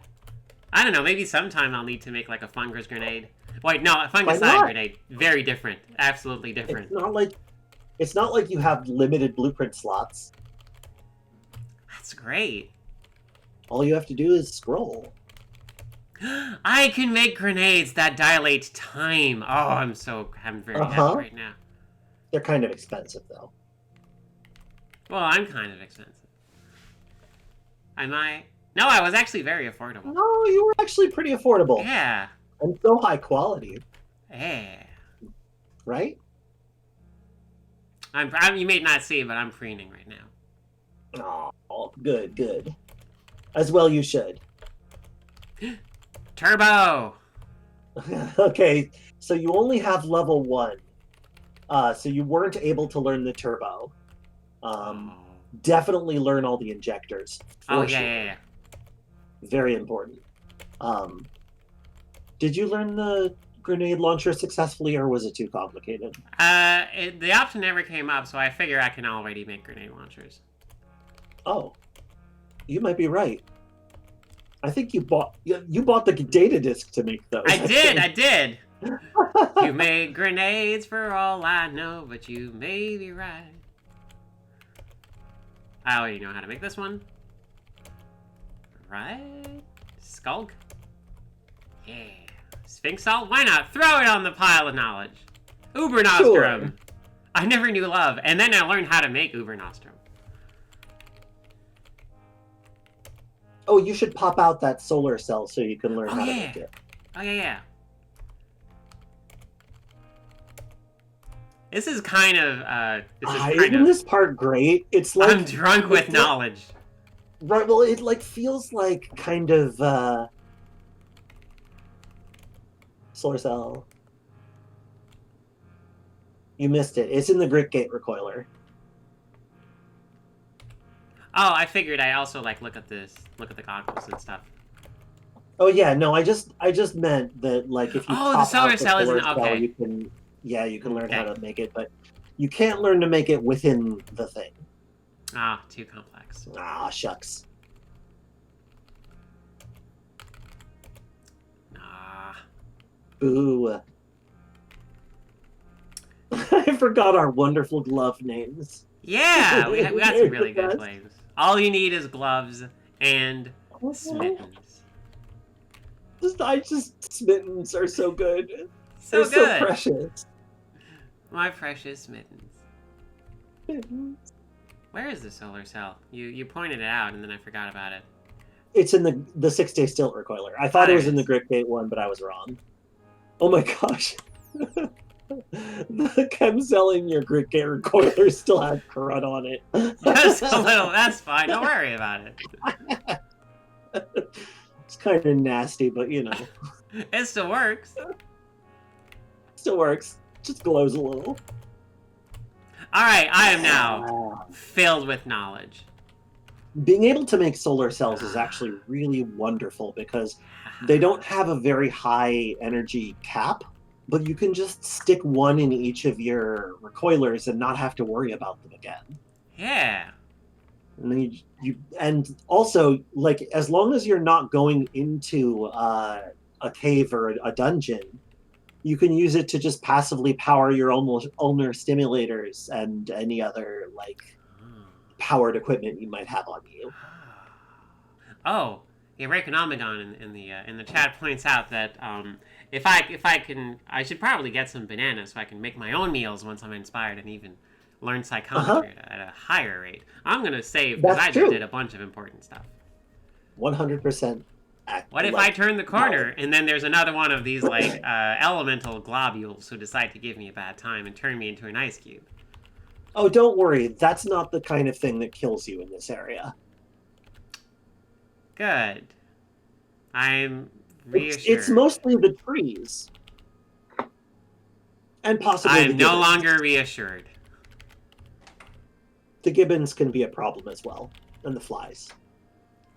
I don't know, maybe sometime I'll need to make like a fungus grenade. Wait, no, a fungicide grenade. Very different. Absolutely different. It's not like you have limited blueprint slots. That's great. All you have to do is scroll. I can make grenades that dilate time. Oh, I'm very happy right now. They're kind of expensive, though. Well, I'm kind of expensive. Am I? No, I was actually very affordable. No, you were actually pretty affordable. Yeah. And so high quality. Yeah. Right? You may not see, but I'm preening right now. Oh, good, good. As well you should. Turbo! Okay, so you only have level 1. So you weren't able to learn the turbo. Definitely learn all the injectors. Oh, Sure. yeah. Very important. Did you learn the grenade launcher successfully, or was it too complicated? The option never came up, so I figure I can already make grenade launchers. Oh, you might be right. I think you bought the data disk to make those. I did. You made grenades for all I know, but you may be right. I already know how to make this one. Right? Skulk? Yeah. Sphinx salt? Why not? Throw it on the pile of knowledge. Uber Nostrum. Sure. I never knew love, and then I learned how to make Uber Nostrum. Oh, you should pop out that solar cell so you can learn how to make it. Oh, yeah. This is kind of, isn't this part great? It's like... I'm drunk with knowledge. Right, well, it, like, feels like kind of, solar cell. You missed it. It's in the Grit Gate recoiler. Oh, I figured I also, like, look at the goggles and stuff. Oh, yeah, no, I just meant that, like, if you pop the solar out cell isn't... Okay. you can learn how to make it, but you can't learn to make it within the thing. Ah, too complex. Ah, shucks. Ooh. I forgot our wonderful glove names. Yeah, we got some really good flames. All you need is gloves and smittens. Smittens are so good. They're good. So precious. My precious smittens. Mittens. Where is the solar cell? You pointed it out and then I forgot about it. It's in the 6-day stilt recoiler. I thought it was in the Grit Gate one, but I was wrong. Oh my gosh. The chem cell in your Grit Gate recoiler still has crud on it. Just a little. That's fine. Don't worry about it. It's kind of nasty, but you know. It still works. Still works. Just glows a little. Alright, I am now filled with knowledge. Being able to make solar cells is actually really wonderful because they don't have a very high energy cap, but you can just stick one in each of your recoilers and not have to worry about them again. Yeah. And then and also, like, as long as you're not going into a cave or a dungeon, you can use it to just passively power your ulnar stimulators and any other, like, powered equipment you might have on you. Oh, yeah, Rayconomicon in the chat points out that if I can, I should probably get some bananas so I can make my own meals once I'm inspired and even learn psychometry at a higher rate. I'm gonna save because I just did a bunch of important stuff. 100%. What if I turn the corner and then there's another one of these like elemental globules who decide to give me a bad time and turn me into an ice cube? Oh, don't worry. That's not the kind of thing that kills you in this area. Good. I'm reassured. It's mostly the trees. And possibly I'm no longer reassured. The gibbons can be a problem as well. And the flies.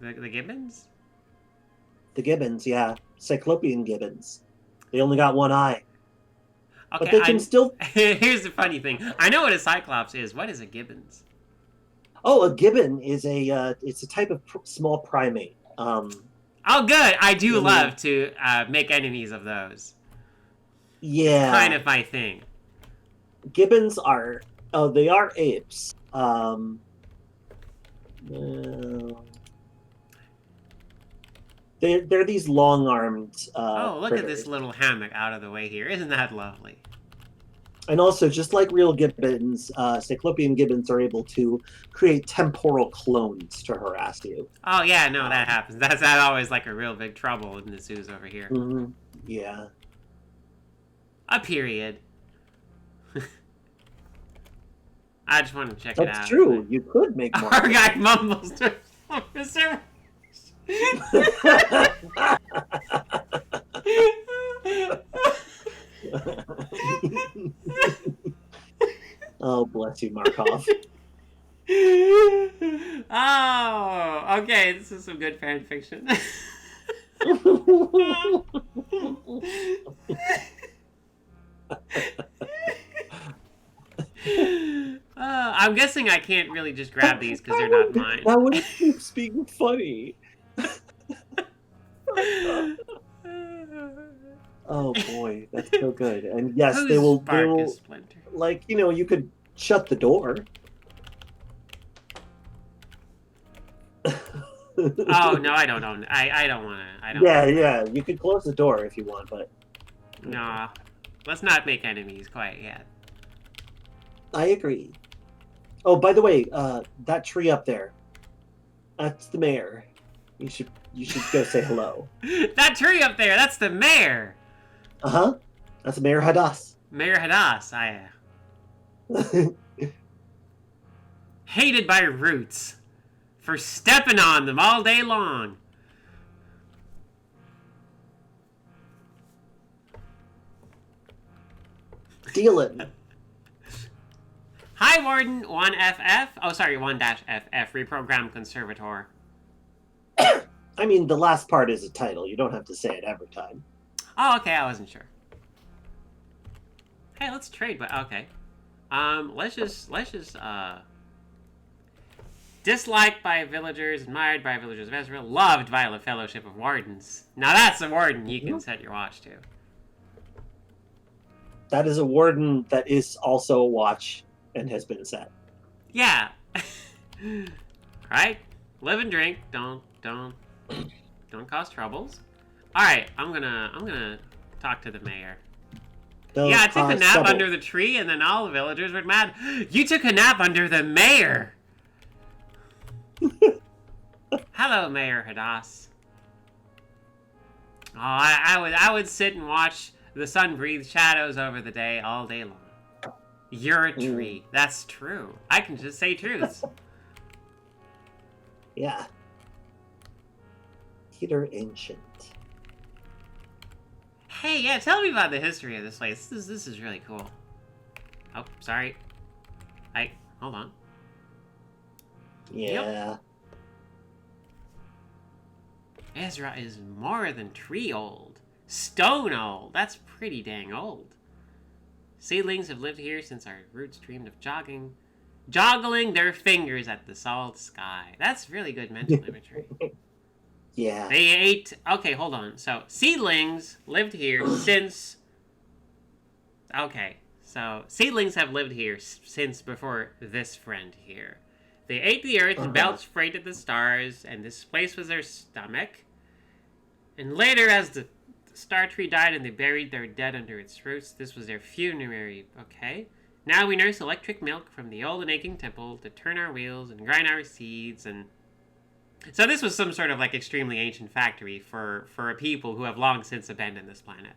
The gibbons? The gibbons, yeah. Cyclopean gibbons. They only got one eye. Okay, but they can still... Here's the funny thing. I know what a cyclops is. What is a gibbons? Oh, a gibbon is it's a type of small primate. Oh, good. I do love to make enemies of those. Yeah. It's kind of my thing. Gibbons are... Oh, they are apes. They're these long-armed oh, look critters. at this little hammock out of the way here. Isn't that lovely? And also, just like real gibbons, Cyclopean gibbons are able to create temporal clones to harass you. Oh, yeah, no, that happens. That's always like a real big trouble in the zoos over here. Mm-hmm. Yeah. A period. I just want to check it out. That's true. You could make more. Our guy mumbles to Officer. Oh, bless you, Markov. Oh, okay. This is some good fan fiction. I'm guessing I can't really just grab these because they're not mine. That would keeps being funny. Oh boy, that's so good. And yes, Whose they will. bark is Splinter? Like, you could shut the door. Oh no, I don't own. I don't want to. I don't. Yeah. You could close the door if you want, but Nah, let's not make enemies quite yet. I agree. Oh, by the way, that tree up there, that's the mayor. You should go say hello. That tree up there, that's the mayor. Uh-huh. That's Mayor Hadass. Mayor Hadass, hated by roots for stepping on them all day long. Dealin'. Hi, Warden 1FF. Oh, sorry, 1-FF, reprogrammed conservator. I mean, the last part is a title. You don't have to say it every time. Oh, okay, I wasn't sure. Hey, let's trade, but okay. Let's just, disliked by villagers, admired by villagers of Ezreal, loved by the Fellowship of Wardens. Now that's a warden you can set your watch to. That is a warden that is also a watch and has been set. Yeah. Right? Live and drink. Don't cause troubles. Alright, I'm gonna talk to the mayor. Don't I took a nap trouble. under the tree and then all the villagers went mad. You took a nap under the mayor! Hello, Mayor Hadass. Oh, I would sit and watch the sun breathe shadows over the day all day long. You're a tree. That's true. I can just say truths. Yeah. Peter Ancient. Hey, yeah, tell me about the history of this place. This is really cool. Oh, sorry. Hold on. Yeah. Ezra is more than tree old. Stone old. That's pretty dang old. Seedlings have lived here since our roots dreamed of joggling their fingers at the salt sky. That's really good mental imagery. Yeah. They ate... Okay, hold on. So, seedlings lived here since... Okay, so seedlings have lived here since before this friend here. They ate the earth and belched freight at the stars, and this place was their stomach. And later, as the star tree died and they buried their dead under its roots, this was their funerary. Okay. Now we nurse electric milk from the old and aching temple to turn our wheels and grind our seeds and... So this was some sort of, like, extremely ancient factory for a people who have long since abandoned this planet.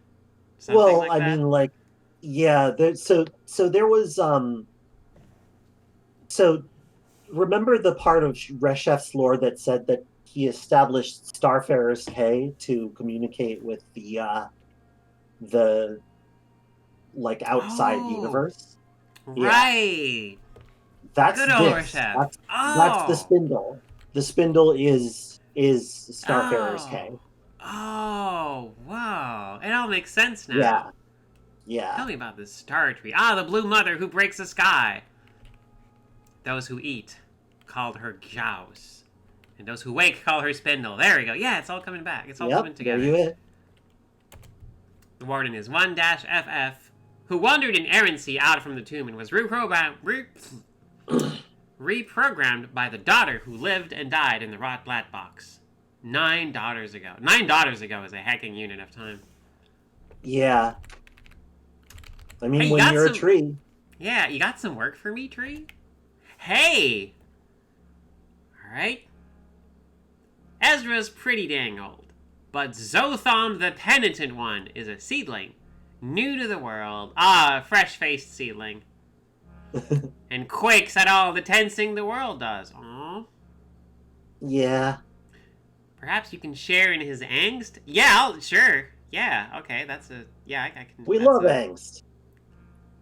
Something like that? Mean, like, yeah, so there was, so remember the part of Reshef's lore that said that he established Starfarer's K to communicate with the like, outside universe? Right! Yeah. That's Good old this. Reshef. That's the spindle. The spindle is Starfarer's K. Oh, wow. It all makes sense now. Yeah. Yeah. Tell me about this star tree. Ah, the blue mother who breaks the sky. Those who eat called her Jaws. And those who wake call her Spindle. There we go. Yeah, it's all coming back. It's all coming together. There you is. The warden is 1-FF, who wandered in errancy out from the tomb and was reprogrammed by the daughter who lived and died in the rot black box 9 daughters ago. 9 daughters ago is a hecking unit of time. Yeah. I mean, Hey, when you're a tree. Yeah, you got some work for me, tree? Hey! Alright. Ezra's pretty dang old, but Zotham the Penitent One is a seedling. New to the world. Ah, a fresh-faced seedling. And quakes at all the tensing the world does. Aww. Yeah. Perhaps you can share in his angst? Yeah, sure. Yeah, okay, that's a... Yeah, I can... We that's love angst.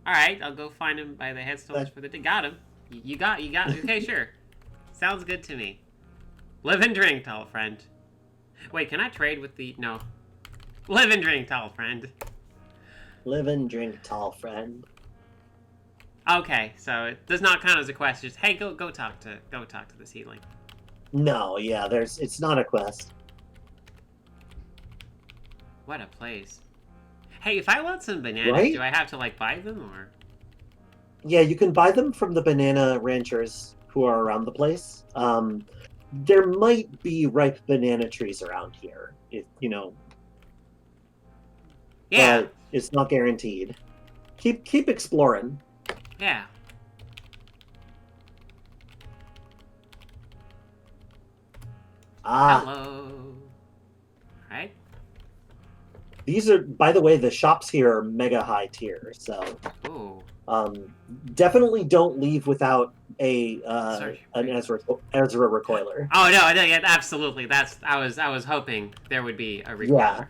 Alright, I'll go find him by the headstones for the... Got him. You got... Okay, sure. Sounds good to me. Live and drink, tall friend. Wait, can I trade with the... No. Live and drink, tall friend. Live and drink, tall friend. Okay, so it does not count as a quest. Just, hey, go talk to the seedling. No, yeah, it's not a quest. What a place. Hey, if I want some bananas, Right? do I have to, like, buy them, or...? Yeah, you can buy them from the banana ranchers who are around the place. There might be ripe banana trees around here, if you know. Yeah. But it's not guaranteed. Keep exploring. Yeah. Ah, Hello. Right? these are, by the way, the shops here are mega high tier, so Ooh. definitely don't leave without an Ezra recoiler. Oh no, yeah, absolutely. I was hoping there would be a require.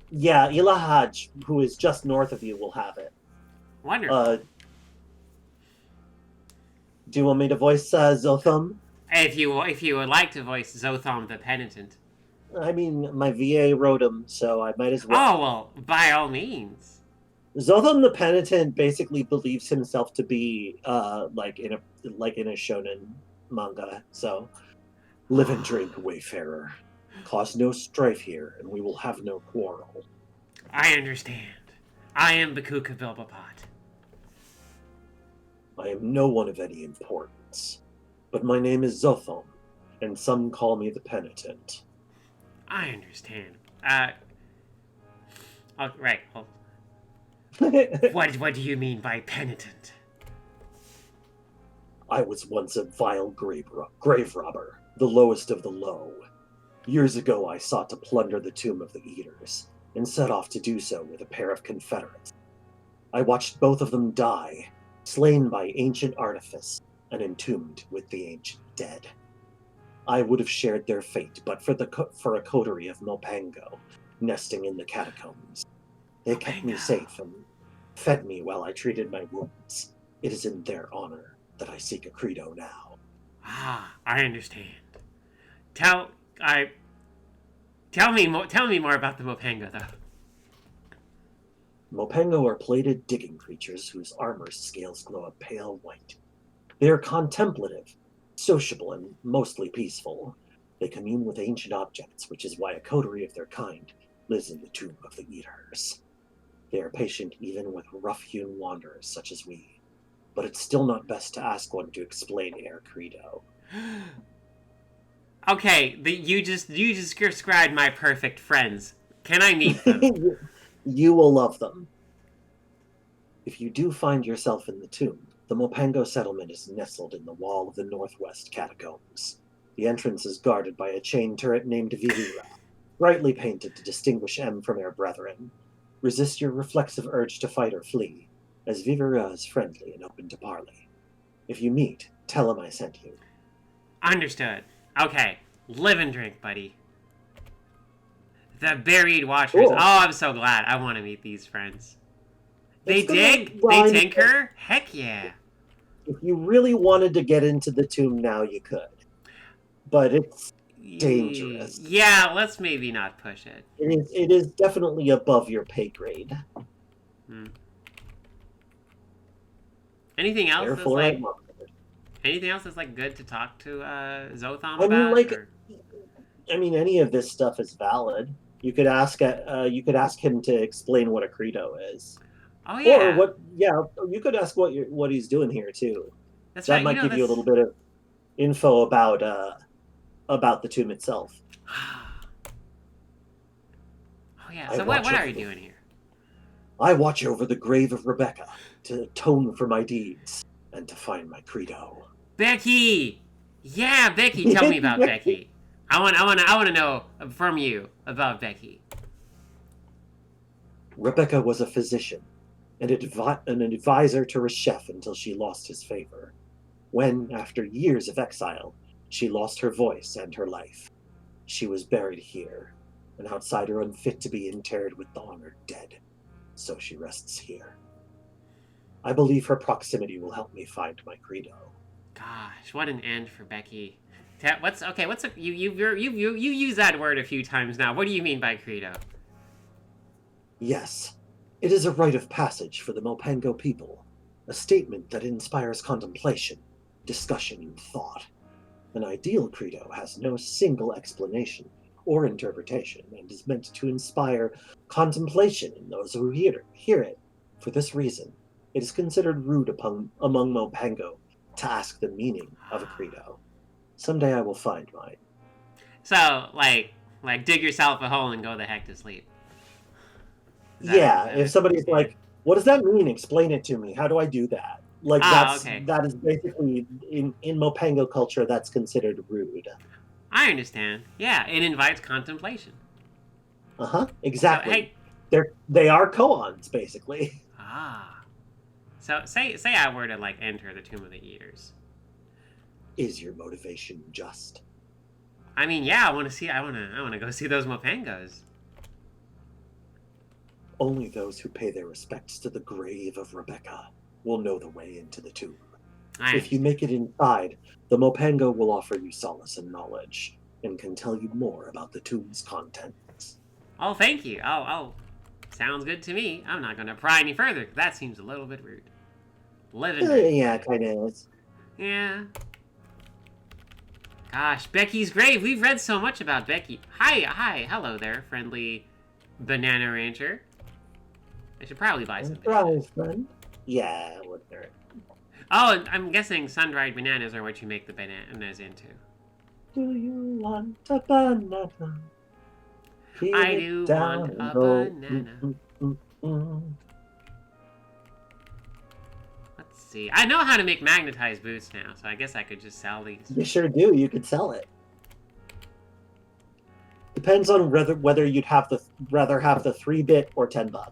Yeah, Ilahaj, who is just north of you, will have it. Wonderful. Do you want me to voice Zotham? If you would like to voice Zotham the Penitent. I mean, my VA wrote him, so I might as well. Oh well, by all means. Zotham the Penitent basically believes himself to be like in a shonen manga. So, live and drink, wayfarer. Cause no strife here, and we will have no quarrel. I understand. I am Bakooka Bilbapot. I am no one of any importance, but my name is Zotham, and some call me the Penitent. I understand. Oh, right. Hold. What do you mean by penitent? I was once a vile grave robber, the lowest of the low. Years ago, I sought to plunder the tomb of the Eaters, and set off to do so with a pair of Confederates. I watched both of them die, slain by ancient artifice, and entombed with the ancient dead. I would have shared their fate, but for a coterie of Mopango, nesting in the catacombs. They kept me safe and fed me while I treated my wounds. It is in their honor that I seek a credo now. Ah, I understand. Tell me more about the Mopango, though. Mopango are plated digging creatures whose armor scales glow a pale white. They are contemplative, sociable, and mostly peaceful. They commune with ancient objects, which is why a coterie of their kind lives in the tomb of the Eaters. They are patient even with rough-hewn wanderers such as we, but it's still not best to ask one to explain their credo. Okay, you just described my perfect friends. Can I meet them? You will love them. If you do find yourself in the tomb, the Mopango settlement is nestled in the wall of the northwest catacombs. The entrance is guarded by a chain turret named Vivira, brightly painted to distinguish M from her brethren. Resist your reflexive urge to fight or flee, as Vivira is friendly and open to parley. If you meet, tell him I sent you. Understood. Okay, live and drink, buddy. The Buried Watchers. Cool. Oh, I'm so glad. I want to meet these friends. They It's gonna dig? run- They tinker? Heck yeah. If you really wanted to get into the tomb now, you could. But it's dangerous. Yeah, let's maybe not push it. it is definitely above your pay grade. Anything else Careful, that's like... Anything else that's like good to talk to Zotham I mean, about? like, or- any of this stuff is valid. You could ask him to explain what a credo is. Oh yeah. Or what? Yeah, you could ask what he's doing here too. That's That right. might give you a little bit of info about the tomb itself. Oh yeah. So what are you doing here? I watch over the grave of Rebecca to atone for my deeds and to find my credo. Becky. Yeah, Becky. Tell me about Becky. I want to know from you about Becky. Rebecca was a physician, and an advisor to Reshef until she lost his favor. When, after years of exile, she lost her voice and her life, she was buried here, an outsider unfit to be interred with the honored dead. So she rests here. I believe her proximity will help me find my credo. Gosh, what an end for Becky. You use that word a few times now. What do you mean by credo? Yes, it is a rite of passage for the Mopango people, a statement that inspires contemplation, discussion, and thought. An ideal credo has no single explanation or interpretation and is meant to inspire contemplation in those who hear it. For this reason, it is considered rude among Mopango to ask the meaning of a credo. Someday I will find mine. So, like dig yourself a hole and go the heck to sleep. If somebody's like, what does that mean? Explain it to me. How do I do that? Like, that is basically, in Mopango culture, that's considered rude. I understand. Yeah, it invites contemplation. Exactly. So, they are koans, basically. So say I were to enter the Tomb of the Eaters. Is your motivation just? I mean, yeah, I want to go see those Mopangos. Only those who pay their respects to the grave of Rebecca will know the way into the tomb. If you make it inside, the Mopango will offer you solace and knowledge, and can tell you more about the tomb's contents. Oh, thank you. Oh, sounds good to me. I'm not going to pry any further, because that seems a little bit rude. Yeah, kind of is. Yeah. Gosh, Becky's grave. We've read so much about Becky. Hi, hello there, friendly banana rancher. I should probably buy some bananas. Friend? Yeah, wouldn't hurt. Oh, I'm guessing sun-dried bananas are what you make the bananas into. Do you want a banana? I do want a banana. Let's see. I know how to make magnetized boots now, so I guess I could just sell these. You sure do. You could sell it. Depends on whether you'd rather have the 3-bit or $10.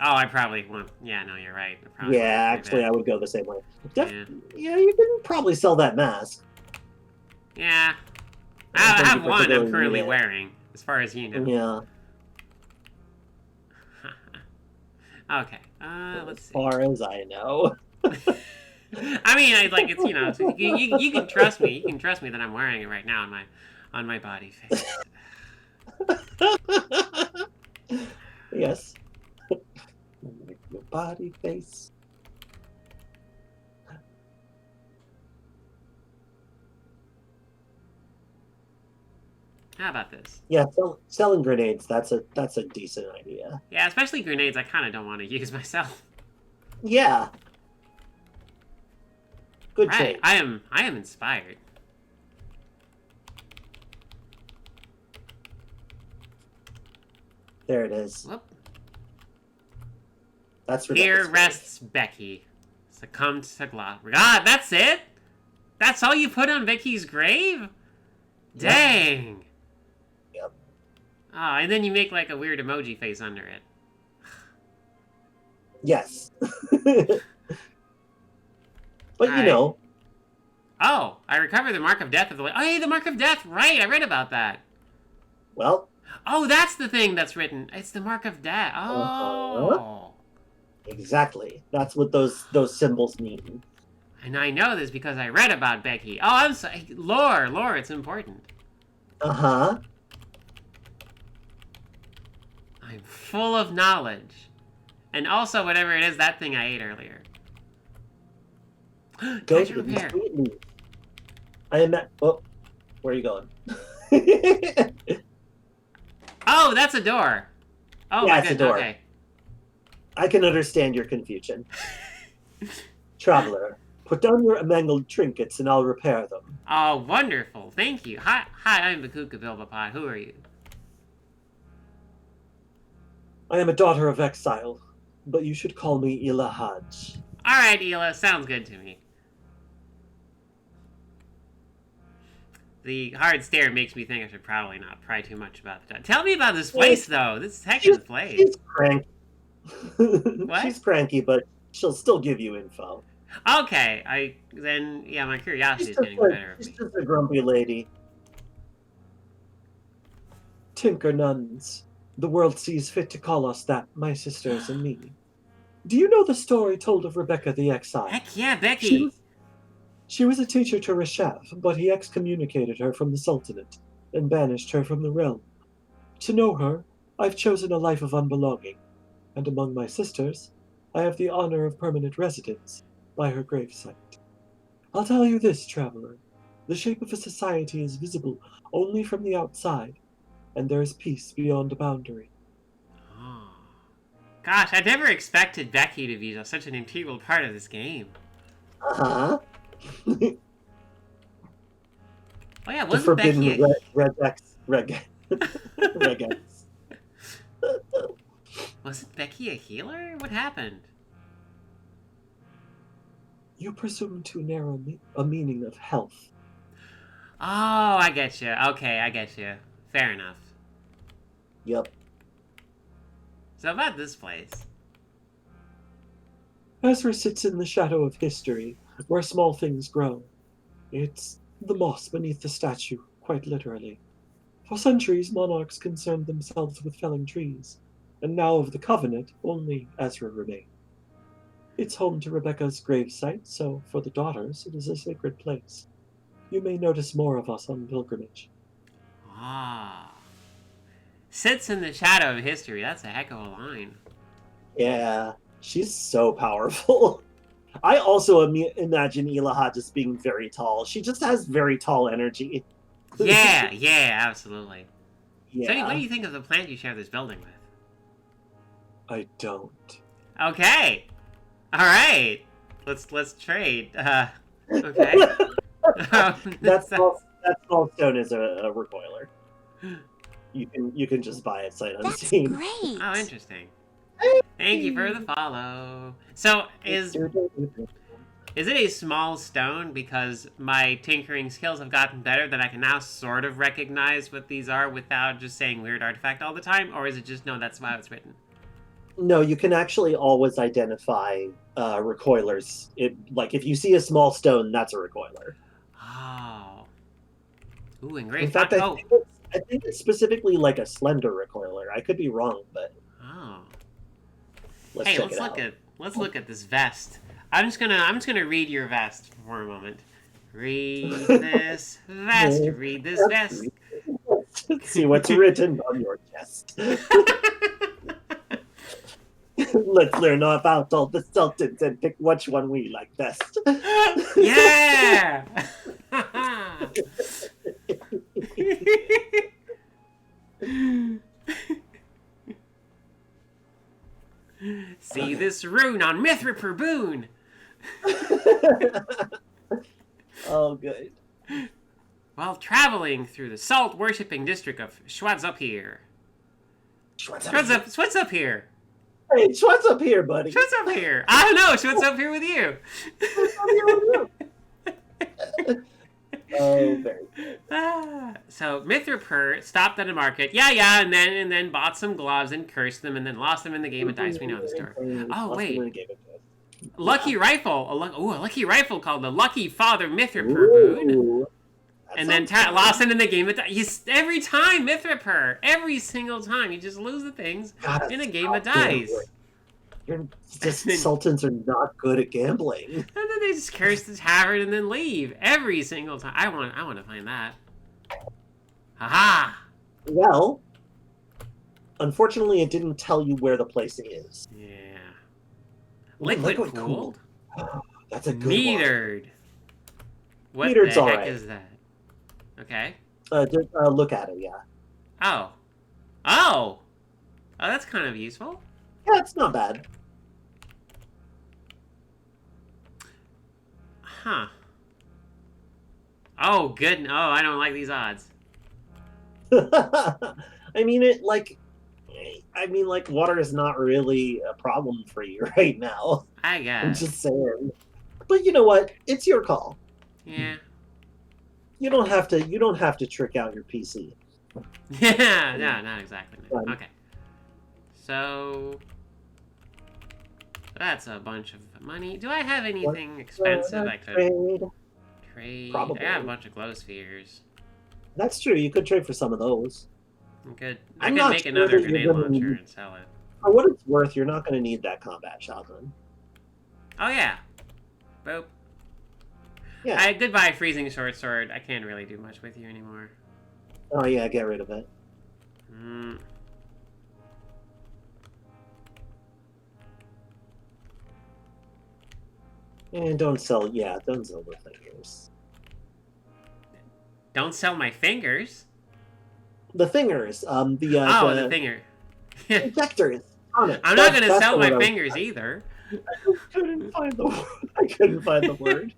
Oh, I probably want. Yeah, no, you're right. Yeah, actually, I would go the same way. Yeah, you can probably sell that mask. Yeah, I have one I'm currently wearing, as far as you know. Yeah. Okay. Let's see. As far as I know. I mean, it's so you can trust me. You can trust me that I'm wearing it right now on my body face. Yes. Your body face. How about this? Yeah, selling grenades, that's a decent idea. Yeah, especially grenades I kind of don't want to use myself. Yeah. Good trade. I am inspired. There it is. Whoop. That's Here rests Becky. Succumbed to God, that's it? That's all you put on Becky's grave? Dang. Yep. Oh, and then you make a weird emoji face under it. Yes. But you know. Oh, I recover the Mark of Death of the... Oh, hey, the Mark of Death! Right, I read about that. Well. Oh, that's the thing that's written. It's the Mark of Death. Oh. Exactly. That's what those symbols mean. And I know this because I read about Becky. Oh, I'm sorry. Lore, it's important. Uh-huh. I'm full of knowledge. And also whatever it is, that thing I ate earlier. Go to repair. I am at... Oh, where are you going? Oh, that's a door. Oh, yeah, my it's goodness. a door. Okay. I can understand your confusion. Traveler, put down your mangled trinkets and I'll repair them. Oh, wonderful. Thank you. Hi, I'm Bakooka Bilbapot. Who are you? I am a daughter of exile, but you should call me Ila Hajj. All right, Ila. Sounds good to me. The hard stare makes me think I should probably not pry too much about the... Tell me about this place, though. This is a heck of a place. She's cranky. What? She's cranky, but she'll still give you info. Okay, my curiosity is getting the better of She's me. just a grumpy lady. Tinker nuns. The world sees fit to call us that, my sisters and me. Do you know the story told of Rebecca the Exile? Heck yeah, Becky! She was a teacher to Reshef, but he excommunicated her from the Sultanate and banished her from the realm. To know her, I've chosen a life of unbelonging, and among my sisters, I have the honor of permanent residence by her gravesite. I'll tell you this, traveler. The shape of a society is visible only from the outside, and there is peace beyond a boundary. Oh. Gosh, I never expected Becky to be such an integral part of this game. Uh-huh. Oh yeah, The wasn't forbidden Becky regex. Wasn't Becky a healer? What happened? You presume too narrow a meaning of health. Oh, I get you. Okay, I get you. Fair enough. Yep. So about this place. Ezra sits in the shadow of history, where small things grow. It's the moss beneath the statue, quite literally. For centuries, monarchs concerned themselves with felling trees, and now of the Covenant, only Ezra remains. It's home to Rebecca's gravesite, so for the daughters, it is a sacred place. You may notice more of us on pilgrimage. Ah. Sits in the shadow of history. That's a heck of a line. Yeah, she's so powerful. I also imagine Ilaha just being very tall. She just has very tall energy. Yeah, absolutely. Yeah. So, what do you think of the plant you share this building with? I don't. Okay. All right. Let's trade. Okay. That small stone is a recoiler. You can just buy it sight That's unseen. great. Oh, interesting. Thank you for the follow. So, is it a small stone because my tinkering skills have gotten better that I can now sort of recognize what these are without just saying weird artifact all the time? Or is it just, no, that's how it's written? No, you can actually always identify recoilers. Like if you see a small stone, that's a recoiler. Oh. Ooh, and great. In fact, I think it's specifically like a slender recoiler. I could be wrong, but Oh. let's check it out. Let's look at this vest. I'm just gonna read your vest for a moment. Read this vest. Read this vest. Let's see what's written on your chest. Let's learn about all the sultans and pick which one we like best. Yeah. See this rune on Mithriper Boon. Oh, good. While traveling through the salt-worshipping district of Schwad's up here. Schwad's up here. Hey, what's up here, buddy? Schwad's up here. I don't know. Schwad's up here with you. Oh, very good. So Mithriper stopped at a market, and then bought some gloves and cursed them, and then lost them in the game of dice. We know the story. Oh wait, lucky rifle, a lucky rifle called the Lucky Father Mithriper Boon, and then lost it in the game of dice. Every time Mithriper, every single time, you just lose the things in a game of dice. Sultans are not good at gambling. And then they just curse the tavern and then leave every single time. I want to find that. Haha! Well, unfortunately, it didn't tell you where the place is. Yeah. Liquid cooled? That's a good Metered. What Metered's the all heck right. is that? Okay. Just look at it, yeah. Oh, that's kind of useful. Yeah, it's not bad. Huh. Oh, good. Oh, I don't like these odds. I mean, water is not really a problem for you right now. I guess. I'm just saying. But you know what? It's your call. Yeah. You don't have to trick out your PC. Yeah, no, not exactly. No. Okay. So, that's a bunch of money. Do I have anything expensive I could trade? Probably. I have a bunch of glow spheres. That's true. You could trade for some of those. I could I'm make not sure another that you're grenade gonna launcher need- and sell it. For what it's worth, you're not going to need that combat shotgun. Oh yeah. Boop. Yeah. Goodbye, freezing short sword. I can't really do much with you anymore. Oh yeah, get rid of it. Hmm. And don't sell the fingers. Don't sell my fingers. The fingers, The finger. injectors on it. I'm not gonna That's sell the my word I was- fingers either. I couldn't find the word. I couldn't find the word.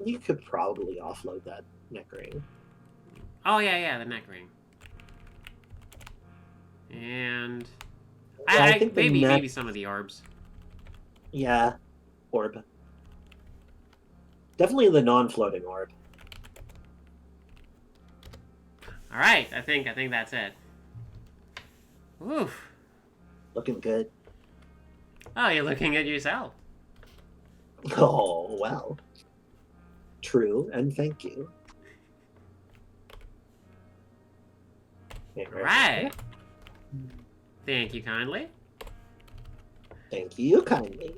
You could probably offload that neck ring. Oh yeah, the neck ring. And Yeah, I think the maybe neck- some of the orbs. Yeah, orb. Definitely the non-floating orb. All right, I think that's it. Oof. Looking good. Oh, you're looking at yourself. Oh well. True, and thank you. Okay, Right. Thank you kindly. Thank you kindly.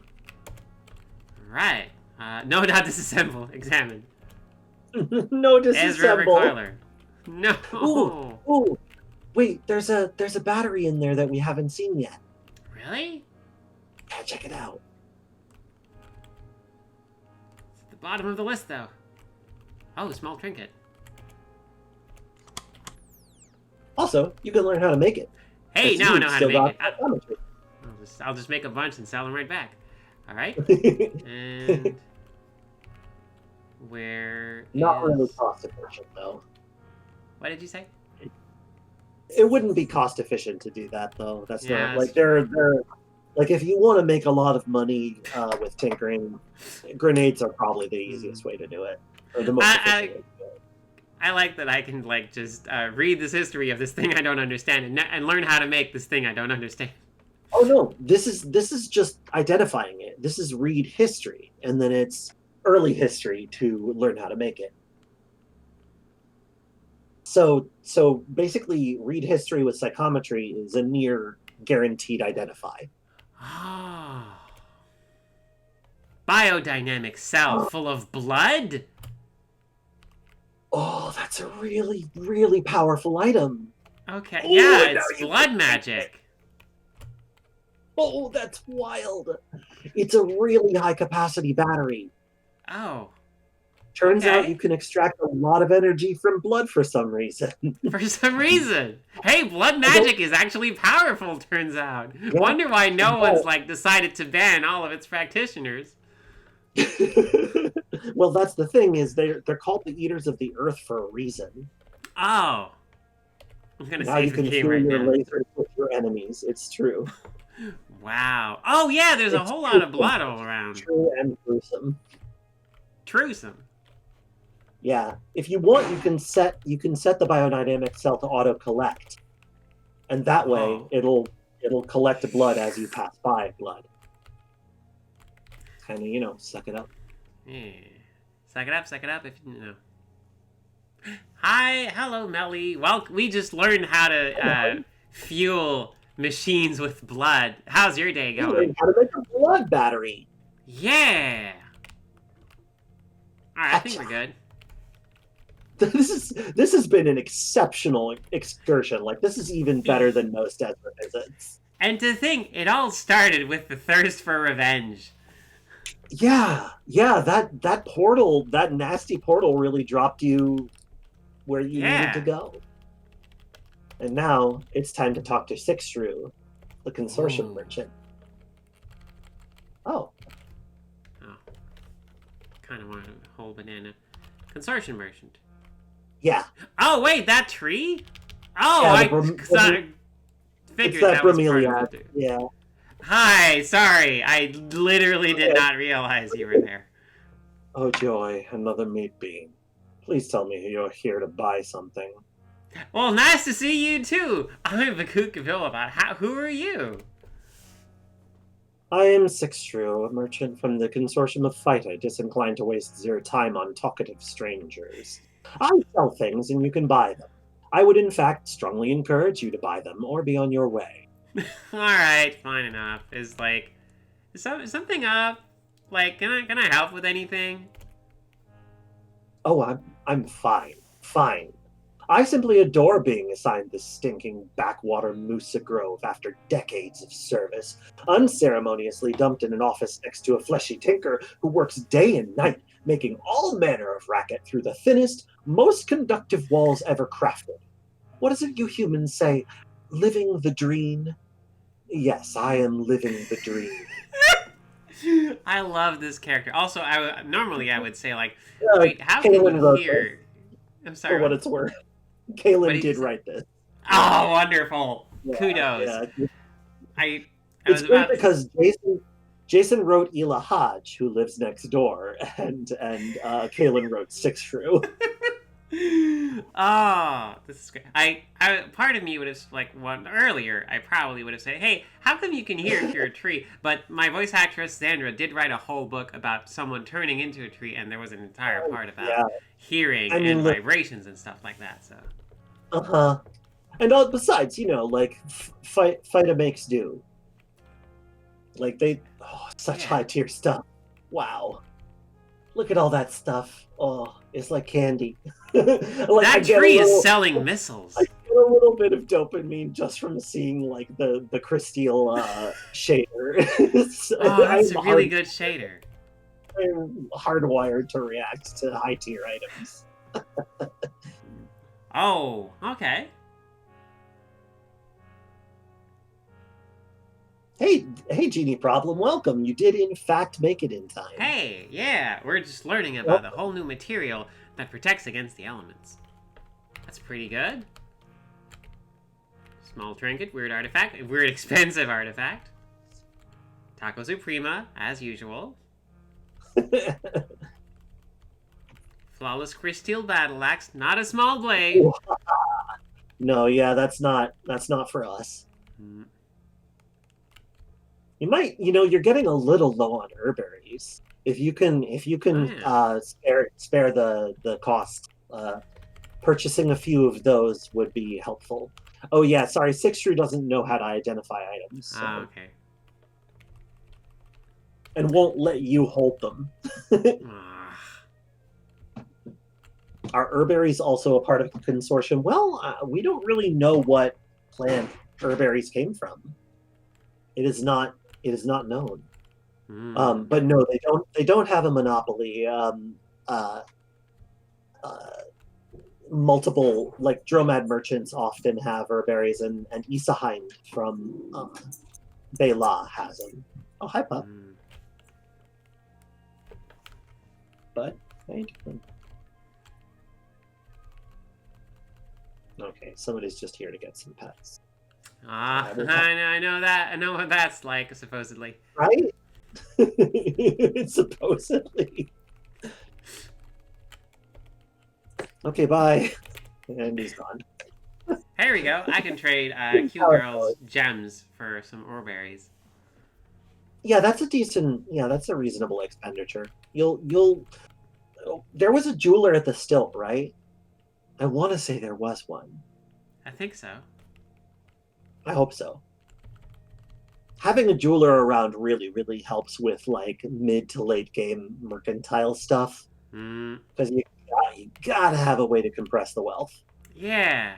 Right. No, not disassemble. Examine. No Ezra disassemble. recoiler. No. Ooh, wait. There's a battery in there that we haven't seen yet. Really? Yeah, check it out. It's at the bottom of the list, though. Oh, small trinket. Also, you can learn how to make it. Hey, That's now I you, know how to still make got it. psychometry. I'll just make a bunch and sell them right back. All right. And where? Not really is- cost efficient though. What did you say? It wouldn't be cost efficient to do that though. That's Yeah, not that's like they're like if you want to make a lot of money with tinkering, grenades are probably the easiest way to do it, or the most efficient way to do it. I like that I can like just read this history of this thing I don't understand and learn how to make this thing I don't understand. Oh no, this is just identifying it. This is read history, and then it's early history to learn how to make it. So basically, read history with psychometry is a near guaranteed identify. Oh. Biodynamic cell full of blood? Oh, that's a really, really powerful item. Okay, Oh, yeah, now it's you blood can- magic. Oh, that's wild. It's a really high capacity battery. Oh, Turns out Okay. you can extract a lot of energy from blood for some reason. for some reason. Hey, blood magic is actually powerful, turns out. Yeah. Wonder why no Yeah. one's like decided to ban all of its practitioners. Well, that's the thing is they're called the Eaters of the Earth for a reason. Oh. I'm gonna Now you save the can game fuel right your now. lasers with your enemies. It's true. Wow. Oh yeah, there's a It's whole lot of true. blood all around. True and gruesome. Truesome. Yeah. If you want, you can set the biodynamic cell to auto collect, and that way Oh. it'll collect blood as you pass by blood. Kind of, suck it up. Yeah. Suck it up if you know. Hi, hello, Melly. Well, we just learned how to fuel machines with blood. How's your day You going? learned how to make a blood battery. Yeah. All right, I think we're good. This has been an exceptional excursion. Like, this is even better than most Ezra visits. And to think, it all started with the thirst for revenge. Yeah, that portal, that nasty portal, really dropped you where you needed to go. And now it's time to talk to Sixtru, the consortium Ooh. merchant. Oh, Oh. Kind of want a whole banana. Consortium merchant. yeah, Oh, wait, that tree? Oh, Yeah, I the brom- figured it's that that was part bromeliad. of it. Yeah. Hi, sorry. I literally did not realize you were there. Oh joy, another meat bean. Please tell me you're here to buy something. Well, nice to see you too. I'm Bakooka Bilbapot. Who are you? I am Sixtru, a merchant from the consortium of Phyta, disinclined to waste your time on talkative strangers. I sell things and you can buy them. I would in fact strongly encourage you to buy them or be on your way. Alright, fine enough. Is something up? Like, can I help with anything? Oh, I'm fine. Fine. I simply adore being assigned this stinking backwater Musa Grove after decades of service, unceremoniously dumped in an office next to a fleshy tinker who works day and night, making all manner of racket through the thinnest, most conductive walls ever crafted. What is it you humans say? Living the dream? Yes, I am living the dream. I love this character. Also, normally I would say like, Uh, wait, how Kaylin can you wrote hear? I'm this, sorry. for what it's worth. Kaylin did did you say? write this. Oh, wonderful! Yeah, Kudos. yeah. I It's was great about because Jason wrote Ela Hodge, who lives next door, and Kaylin wrote Sixtru. Oh, this is great. Part of me would have like one earlier. I probably would have said, "Hey, how come you can hear if you're a tree?" But my voice actress Sandra did write a whole book about someone turning into a tree, and there was an entire part about Yeah, hearing I mean, and look, vibrations and stuff like that. So, and besides, like Phyta makes do. Like such yeah, high tier stuff. Wow, look at all that stuff. Oh, it's like candy. Like that tree is selling missiles. I get a little bit of dopamine just from seeing like the Crysteel shader. Oh, that's I'm a really good shader. I'm hardwired to react to high tier items. Oh, okay. Hey, Genie Problem, welcome. You did in fact make it in time. Hey, yeah, we're just learning about a whole new material that protects against the elements. That's pretty good. Small trinket, weird artifact, weird expensive artifact. Taco Suprema, as usual. Flawless Crysteel Battle Axe, not a small blade. No, yeah, that's not for us. Mm. You might, you're getting a little low on herbaries. If you can spare the cost, purchasing a few of those would be helpful. Oh yeah, sorry, Sixtru doesn't know how to identify items. So, okay. and won't let you hold them. Are herbaries also a part of the consortium? Well, we don't really know what plant herbaries came from. It is not known. But no, they don't have a monopoly. Multiple, like, Dromad merchants often have herbaries, and Isahind from Bela has them. Oh, hi, pup. But how you doing? Okay, somebody's just here to get some pets. I know that. I know what that's like, supposedly. Right? Supposedly. Okay, bye. And he's gone. Here we go. I can trade cute girls gems for some oreberries. Yeah, that's a reasonable expenditure. You'll there was a jeweler at the Stilt, right? I want to say there was one. I think so. I hope so. Having a jeweler around really, really helps with like mid to late game mercantile stuff. Because you gotta have a way to compress the wealth. Yeah.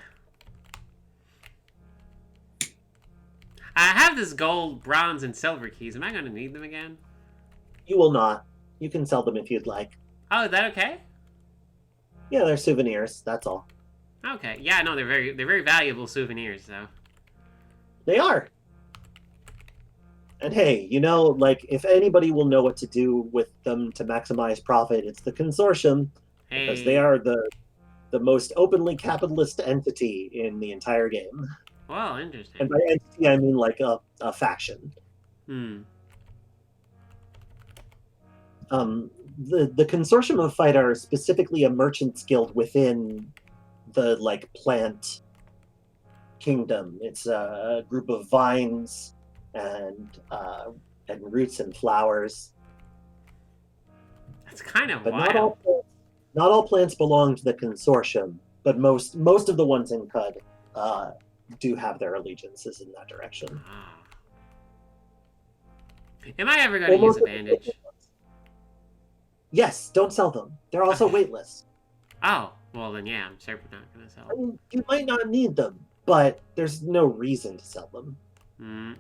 I have this gold, bronze, and silver keys. Am I going to need them again? You will not. You can sell them if you'd like. Oh, is that okay? Yeah, they're souvenirs. That's all. Okay. Yeah, no, they're very valuable souvenirs, though. They are. And hey, like, if anybody will know what to do with them to maximize profit, it's the consortium. Hey. Because they are the most openly capitalist entity in the entire game. Well, interesting. And by entity, I mean like a faction. The consortium of Phyta are specifically a merchant's guild within the like plant kingdom. It's a group of vines and and roots and flowers. That's kind of But wild. not all plants belong to the consortium, but most of the ones in Cud do have their allegiances in that direction. Ah. Am I ever going to use a bandage? Yes, don't sell them. They're also Okay. weightless. Oh, well then yeah, I'm certainly not going to sell I them. mean, you might not need them, but there's no reason to sell them. Mm.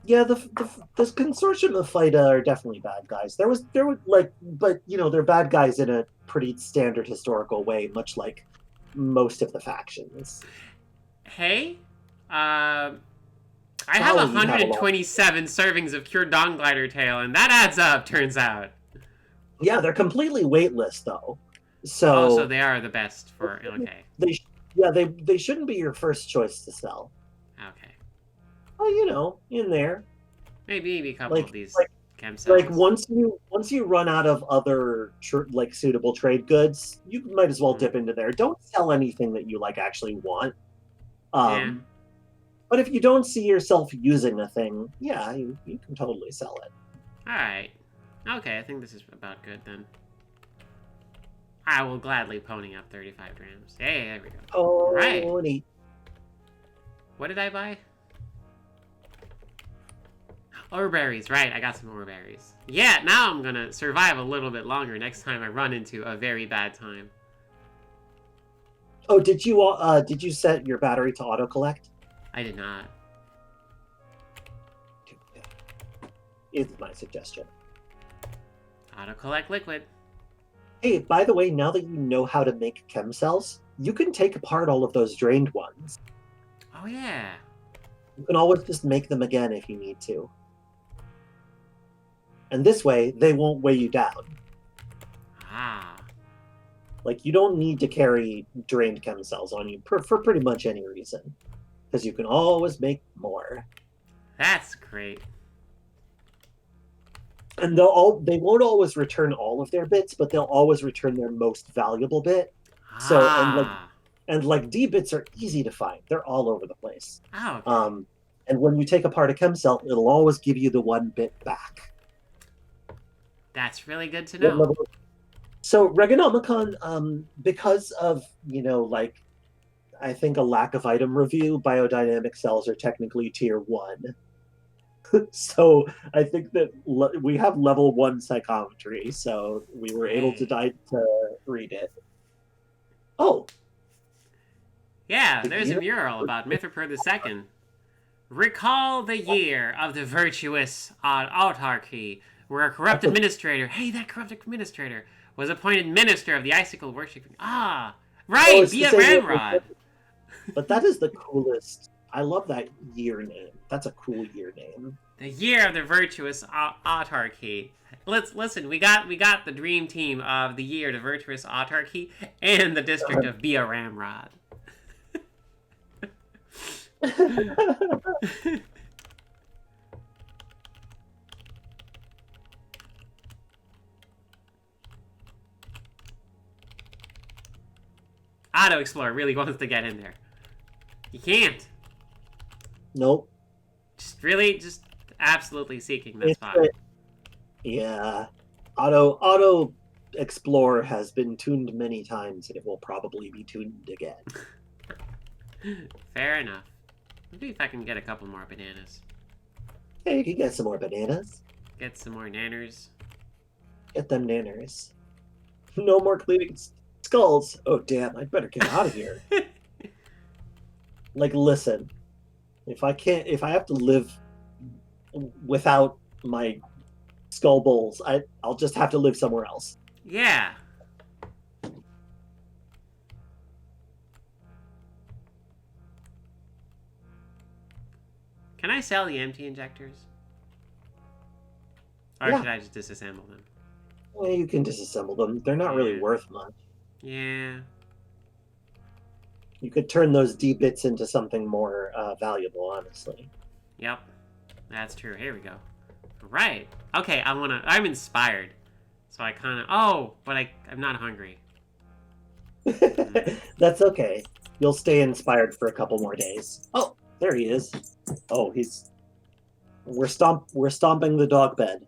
Yeah, the consortium of Phyta are definitely bad guys. There was like, but you know, they're bad guys in a pretty standard historical way, much like most of the factions. Hey, I have Golly, you have a lot. 127 servings of cured Dawnglider tail, and that adds up, turns out. Yeah, they're completely weightless though. Oh, So so they are the best for, okay. they shouldn't be your first choice to sell. Okay. Well, you know, in there. Maybe a couple of these chem cells. Like once you run out of other like suitable trade goods, you might as well dip into there. Don't sell anything that you like actually want. Yeah. But if you don't see yourself using a thing, yeah, you can totally sell it. Alright. Okay, I think this is about good then. I will gladly pony up 35 grams. Hey, there we go. Oh, Right. neat. What did I buy? Ore berries, right, I got some ore berries. Yeah, now I'm gonna survive a little bit longer next time I run into a very bad time. Oh, did you set your battery to auto collect? I did not. Is my suggestion. Auto collect liquid. Hey, by the way, now that you know how to make chem cells, you can take apart all of those drained ones. Oh yeah. You can always just make them again if you need to. And this way, they won't weigh you down. Ah. Like, you don't need to carry drained chem cells on you for pretty much any reason. Because you can always make more. That's great. And they won't always return all of their bits, but they'll always return their most valuable bit. So, and D bits are easy to find. They're all over the place. Oh, okay. And when you take apart a chem cell, it'll always give you the one bit back. That's really good to know. So Reganomicon, because of, you know, like, I think a lack of item review, biodynamic cells are technically tier 1. So I think that we have level 1 psychometry, so we were able to read it. Oh. Yeah, there's a mural about Mithriper II. Recall the year of the virtuous autarchy, where a corrupt administrator, hey, that corrupt administrator, was appointed minister of the icicle worshipping. Ah, right, be a ramrod. But that is the coolest. I love that year name. That's a cool year name. The year of the virtuous autarchy. Listen. We got the dream team of the year, the virtuous autarchy, and the district of Be a Ramrod. Auto Explorer really wants to get in there. You can't. Nope. Just absolutely seeking that spot. Yeah. Auto Explorer has been tuned many times, and it will probably be tuned again. Fair enough. Maybe if I can get a couple more bananas. Hey, you can get some more bananas. Get some more nanners. Get them nanners. No more cleaning skulls. Oh, damn, I'd better get out of here. Like, listen. If I have to live without my skull bowls, I'll just have to live somewhere else. Yeah. Can I sell the empty injectors? Or should I just disassemble them? Well, you can disassemble them. They're not really worth much. Yeah. You could turn those D bits into something more valuable, honestly. Yep. That's true. Here we go. Right. Okay, I'm inspired. So I kind of... but I'm not hungry. That's okay. You'll stay inspired for a couple more days. Oh, there he is. Oh, he's We're stomping the dog bed.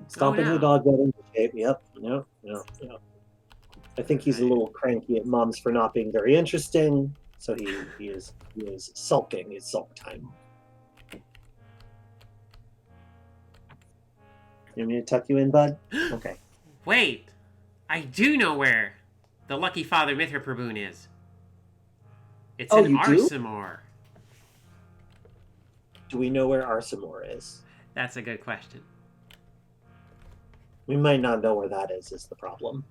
Stomping no. the dog bed into shape. Yep. Yep. I think he's a Right. little cranky at Moms for not being very interesting, so he is sulking. It's sulk time. You want me to tuck you in, bud? Okay. Wait, I do know where the Lucky Father Mithrapraboon is. It's in you do? Arsamor. Do we know where Arsamor is? That's a good question. We might not know where that is the problem.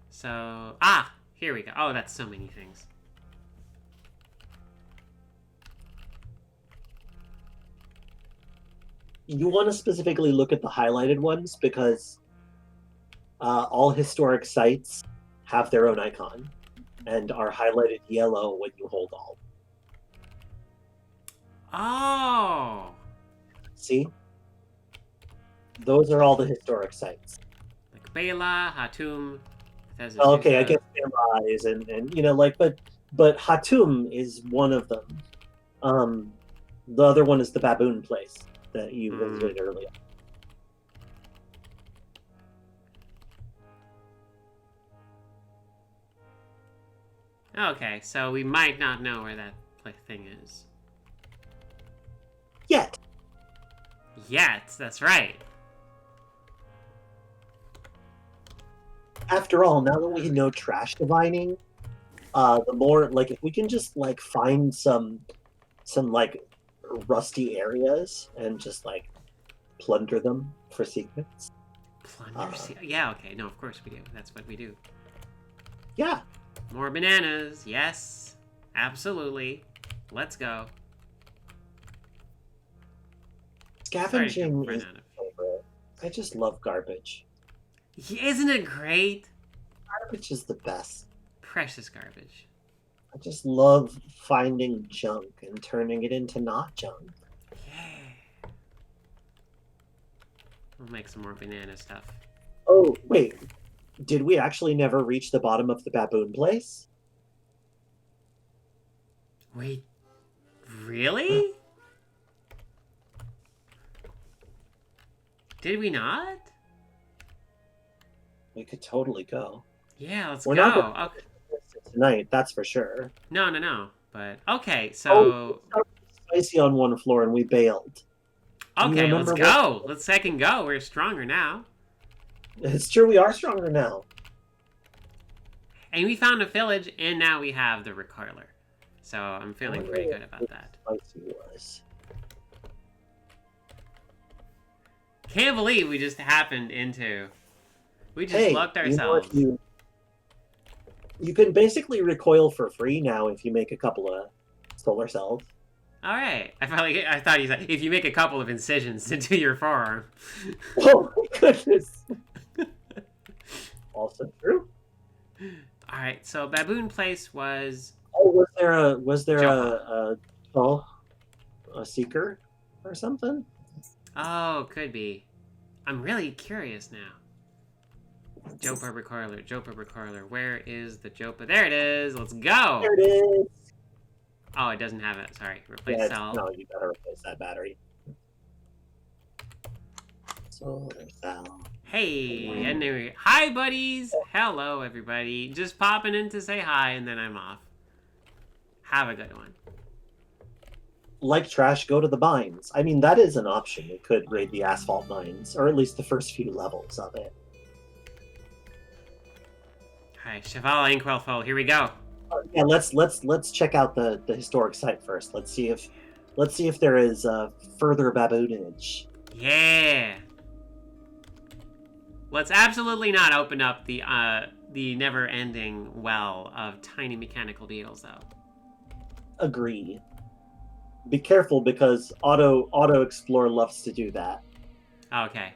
So, here we go. Oh, that's so many things. You want to specifically look at the highlighted ones because all historic sites have their own icon and are highlighted yellow when you hold all. Oh! See? Those are all the historic sites. Like Bela, Hatum, Bethesda. Okay, I guess Bela is and but Hatum is one of them. The other one is the baboon place that you visited earlier. Okay, so we might not know where that thing is. Yet. That's right. After all, now that we know trash divining, the more if we can just find some rusty areas and just plunder them for secrets. Plunder? Yeah, okay. No, of course we do. That's what we do. Yeah. More bananas. Yes. Absolutely. Let's go. Scavenging is my favorite. I just love garbage. Isn't it great? Garbage is the best. Precious garbage. I just love finding junk and turning it into not junk. Yeah. We'll make some more banana stuff. Oh, wait. Did we actually never reach the bottom of the baboon place? Wait. Really? Did we not? We could totally go. Yeah, let's We're go. not going to tonight, that's for sure. No. But, okay, so... Spicy on one floor and we bailed. Okay, let's go. Let's second go. We're stronger now. It's true, we are stronger now. And we found a village, and now we have the recoiler. So I'm feeling pretty good about that. Spicy was. Can't believe we just happened into... We just lucked ourselves. You can basically recoil for free now if you make a couple of solar cells. All right. I thought you said if you make a couple of incisions into your forearm. Oh my goodness. Also true. All right. So Baboon Place was. Oh, was there a seeker or something? Oh, could be. I'm really curious now. Jopa recoiler. Where is the Jopa? There it is. Let's go. There it is. Oh, it doesn't have it. Sorry. Replace cell. No, you gotta replace that battery. Solar cell. Hey, anyway. Hi, buddies. Hello, everybody. Just popping in to say hi, and then I'm off. Have a good one. Like trash, go to the mines. I mean, that is an option. You could raid the asphalt mines, or at least the first few levels of it. Alright, Cheval Inquelfo, here we go. Yeah, let's check out the historic site first. Let's see if there is further baboonage. Yeah. Let's absolutely not open up the never-ending well of tiny mechanical beetles, though. Agree. Be careful because Auto Explore loves to do that. Okay.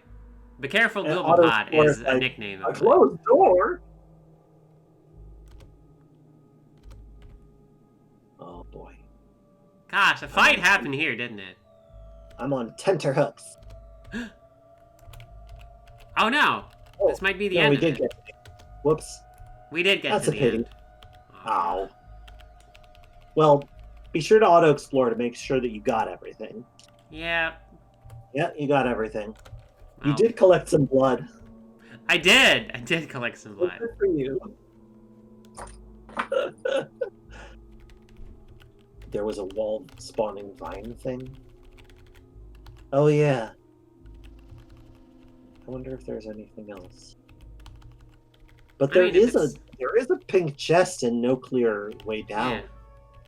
Be careful, And Bilbapot Auto is a like, nickname. A closed door. Oh boy. Gosh, a fight happened here, didn't it? I'm on tenterhooks. Oh no! This might be the end. We did get. Whoops. We did get That's to a the pity. end. Ow. Well, be sure to auto-explore to make sure that you got everything. Yeah. Yeah, you got everything. You Oh. did collect some blood. I did. I did collect some Well, blood. good for you. There was a wall spawning vine thing. Oh yeah. I wonder if there's anything else. But there is a pink chest and no clear way down.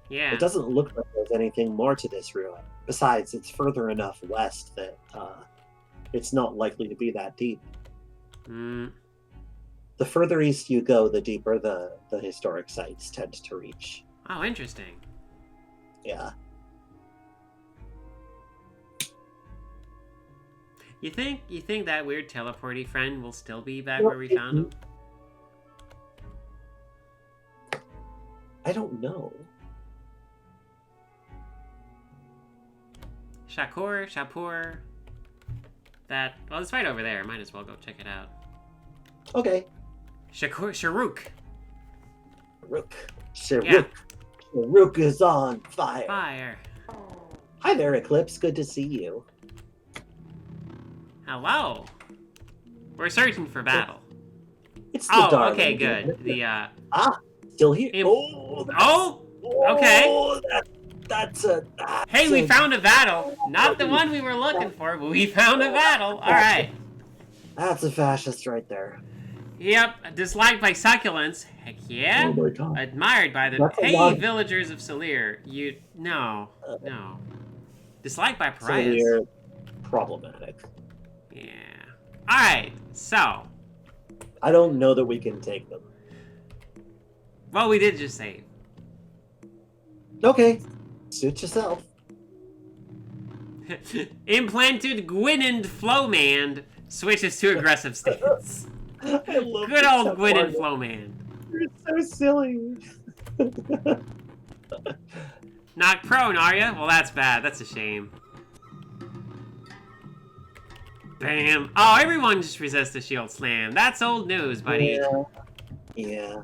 Yeah. It doesn't look like there's anything more to this ruin. Besides, it's further enough west that it's not likely to be that deep. Mm. The further east you go, the deeper the historic sites tend to reach. Oh, interesting. Yeah. You think that weird teleporty friend will still be back where we found him? I don't know. Shapur. Well, it's right over there. Might as well go check it out. Okay. Sharuk. Sharuk. Yeah. Sharuk is on fire. Fire. Hi there, Eclipse. Good to see you. Hello. We're searching for battle. It's the darling. Okay, good. Still here. Okay. That's Hey, we found a battle. Not the one we were looking for, but we found a battle. All right. That's a fascist right there. Yep, disliked by succulents. Heck yeah. Oh my God. Admired by the villagers of Salir. No. Disliked by pariahs. Salir, problematic. Yeah. All right. So. I don't know that we can take them. Well, we did just save. Okay. Suit yourself. Implanted Gwynand Flowman switches to aggressive stance. I love Good old Gwynand Flowman. You're so silly. Not prone, are ya? Well, that's bad. That's a shame. Bam. Oh, everyone just resists the shield slam. That's old news, buddy. Yeah.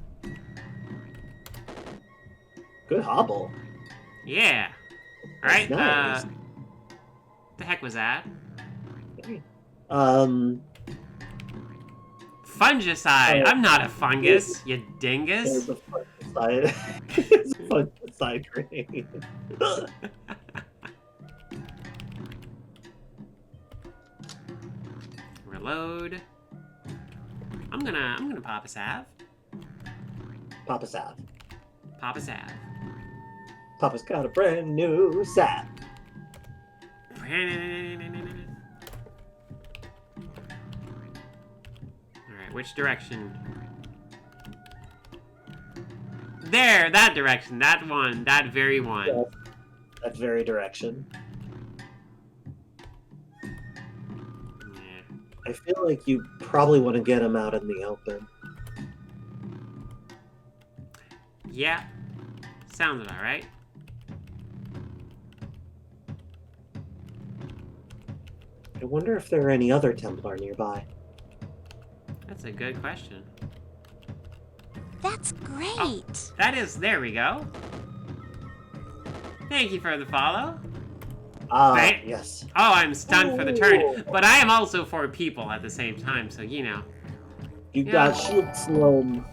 Good hobble. Yeah. Alright, Nice. the heck was that? Fungicide. I'm not a fungus, you dingus. There's a fungicide. It's a fungicide grenade. Reload. I'm gonna pop a salve. Papa Sav. Pop a salve. Papa's got a brand new Sav. Alright, which direction? There, that direction. That one. That very one. Yes, that very direction. Yeah. I feel like you probably want to get him out in the open. Yeah. Sounds about right. I wonder if there are any other Templar nearby. That's a good question. That's great. Oh, there we go. Thank you for the follow. Yes. Oh, I'm stunned for the turn. But I am also for people at the same time, so you know. You got shield slow.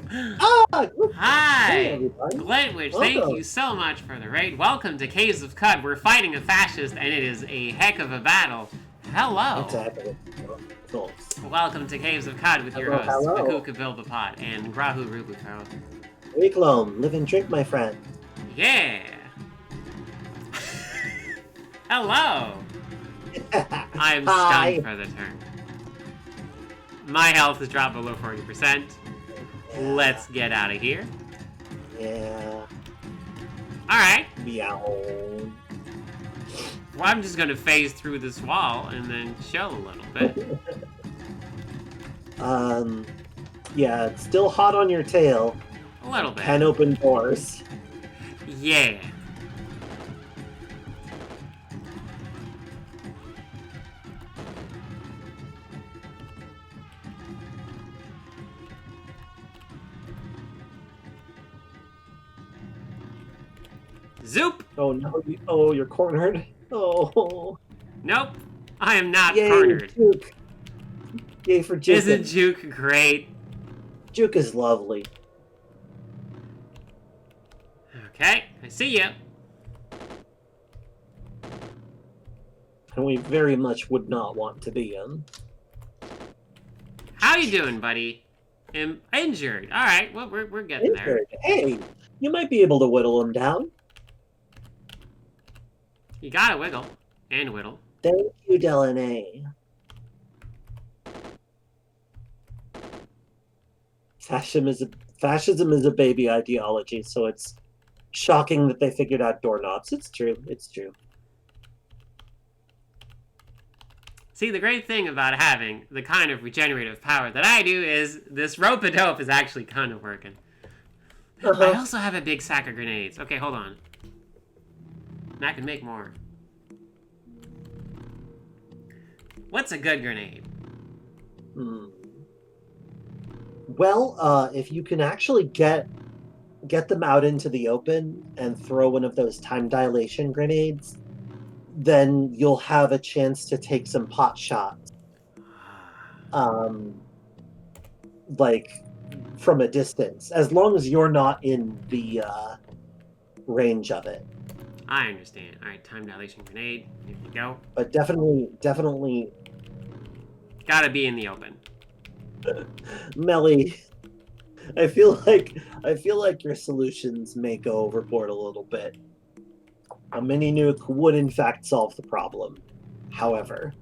Hi! Hey, everybody. Glentwitch, thank you so much for the raid. Welcome to Caves of Cud. We're fighting a fascist, and it is a heck of a battle. Hello! It's a heck of a battle. Welcome to Caves of Cud with your hosts, Bakooka Bilbapot and Grahu-Rubufo. Reclone, live and drink, my friend. Yeah! Hello! I am stunned for the turn. My health has dropped below 40%. Let's get out of here. Yeah. Alright. Meow. Well, I'm just gonna phase through this wall and then chill a little bit. Yeah, it's still hot on your tail. A little bit. Can open doors. Yeah. Zoop! Oh no! Oh, you're cornered. Oh, Nope. I am not yay, cornered. Juke! Yay for Juke! Isn't Juke great? Juke is lovely. Okay, I see you. And we very much would not want to be him. How you doing, buddy? Injured. All right. Well, we're getting there. Hey, you might be able to whittle him down. You gotta wiggle and whittle. Thank you, Delaney. Fascism is a baby ideology, so it's shocking that they figured out doorknobs. It's true. It's true. See, the great thing about having the kind of regenerative power that I do is this rope-a-dope is actually kind of working. I also have a big sack of grenades. Okay, hold on. And I can make more. What's a good grenade? Well, if you can actually get them out into the open and throw one of those time dilation grenades, then you'll have a chance to take some pot shots. Like from a distance, as long as you're not in the range of it. I understand. All right, time dilation grenade. Here you go. But definitely Gotta be in the open. Melly, I feel like your solutions may go overboard a little bit. A mini nuke would in fact solve the problem. However,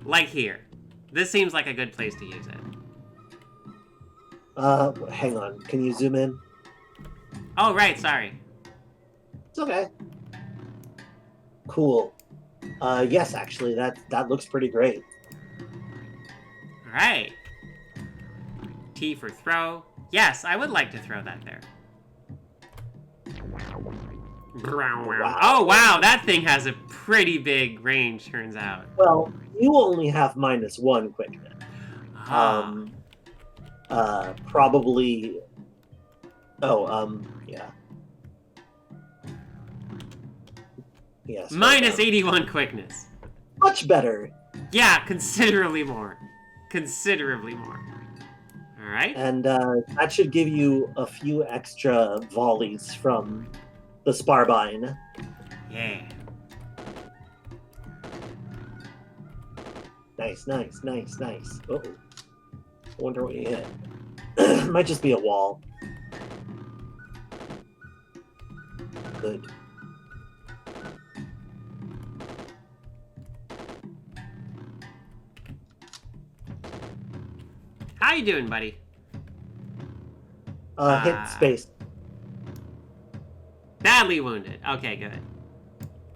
like here. This seems like a good place to use it. hang on. Can you zoom in? Oh, right, sorry. It's okay. Cool. Yes, actually, that looks pretty great. All right. T for throw. Yes, I would like to throw that there. Wow. Oh, wow, that thing has a pretty big range, turns out. Well, you only have -1 quickness. Ah. Probably. Oh, yeah. Yes. Minus 81 quickness. Much better. Yeah, considerably more. Considerably more. Alright. And that should give you a few extra volleys from the Sparbine. Yeah. Nice. Uh-oh. I wonder what you hit. Might just be a wall. Good. How you doing, buddy? Hit space. Badly wounded. Okay, good.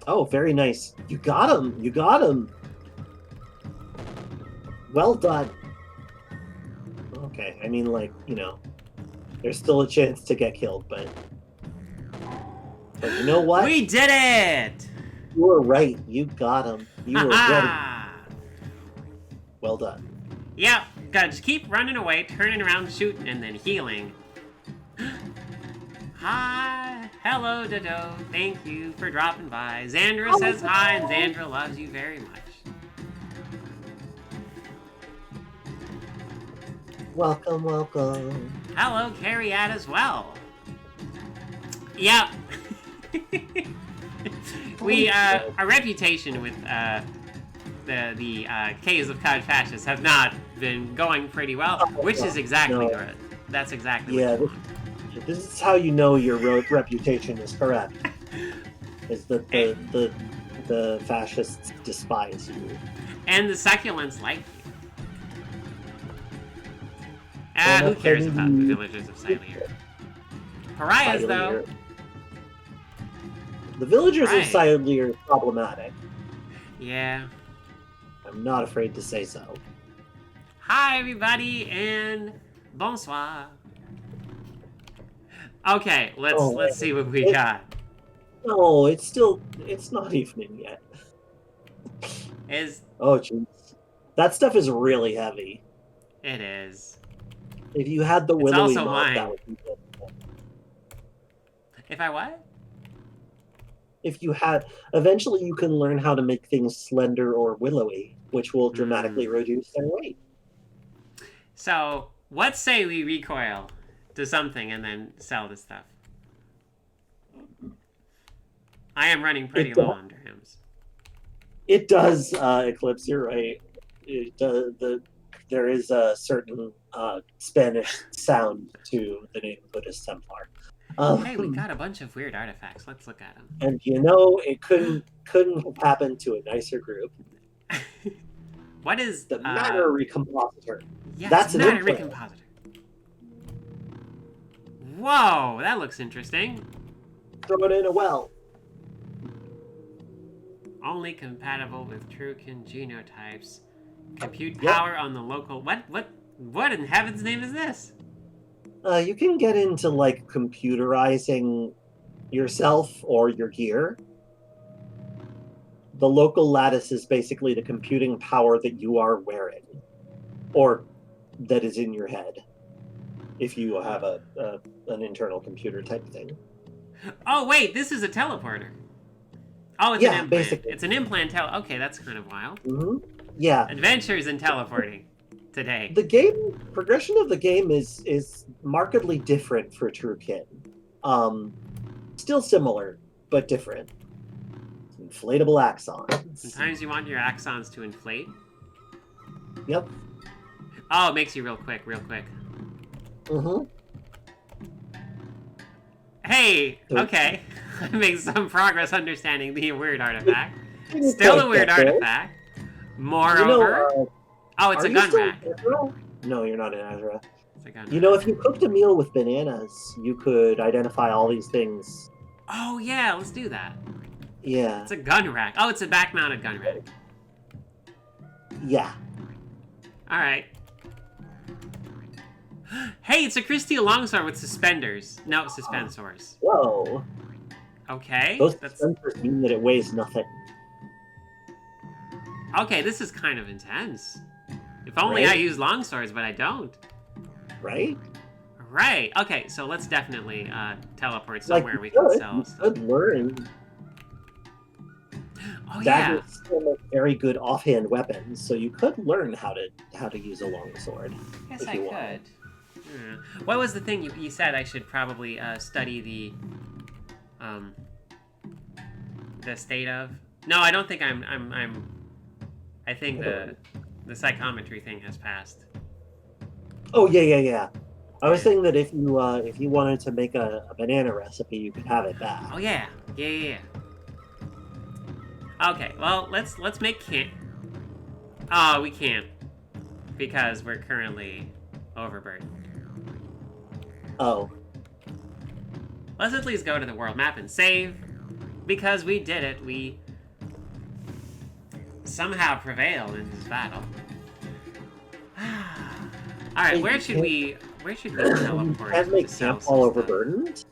Oh, very nice. You got him. Well done. Okay, I mean, like, there's still a chance to get killed, but you know what? We did it! You were right. You got him. You were ready. Well done. Yep. Gotta just keep running away, turning around, shooting, and then healing. Hi. Hello, Dodo. Thank you for dropping by. Xandra says hi, and Xandra loves you very much. Welcome. Hello, Carrie-At as well. Yep. We, our reputation with, the Caves of Cod Fascists have not been going pretty well, which is exactly good. That's exactly what you want. This is how you know your reputation is correct. Is that the fascists despise you. And the succulents like you. Who cares about the villagers of Silear? Pariahs, though. The villagers of Silear are problematic. Yeah. I'm not afraid to say so. Hi, everybody, and bonsoir. Okay, let's see what we got. No, it's not evening yet. Oh, jeez. That stuff is really heavy. It is. If you had the It's willowy also mob, mine. that would be good. If I what? If you had, eventually you can learn how to make things slender or willowy, which will dramatically reduce their weight. So, what say we recoil to something and then sell this stuff? I am running pretty low on dirhams. It does, Eclipse, you're right. There is a certain Spanish sound to the name Buddhist Templar. Hey, we got a bunch of weird artifacts. Let's look at them. And you know, it couldn't have happened to a nicer group. What is the matter recompositor? Yes, that's an matter implant. recompositor. Whoa, that looks interesting. Throw it in a well. Only compatible with Trukin genotypes. Compute power on the local. What in heaven's name is this? You can get into like computerizing yourself or your gear. The local lattice is basically the computing power that you are wearing, or that is in your head, if you have an internal computer type thing. Oh wait, this is a teleporter. Oh, it's an implant. Basically. It's an implant. Okay, that's kind of wild. Mm-hmm. Yeah. Adventures in teleporting today. The progression of the game is markedly different for Trukin. Still similar, but different. Inflatable axons. Sometimes you want your axons to inflate. Yep. Oh, it makes you real quick. Mm-hmm. Hey, okay. I made some progress understanding the weird artifact. Still a weird artifact. Moreover... oh, it's a gun rack. No, you're not in Azra. It's a gun rack. Know, if you cooked a meal with bananas, you could identify all these things. Oh, yeah, let's do that. Yeah. It's a gun rack. Oh, it's a back-mounted gun rack. Yeah. Alright. Hey, it's a Christie longsword with suspenders. No, suspensors. Whoa. Okay. Those suspensors mean that it weighs nothing. Okay, this is kind of intense. If only I use longswords, but I don't. Right? Right. Okay, so let's definitely teleport somewhere we can sell stuff. Good learn. Oh yeah. Daggers still make very good offhand weapons, so you could learn how to use a longsword. Yes, I could. What was the thing you said? I should probably study the state of. No, I don't think I think the psychometry thing has passed. Oh yeah. I was saying that if you wanted to make a banana recipe, you could have it back. Oh yeah. Okay, well let's make camp. Oh, we can't because we're currently overburdened. Oh. Let's at least go to the world map and save because we did it. We somehow prevailed in this battle. All right, where should we teleport? Can't make camp all overburdened.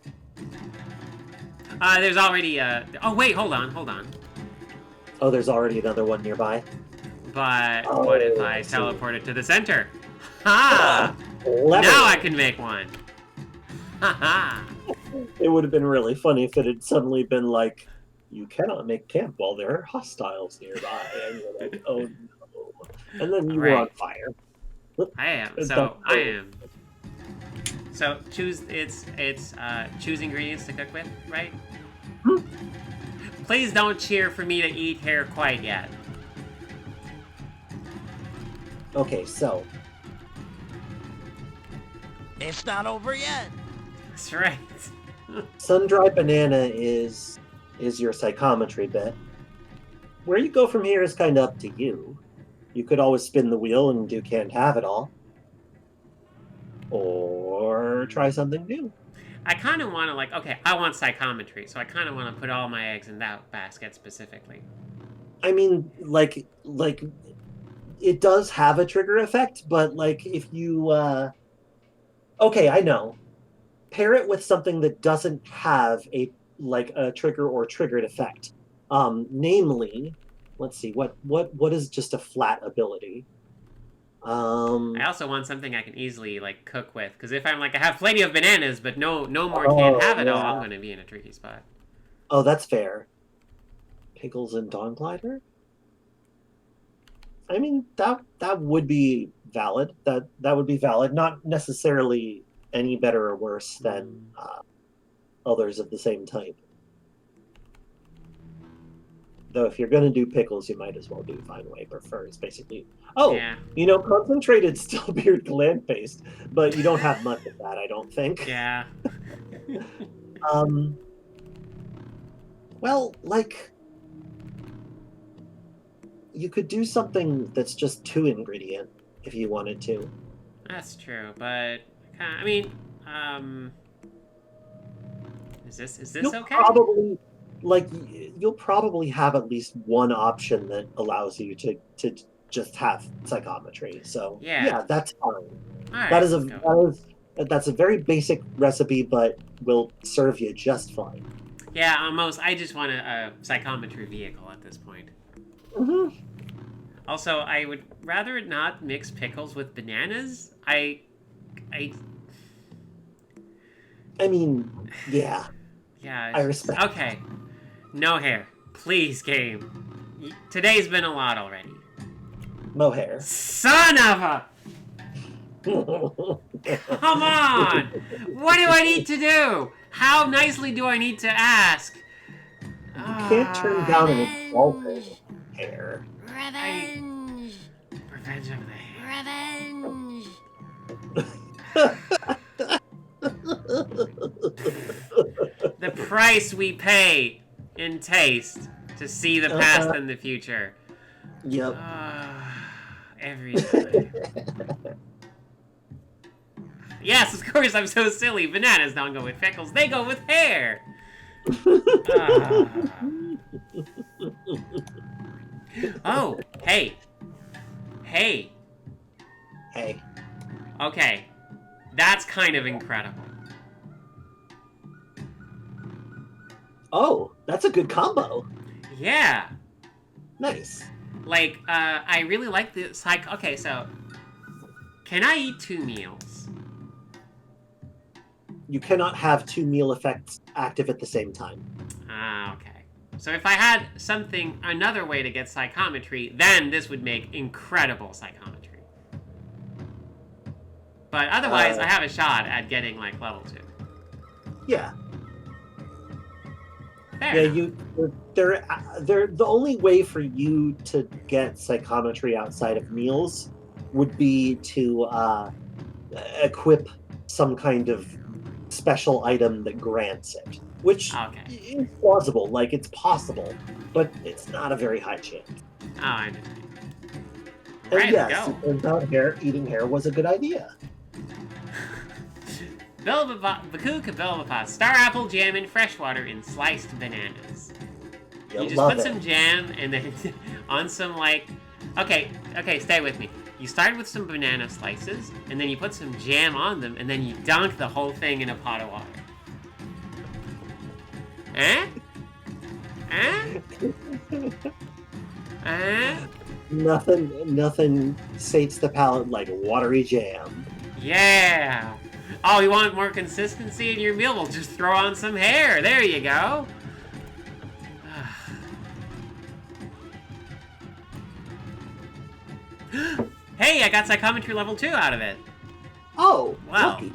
There's already oh wait, hold on. Oh, there's already another one nearby. But what if I teleport it to the center? Ha! Now I can make one. Ha ha! It would have been really funny if it had suddenly been like, you cannot make camp while there are hostiles nearby, and you're like, oh no, and then you were on fire. I am. So choose choose ingredients to cook with, right? Please don't cheer for me to eat here quite yet. Okay, so it's not over yet. That's right. Sun-dried banana is your psychometry bit. Where you go from here is kind of up to you. You could always spin the wheel and do can't have it all. Or try something new. I kind of want to I want psychometry, so I kind of want to put all my eggs in that basket specifically. I mean, like it does have a trigger effect, but if you okay, I know. Pair it with something that doesn't have a trigger or triggered effect. Namely, let's see, what is just a flat ability? I also want something I can easily like cook with, because if I'm like I have plenty of bananas, but no more can't have it all, I'm gonna be in a tricky spot. Oh, that's fair. Pickles and Dawn Glider? I mean, that would be valid. That would be valid. Not necessarily any better or worse than others of the same type. Though if you're going to do pickles, you might as well do Vine Wiper first, basically. Oh, yeah. Concentrated Stillbeard Gland Paste, but you don't have much of that, I don't think. Yeah. Well, like, you could do something that's just 2-ingredient if you wanted to. That's true, but I mean, is this okay? You'll probably have at least one option that allows you to just have psychometry. So yeah that's fine. Right, That's a very basic recipe, but will serve you just fine. Yeah, almost. I just want a psychometry vehicle at this point. Mm-hmm. Also, I would rather not mix pickles with bananas. I mean, yeah. Yeah. I respect. Okay. No hair. Please, game. Today's been a lot already. Mohair. Son of a... Come on! What do I need to do? How nicely do I need to ask? You can't turn down an exalted hair. Revenge! Revenge of the hair. Revenge! The price we pay in taste to see the past and the future. Yep. Every time. Yes, of course, I'm so silly. Bananas don't go with pickles, they go with hair. Oh, hey. Hey. Hey. Okay. That's kind of incredible. Oh, that's a good combo. Yeah. Nice. Like, I really like the okay, so can I eat 2 meals? You cannot have 2 meal effects active at the same time. Okay. So if I had another way to get psychometry, then this would make incredible psychometry. But otherwise, I have a shot at getting, like, level 2. Yeah. Fair enough. The only way for you to get psychometry outside of meals would be to equip some kind of special item that grants it, which is plausible. Like, it's possible, but it's not a very high chance. Oh, I understand. And yes, it turns out eating hair was a good idea. Bakooka Bilbapot, star apple jam and freshwater in sliced bananas. You just put some jam and then on some, like... Okay, stay with me. You start with some banana slices, and then you put some jam on them, and then you dunk the whole thing in a pot of water. Eh? Nothing sates the palate like watery jam. Yeah! Oh, you want more consistency in your meal? Well, just throw on some hair. There you go. Hey, I got psychometry level 2 out of it. Oh, wow. Lucky.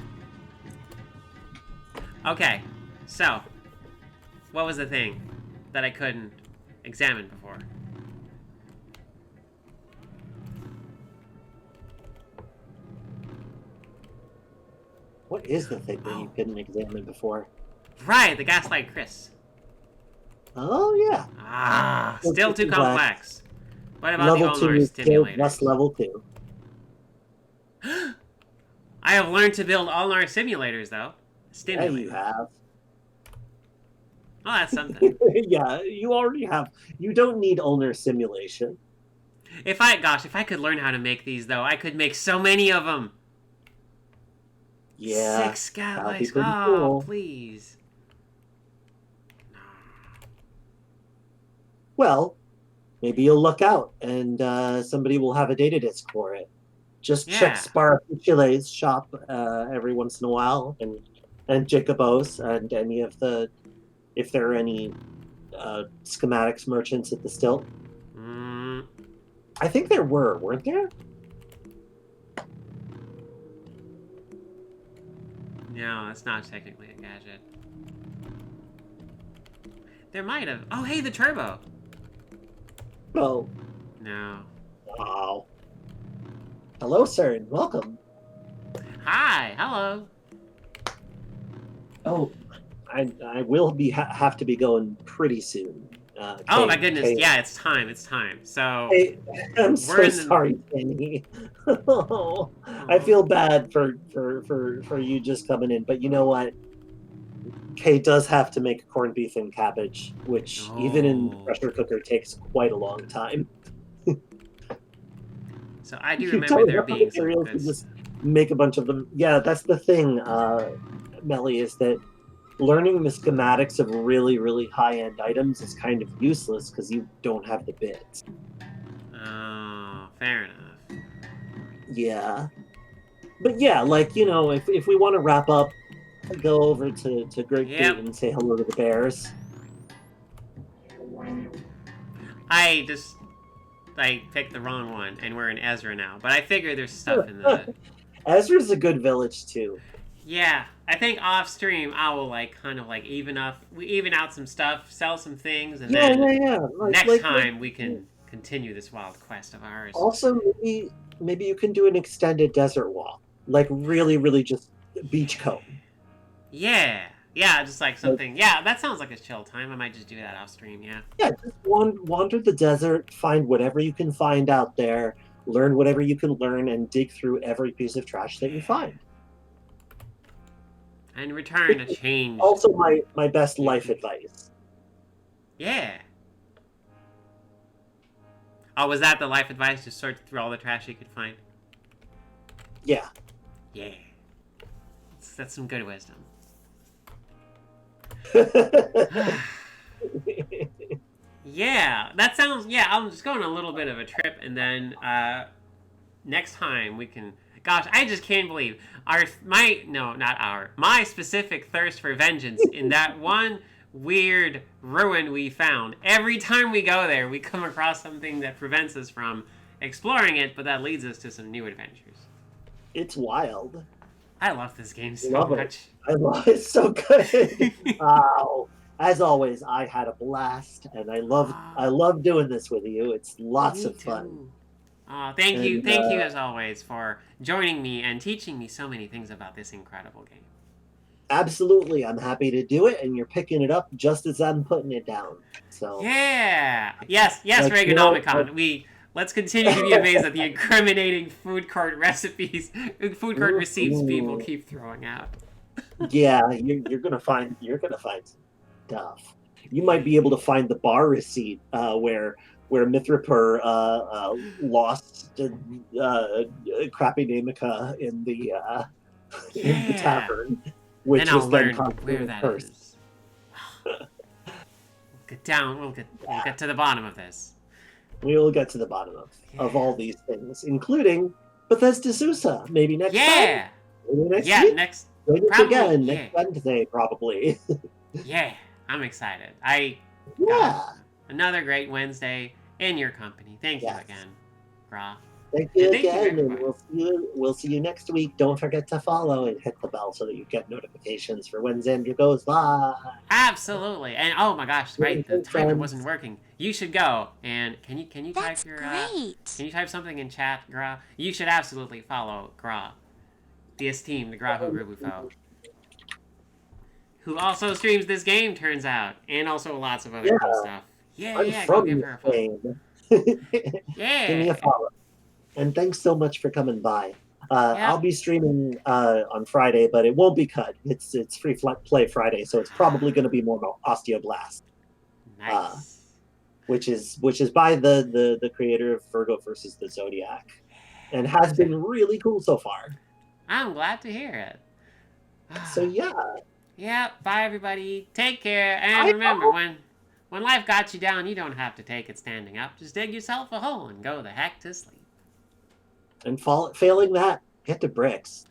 Okay, so what was the thing that I couldn't examine before? What is the thing that you couldn't examine before? Right, the Gaslight Chris. Oh, yeah. Still too complex. What about level the 2 Ulnar is Stimulator? plus level 2. I have learned to build Ulnar simulators, though. Yeah, you have. Oh, that's something. Yeah, you already have. You don't need ulnar simulation. If I could learn how to make these, though, I could make so many of them. Yeah. 6 Scatlights. Cool. Please. Well, maybe you'll luck out and somebody will have a data disk for it. Just Yeah. check Sparacuccile's shop every once in a while, and Jacobos, and any of the, if there are any schematics merchants at the still. Mm, I think there were, weren't there? no, that's not technically a gadget. There might have. Oh, hey, the turbo. Oh, No. wow. Hello, sir, and welcome. Hi, hello. Oh, I will have to be going pretty soon. Oh Kay, my goodness, Kay, yeah, it's time, it's time. So, Hey, I'm we're so in the... sorry, Penny. Oh, I feel bad for you just coming in, but you know what? Kay does have to make corned beef and cabbage, which even in the Oh. pressure cooker takes quite a long time. So I do You remember don't there have the being some materials to good... just make a bunch of them. Yeah, that's the thing, Melly, is that learning the schematics of really, really high-end items is kind of useless because you don't have the bits. Oh, fair enough. Yeah. But yeah, like, you know, if we want to wrap up, go over to Great Gate Yep. and say hello to the bears. I picked the wrong one, and we're in Ezra now. But I figure there's stuff in the... Ezra's a good village, too. Yeah, I think off stream I will kind of even out some stuff, sell some things, and Yeah, then yeah, yeah. next time we can continue this wild quest of ours. Also, maybe you can do an extended desert walk. Like, really, really just beach comb. Yeah, just something. Yeah, that sounds like a chill time. I might just do that off stream. Yeah. Yeah, just wander the desert, find whatever you can find out there, learn whatever you can learn, and dig through every piece of trash that you find. And return a change. Also, my best life advice. Yeah. Oh, was that the life advice? Just sort through all the trash you could find? Yeah. Yeah. That's some good wisdom. Yeah, that sounds... Yeah, I'm just going on a little bit of a trip, and then next time we can... Gosh, I just can't believe my specific thirst for vengeance in that one weird ruin we found. Every time we go there, we come across something that prevents us from exploring it, but that leads us to some new adventures. It's wild. I love this game so Love much. I love it so good. Wow. As always, I had a blast, and I love doing this with you. It's lots of fun. Thank you as always for joining me and teaching me so many things about this incredible game. Absolutely, I'm happy to do it, and you're picking it up just as I'm putting it down. So yeah, yes, Reaganomicon. Let's continue to be amazed at the incriminating food cart receipts people keep throwing out. Yeah, you're gonna find stuff. You might be able to find the bar receipt where Mithriper lost Crappy Namica in the tavern, which then I'll was learn then where that is. We'll get to the bottom of this. We will get to the bottom of all these things, including Bethesda Sousa. Maybe next time. Maybe next week. Next. Probably, again next Wednesday, probably. Yeah, I'm excited. Another great Wednesday in your company. Thank you again, Gra. Thank you again, and we'll see you next week. Don't forget to follow and hit the bell so that you get notifications for when Xander goes live. Absolutely, and oh my gosh, right, the timer wasn't working. You should go and can you type your can you type something in chat, Gra? You should absolutely follow Gra, the esteemed Grahu-Rubufo, who also streams this game, turns out, and also lots of other cool stuff. Go give her a follow. Give me a follow. And thanks so much for coming by. I'll be streaming on Friday, but it won't be cut. It's free play Friday, so it's probably going to be more Osteoblast. Nice. Which is by the creator of Virgo versus the Zodiac, and has been really cool so far. I'm glad to hear it. So yeah. Yeah. Bye everybody. Take care, and remember when life got you down, you don't have to take it standing up. Just dig yourself a hole and go the heck to sleep. And failing that, hit the bricks.